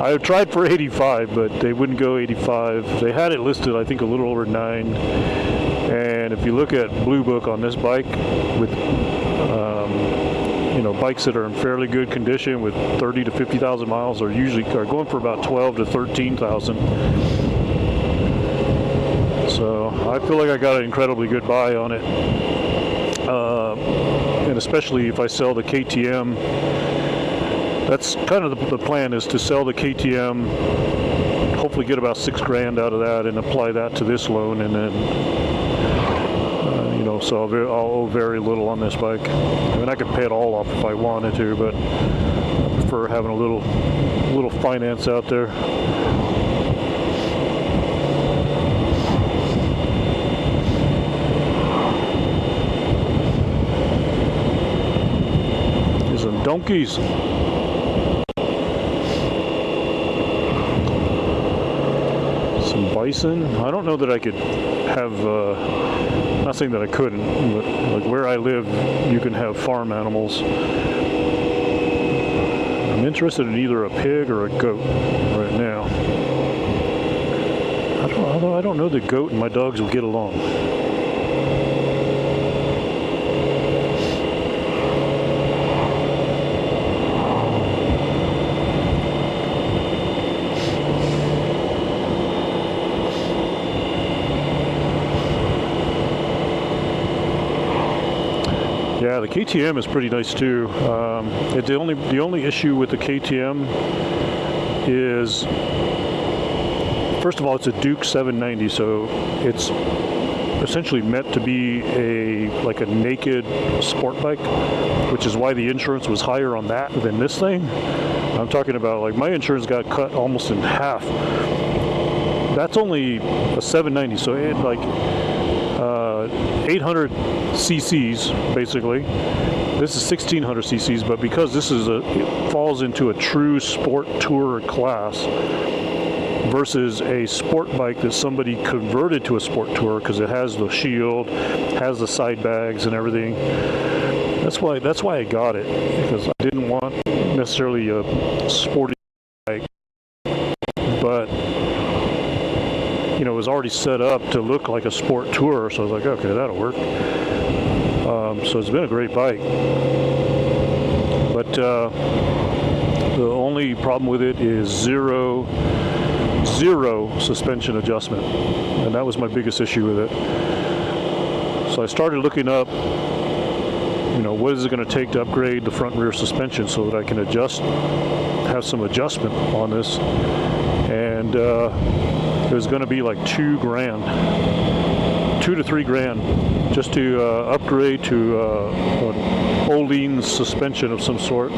I tried for 85, but they wouldn't go 85. They had it listed, I think, a little over 9. And if you look at Blue Book on this bike, with you know, bikes that are in fairly good condition with 30 to 50,000 miles are going for about 12 to 13,000. So I feel like I got an incredibly good buy on it. And especially if I sell the KTM, that's kind of the plan, is to sell the KTM, hopefully get about $6 grand out of that and apply that to this loan, and then you know, so I'll owe very little on this bike. I mean, I could pay it all off if I wanted to, but I prefer having a little finance out there. Some donkeys. Some bison. I don't know that I could have, not saying that I couldn't, but like where I live, you can have farm animals. I'm interested in either a pig or a goat right now. Although I don't know that goat and my dogs will get along. Yeah, the KTM is pretty nice too. The only issue with the KTM is, first of all, it's a Duke 790, so it's essentially meant to be like a naked sport bike, which is why the insurance was higher on that than this thing. I'm talking about, like, my insurance got cut almost in half. That's only a 790, so it like 800 cc's basically. This is 1600 cc's, but because this is it falls into a true sport tourer class versus a sport bike that somebody converted to a sport tourer, because it has the shield, has the side bags and everything. That's why I got it, because I didn't want necessarily a sporty bike, but you know, it was already set up to look like a sport tourer, so I was like, okay, that'll work. So it's been a great bike, but the only problem with it is zero suspension adjustment, and that was my biggest issue with it. So I started looking up, you know, what is it going to take to upgrade the front and rear suspension so that I can have some adjustment on this, and it was going to be like $2 to $3 grand just to upgrade to an Öhlins suspension of some sort.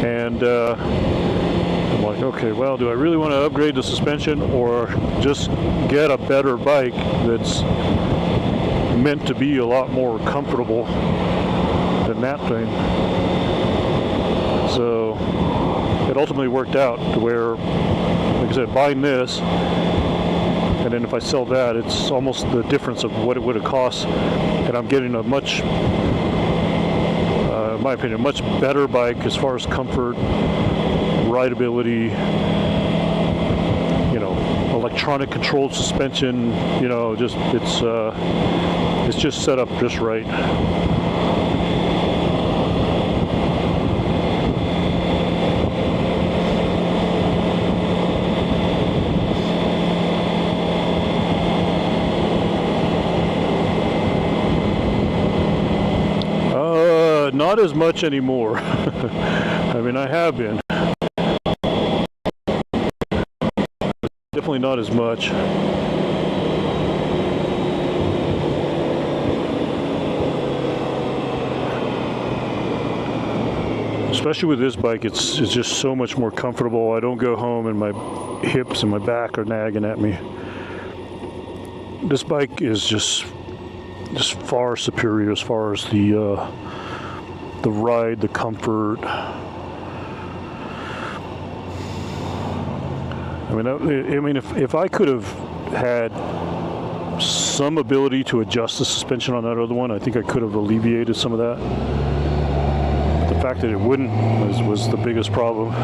And I'm like, okay, well, do I really want to upgrade the suspension or just get a better bike that's meant to be a lot more comfortable than that thing? So it ultimately worked out to where, like I said, buying this, and then if I sell that, it's almost the difference of what it would have cost, and I'm getting a much, in my opinion, a much better bike as far as comfort, rideability, you know, electronic controlled suspension, you know, just it's just set up just right. Not as much anymore. I mean, I have been. Definitely not as much. Especially with this bike, it's just so much more comfortable. I don't go home and my hips and my back are nagging at me. This bike is just far superior as far as the ride, the comfort. I mean, if I could have had some ability to adjust the suspension on that other one, I think I could have alleviated some of that. But the fact that it wouldn't was the biggest problem.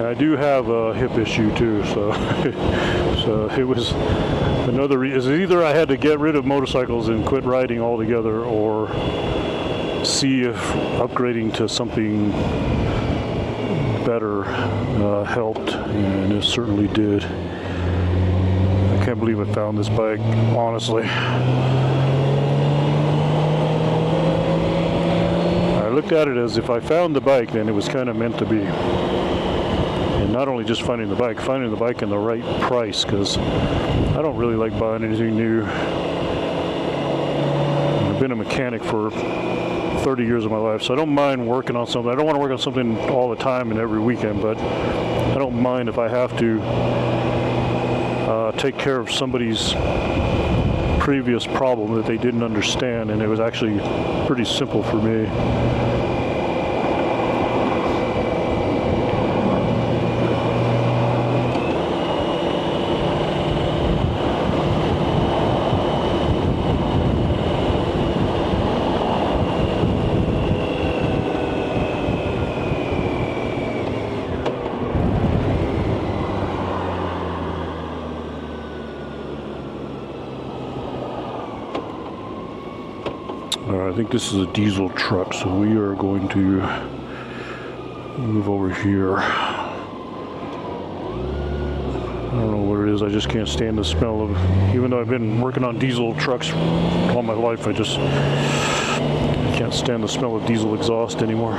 I do have a hip issue too, so so it was another reason. Either I had to get rid of motorcycles and quit riding altogether, or see if upgrading to something better helped, and it certainly did. I can't believe I found this bike, honestly. I looked at it as if I found the bike, then it was kind of meant to be. And not only just finding the bike in the right price, because I don't really like buying anything new. I've been a mechanic for 30 years of my life, so I don't mind working on something. I don't want to work on something all the time and every weekend, but I don't mind if I have to take care of somebody's previous problem that they didn't understand, and it was actually pretty simple for me. I think this is a diesel truck, so we are going to move over here. I don't know what it is, I just can't stand the smell of, even though I've been working on diesel trucks all my life, I can't stand the smell of diesel exhaust anymore.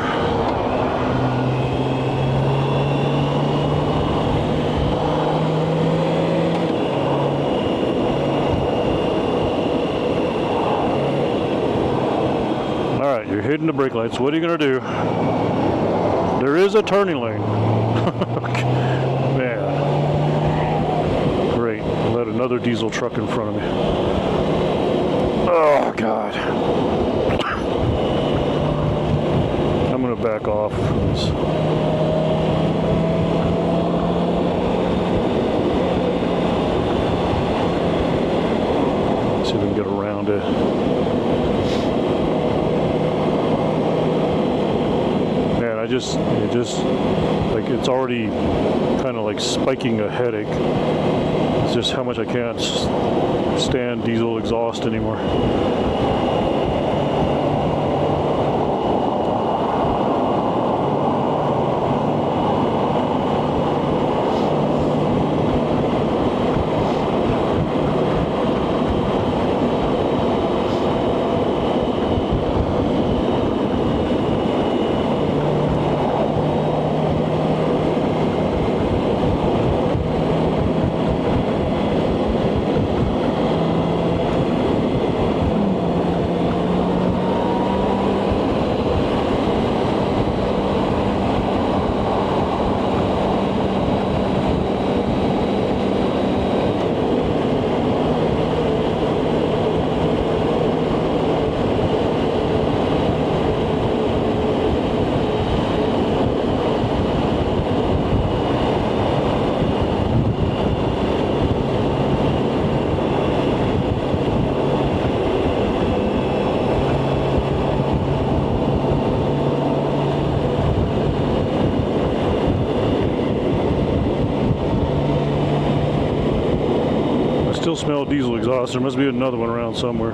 Alright, you're hitting the brake lights. What are you going to do? There is a turning lane. Man. Great. Let another diesel truck in front of me. Oh, God. I'm going to back off from this. See if we can get around it. Like, it's already kind of like spiking a headache. It's just how much I can't stand diesel exhaust anymore. Still smell diesel exhaust. There must be another one around somewhere.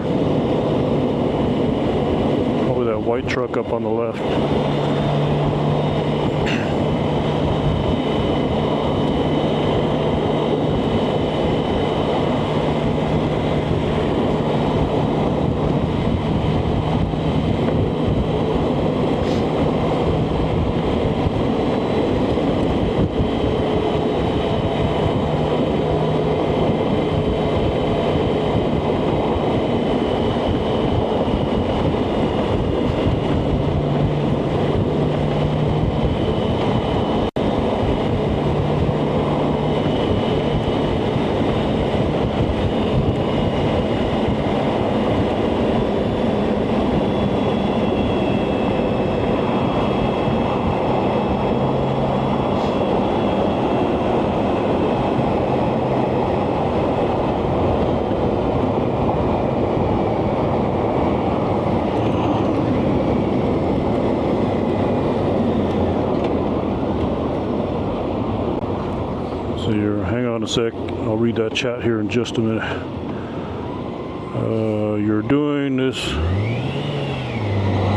Probably that white truck up on the left. So hang on a sec, I'll read that chat here in just a minute. You're doing this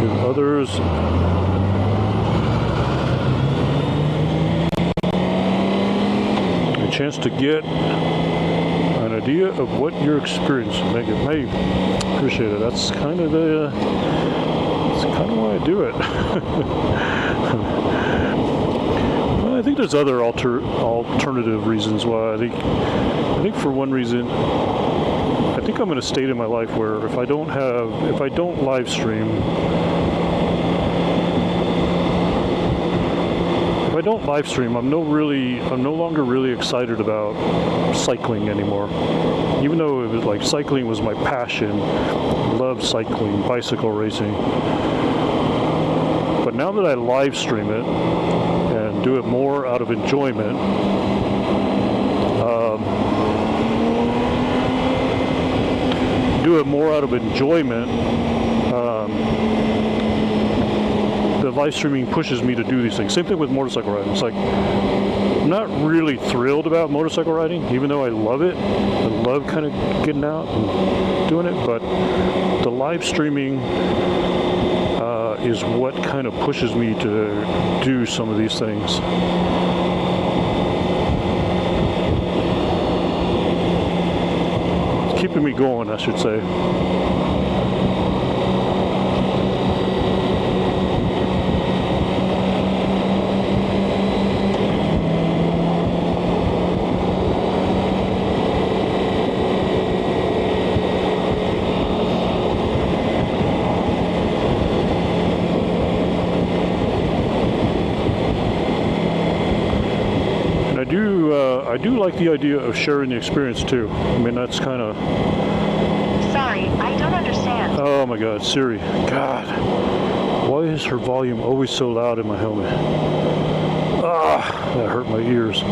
with others. A chance to get an idea of what you're experiencing. Hey, appreciate it. That's kind of why I do it. I think there's other alternative reasons why. I think for one reason, I think I'm in a state in my life where if I don't live stream, I'm no longer really excited about cycling anymore. Even though it was like cycling was my passion, loved cycling, bicycle racing. But now that I live stream it and do it more out of enjoyment, the live streaming pushes me to do these things. Same thing with motorcycle riding. It's like I'm not really thrilled about motorcycle riding, even though I love it. I love kind of getting out and doing it, but the live streaming is what kind of pushes me to do some of these things. It's keeping me going, I should say. I do like the idea of sharing the experience too. I mean, that's kind of... Sorry, I don't understand. Oh my God, Siri. God, why is her volume always so loud in my helmet? Ah, that hurt my ears.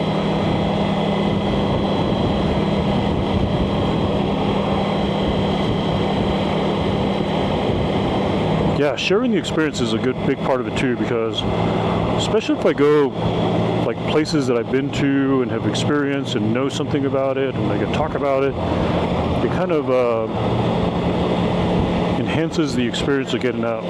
Yeah, sharing the experience is a big part of it too, because especially if I go like places that I've been to and have experienced and know something about it, and I can talk about it, it kind of enhances the experience of getting out.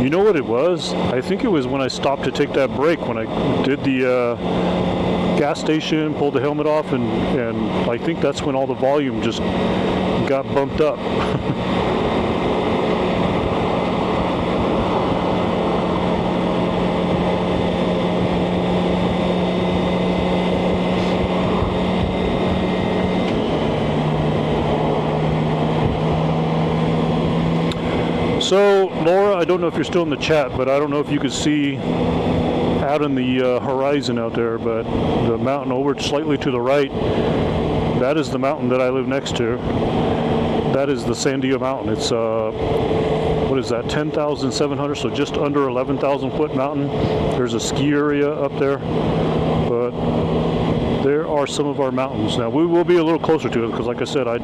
You know what it was? I think it was when I stopped to take that break, when I did the gas station, pulled the helmet off, and I think that's when all the volume just got bumped up. So, Laura, I don't know if you're still in the chat, but I don't know if you could see out in the horizon out there, but the mountain over slightly to the right, that is the mountain that I live next to. That is the Sandia Mountain. It's, what is that, 10,700, so just under 11,000 foot mountain. There's a ski area up there, but there are some of our mountains. Now, we will be a little closer to it, because like I said, I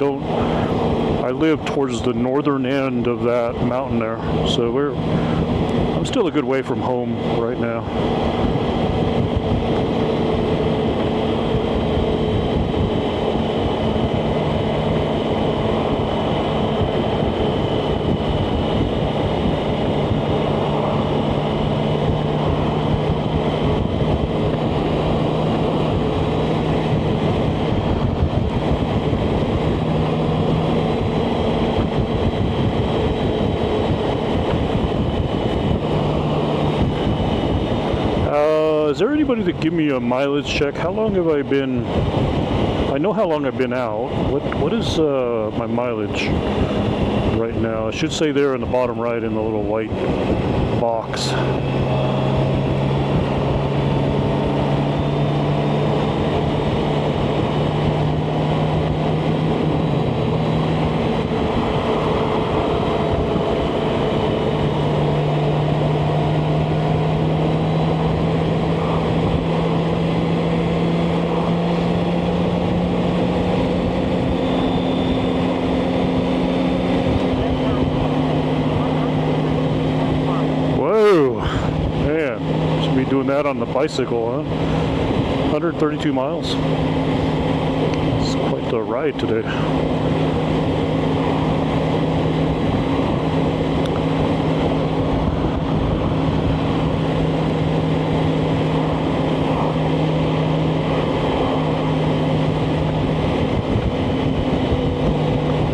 live towards the northern end of that mountain there, so I'm still a good way from home right now. Is there anybody that give me a mileage check? How long have I been? I know how long I've been out. What is my mileage right now? I should say there in the bottom right in the little white box. That on the bicycle, huh? 132 miles. It's quite the ride today. I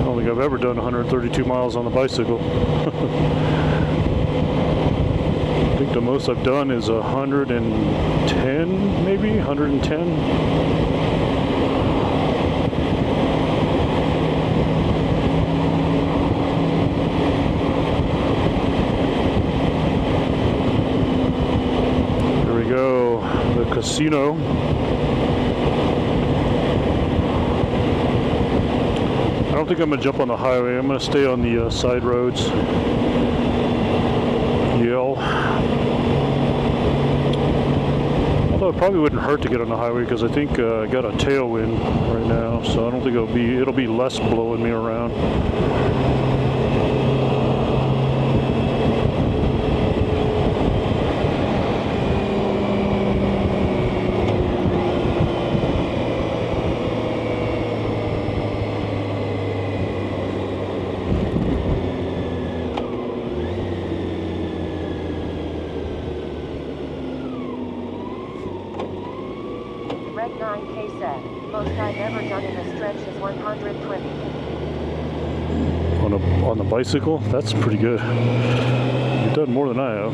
don't think I've ever done 132 miles on the bicycle. I think the most I've done is 110, maybe 110. There we go, the casino. I don't think I'm gonna jump on the highway. I'm gonna stay on the side roads. Although it probably wouldn't hurt to get on the highway, because I think I got a tailwind right now, so I don't think it'll be less blowing me around. said. Most I've ever done in a stretch is 120. On the bicycle? That's pretty good. You've done more than I have.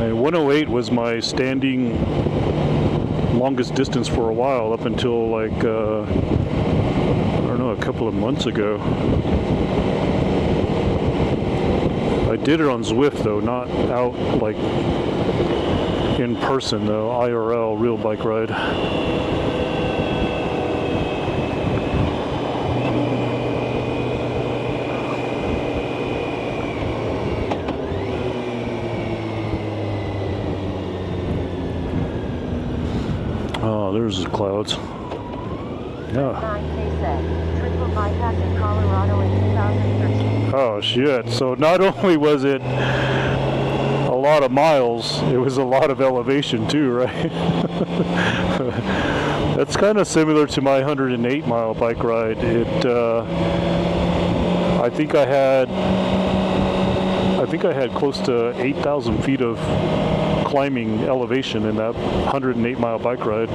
And 108 was my standing longest distance for a while, up until like I don't know, a couple of months ago. I did it on Zwift though, not out like in person though, IRL, real bike ride. Oh, there's the clouds. Yeah. 9K said. Triple bypass in Colorado in 2013. Oh shit. So not only was it a lot of miles, it was a lot of elevation too, right? That's kind of similar to my 108 mile bike ride. I think I had close to 8,000 feet of climbing elevation in that 108 mile bike ride.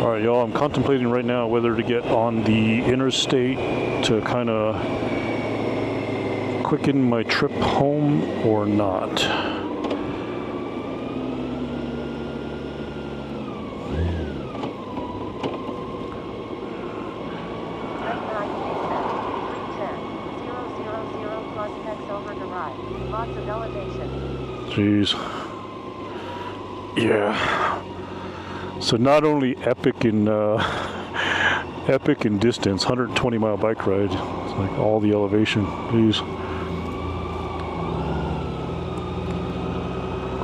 Alright y'all, I'm contemplating right now whether to get on the interstate to kind of quicken my trip home or not. Lots of elevation. Jeez. Yeah. So not only epic in distance, 120 mile bike ride. It's like all the elevation. Jeez.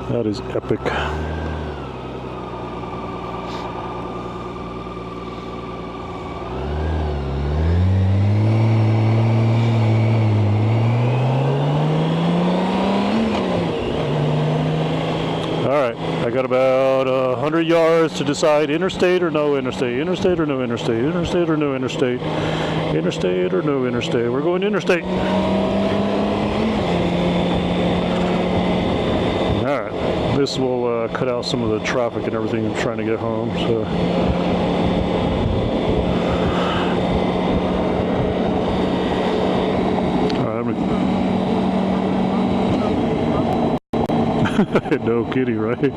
That is epic. I got about 100 yards to decide interstate or no interstate, interstate or no interstate, interstate or no interstate, interstate or no interstate. We're going interstate. Alright, this will cut out some of the traffic and everything I'm trying to get home, so. No kidding, right?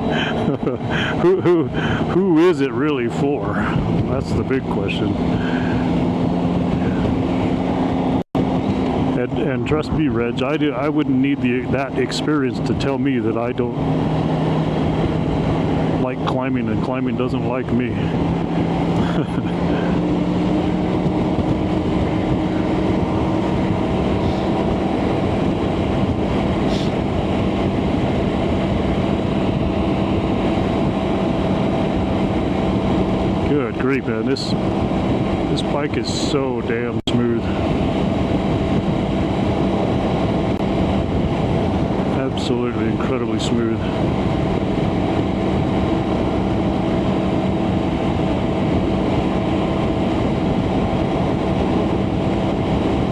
who is it really for? That's the big question. And trust me, Reg, I wouldn't need that experience to tell me that I don't like climbing and climbing doesn't like me. Good grief, man, this bike is so damn smooth. Absolutely incredibly smooth.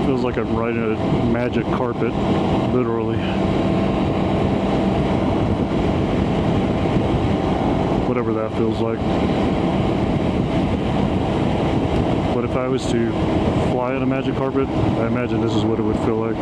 Feels like I'm riding a magic carpet, literally. Whatever that feels like. But if I was to fly on a magic carpet, I imagine this is what it would feel like.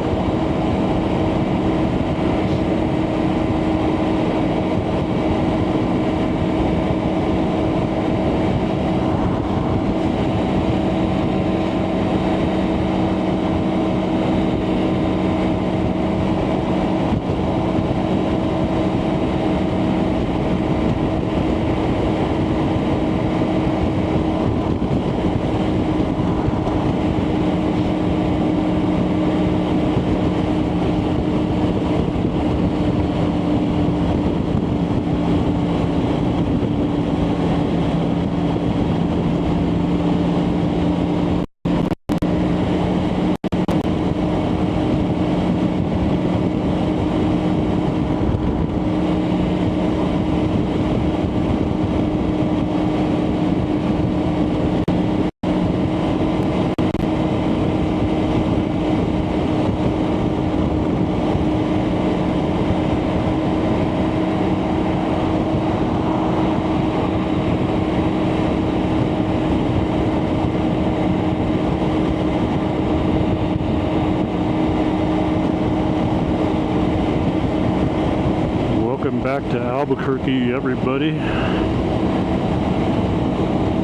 to Albuquerque, everybody.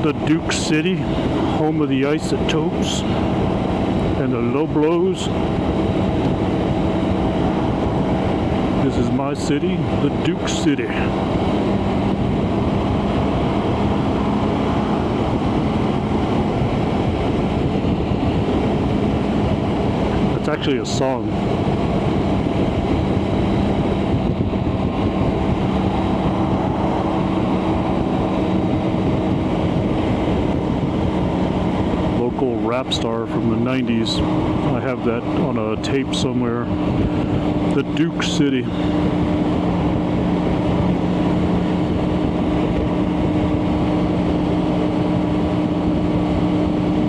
The Duke City, home of the Isotopes and the Low Blows. This is my city, the Duke City. That's actually a song. Rap star from the 90s. I have that on a tape somewhere. The Duke City.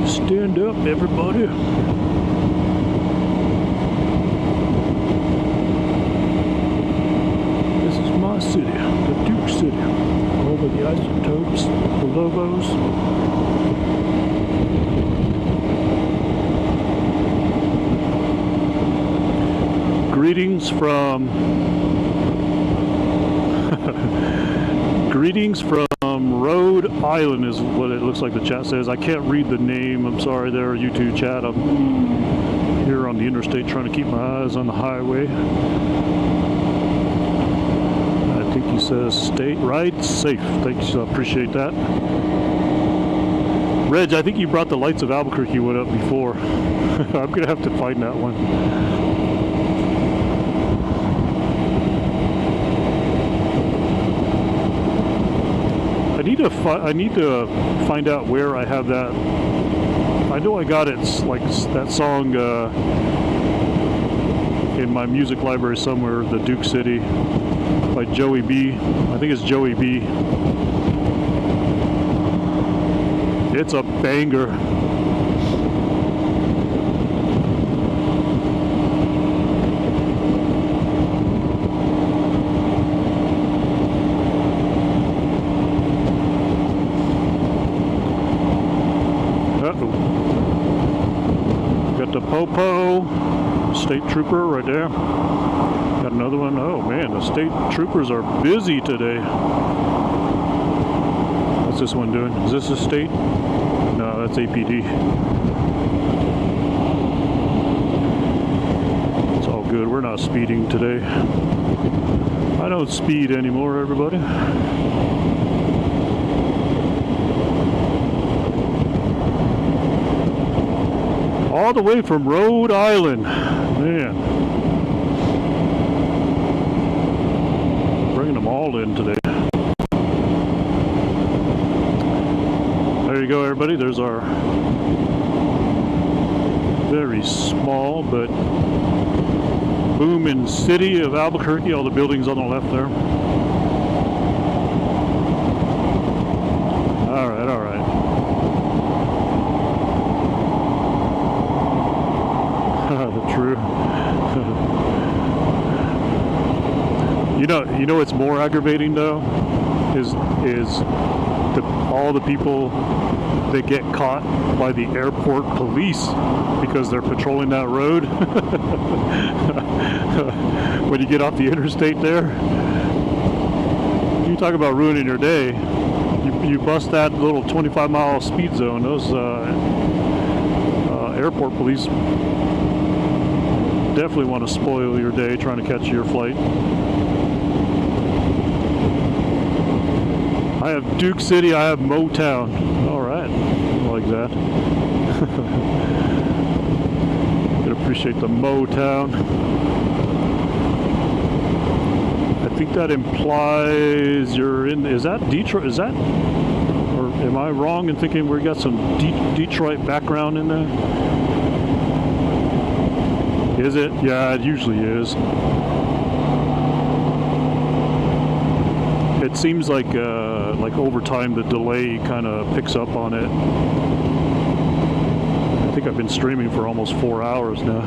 Stand up, everybody. This is my city, the Duke City. Home of the Isotopes, the Lobos. Greetings from Rhode Island is what it looks like the chat says. I can't read the name. I'm sorry there, YouTube chat. I'm here on the interstate trying to keep my eyes on the highway. I think he says state right safe. Thanks, I appreciate that. Reg, I think you brought the Lights of Albuquerque one up before. I'm gonna have to find that one. I need to find out where I have that. I know I got it, like that song in my music library somewhere, The Duke City by Joey B. I think it's Joey B. It's a banger. Popo, state trooper right there. Got another one. Oh man, the state troopers are busy today. What's this one doing? Is this a state? No, that's APD. It's all good. We're not speeding today. I don't speed anymore, everybody. All the way from Rhode Island. Man. Bringing them all in today. There you go, everybody. There's our very small but booming city of Albuquerque. All the buildings on the left there. All right, all right. True. You know what's more aggravating though is all the people that get caught by the airport police because they're patrolling that road. When you get off the interstate there, you talk about ruining your day. You bust that little 25-mile speed zone. Those airport police definitely want to spoil your day trying to catch your flight. I have Duke City, I have Motown. All right, I like that. Can appreciate the Motown. I think that implies you're in, is that Detroit, is that, or am I wrong in thinking we got some Detroit background in there? Is it? Yeah, it usually is. It seems like over time the delay kind of picks up on it. I think I've been streaming for almost 4 hours now.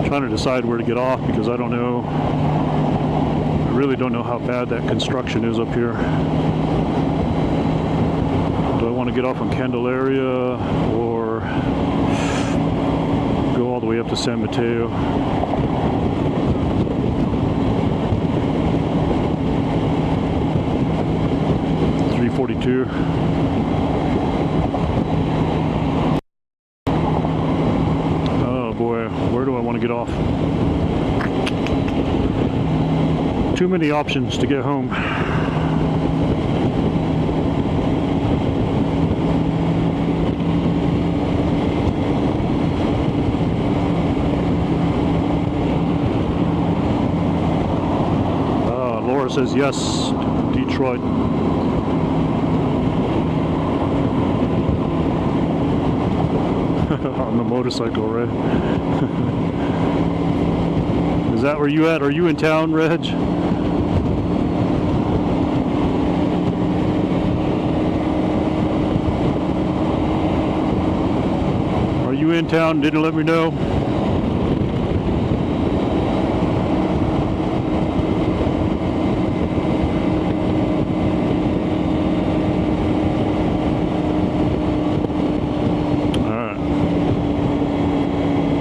Trying to decide where to get off because I don't know. I really don't know how bad that construction is up here. Do I want to get off on Candelaria or go all way up to San Mateo. .342. Oh boy, where do I want to get off? Too many options to get home. Laura says yes, Detroit. On the motorcycle, right? Is that where you at? Are you in town, Reg? Are you in town? Didn't let me know.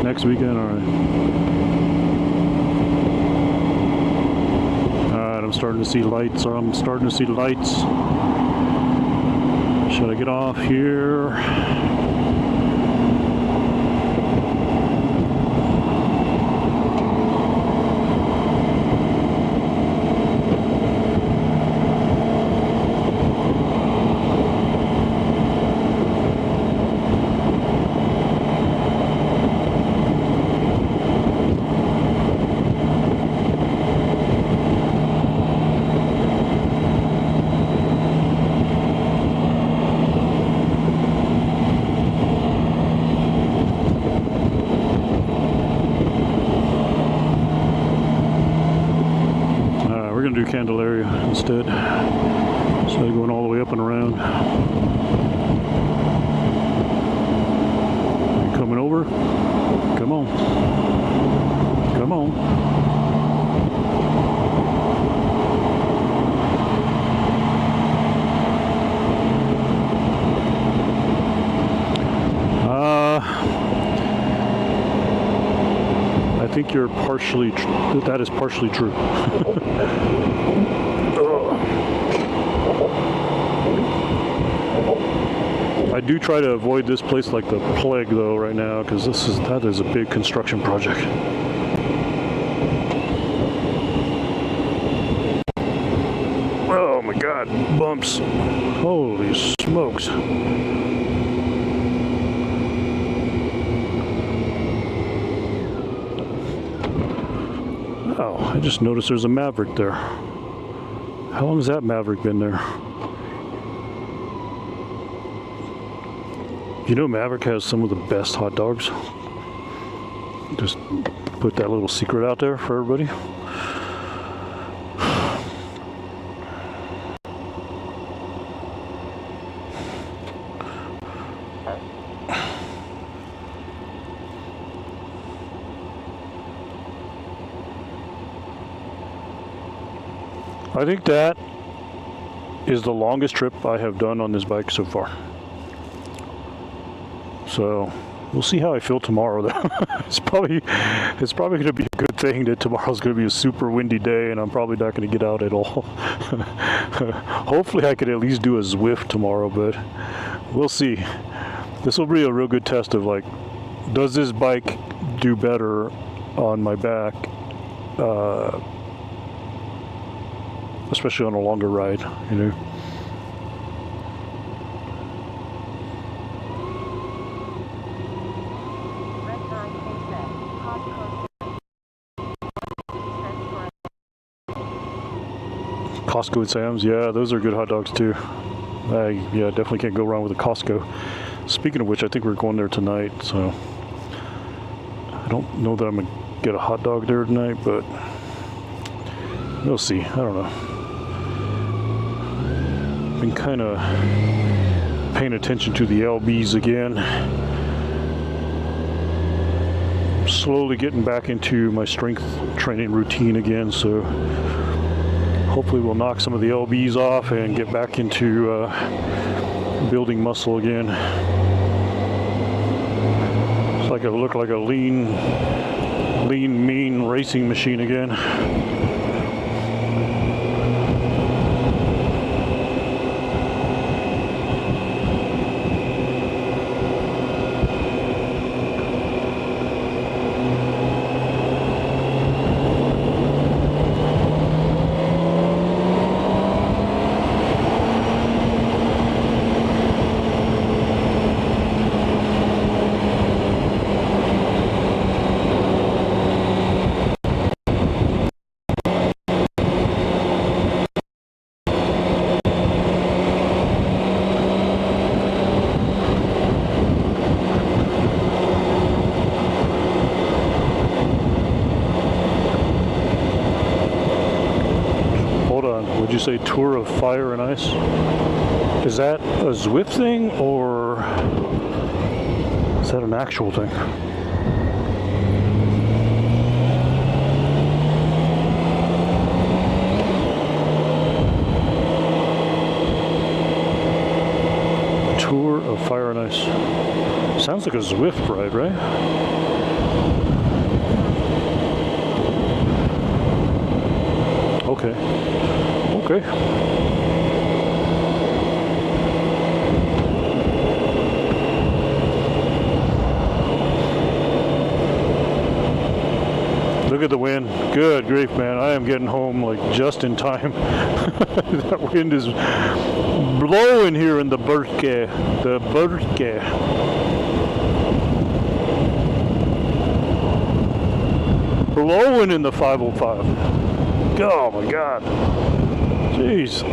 Next weekend, alright. Alright, I'm starting to see lights, Should I get off here? Do Candelaria instead, so going all the way up and around. You coming over? Come on, come on. I think you're partially. That is partially true. I do try to avoid this place like the plague though right now, because that is a big construction project. Oh my God, bumps! Holy smokes! Oh, I just noticed there's a Maverick there. How long has that Maverick been there? You know, Maverick has some of the best hot dogs. Just put that little secret out there for everybody. I think that is the longest trip I have done on this bike so far. So we'll see how I feel tomorrow though. It's probably going to be a good thing that tomorrow's going to be a super windy day and I'm probably not going to get out at all. Hopefully I could at least do a Zwift tomorrow, but we'll see. This will be a real good test of like, does this bike do better on my back, especially on a longer ride, you know? Costco and Sam's, yeah, those are good hot dogs too. Yeah, definitely can't go wrong with a Costco. Speaking of which, I think we're going there tonight, so I don't know that I'm gonna get a hot dog there tonight, but we'll see. I don't know. Been kind of paying attention to the LBs again. Slowly getting back into my strength training routine again, so hopefully we'll knock some of the LBs off and get back into building muscle again. It's like it looked like a lean, mean racing machine again. Would you say Tour of Fire and Ice? Is that a Zwift thing or is that an actual thing? Tour of Fire and Ice. Sounds like a Zwift ride, right? Okay. Okay. Look at the wind. Good grief, man. I am getting home like just in time. That wind is blowing here in the Albuquerque. The Albuquerque. Blowing in the 505. Oh my God. Jeez.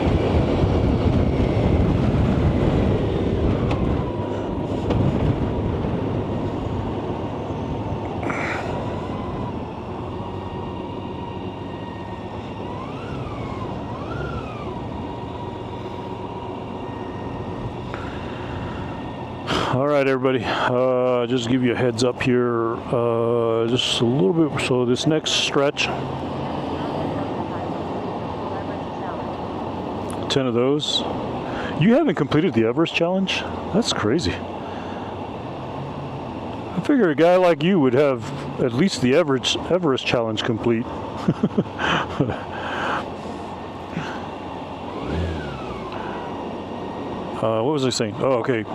All right, everybody. Just give you a heads up here. Just a little bit. So this next stretch. 10 of those. You haven't completed the Everest challenge? That's crazy. I figure a guy like you would have at least the Everest challenge complete. What was I saying? Oh, okay.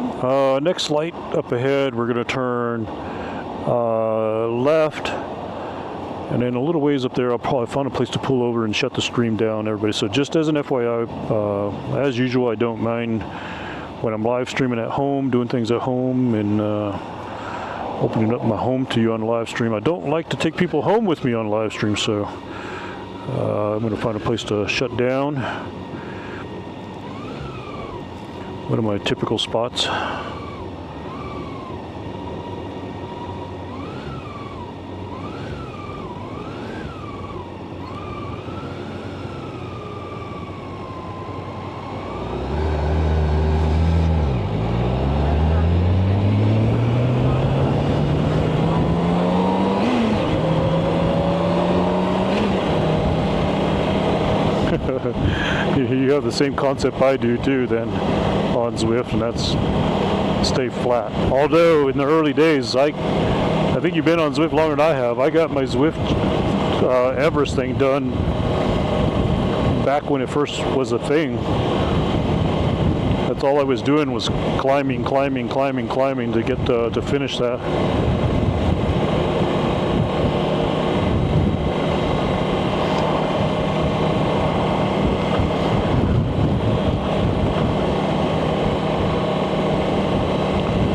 Next light up ahead, we're going to turn left. And then a little ways up there, I'll probably find a place to pull over and shut the stream down, everybody. So just as an FYI, as usual, I don't mind when I'm live streaming at home, doing things at home, and opening up my home to you on live stream. I don't like to take people home with me on live stream, so I'm going to find a place to shut down. One of my typical spots. You have the same concept I do too then on Zwift, and that's stay flat. Although in the early days, I think you've been on Zwift longer than I have. I got my Zwift Everest thing done back when it first was a thing. That's all I was doing was climbing to get to finish that.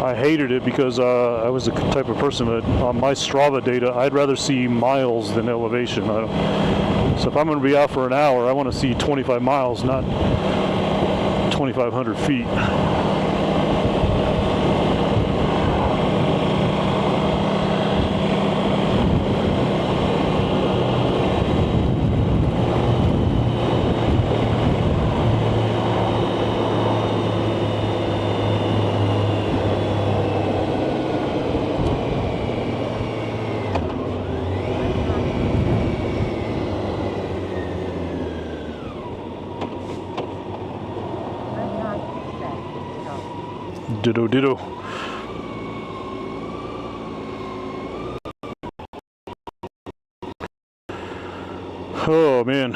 I hated it because I was the type of person that on my Strava data, I'd rather see miles than elevation. So if I'm going to be out for an hour, I want to see 25 miles, not 2,500 feet. Ditto, ditto. Oh man.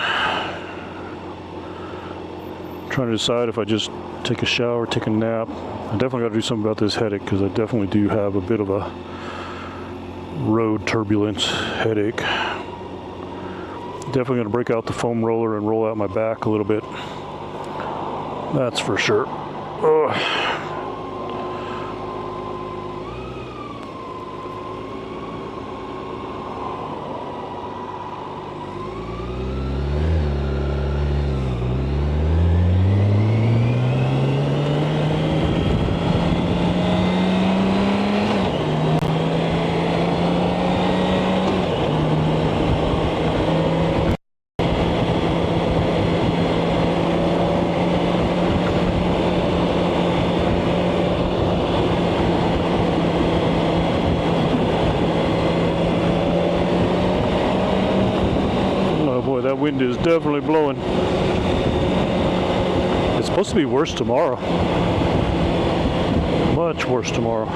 Trying to decide if I just take a shower, take a nap. I definitely got to do something about this headache because I definitely do have a bit of a road turbulence headache. Definitely going to break out the foam roller and roll out my back a little bit. That's for sure. Ugh. That wind is definitely blowing. It's supposed to be worse tomorrow. Much worse tomorrow.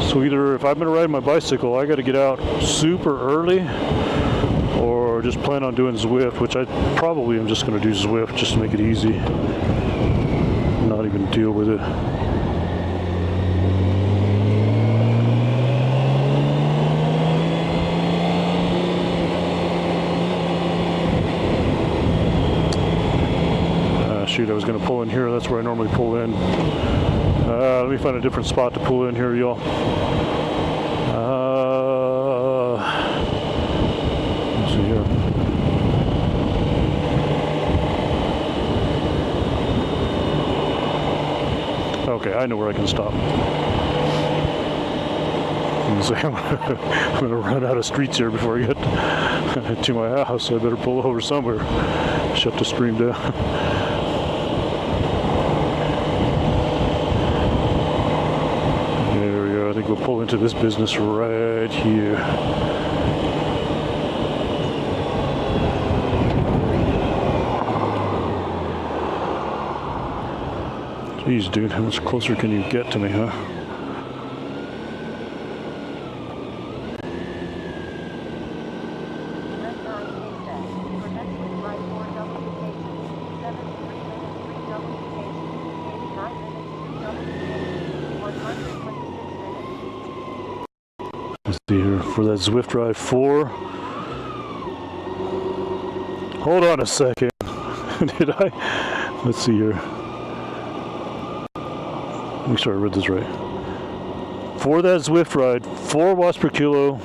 So either if I'm going to ride my bicycle, I got to get out super early, or just plan on doing Zwift, which I probably am just going to do Zwift just to make it easy. Not even deal with it. Shoot, I was going to pull in here. That's where I normally pull in. Let me find a different spot to pull in here, y'all. Let's see here. Okay, I know where I can stop. I'm going to run out of streets here before I get to my house, so I better pull over somewhere. Shut the stream down. I think we'll pull into this business right here. Jeez, dude, how much closer can you get to me, huh? Here for that Zwift Ride 4. Hold on a second. Did I? Let's see here. Make sure I read this right. For that Zwift Ride, 4 watts per kilo,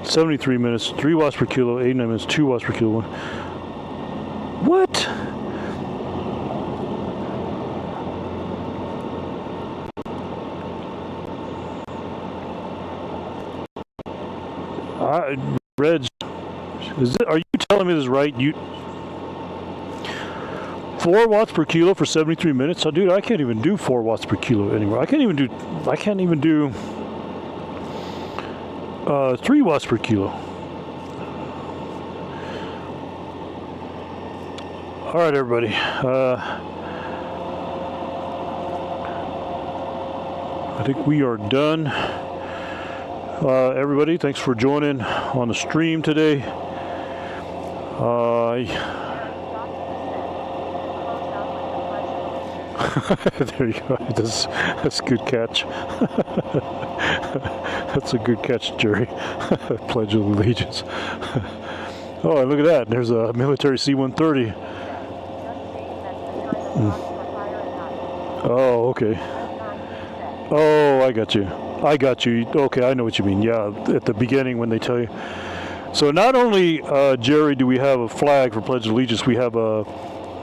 73 minutes, 3 watts per kilo, 89 minutes, 2 watts per kilo. What? Reg, are you telling me this is right? 4 watts per kilo for 73 minutes? Oh, dude, I can't even do 4 watts per kilo anymore. I can't even do 3 watts per kilo. All right, everybody. I think we are done. Everybody, thanks for joining on the stream today. There you go. That's a good catch. That's a good catch, Jerry. Pledge of Allegiance. Oh, and look at that. There's a military C-130. Oh, okay. Oh, I got you. Okay, I know what you mean. Yeah, at the beginning when they tell you. So not only, Jerry, do we have a flag for Pledge of Allegiance, we have a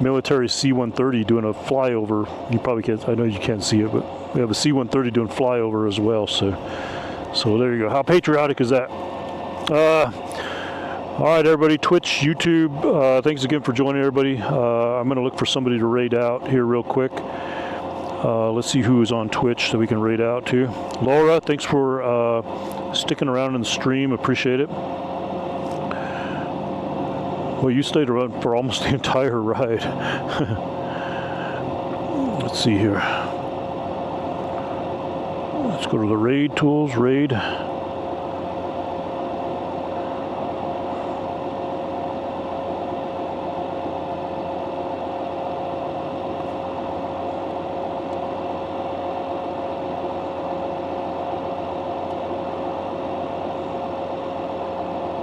military C-130 doing a flyover. You probably can't, I know you can't see it, but we have a C-130 doing flyover as well. So there you go. How patriotic is that? All right, everybody, Twitch, YouTube, thanks again for joining, everybody. I'm going to look for somebody to raid out here real quick. Let's see who is on Twitch that we can raid out to. Laura, thanks for sticking around in the stream. Appreciate it. Well, you stayed around for almost the entire ride. Let's see here. Let's go to the raid tools. Raid.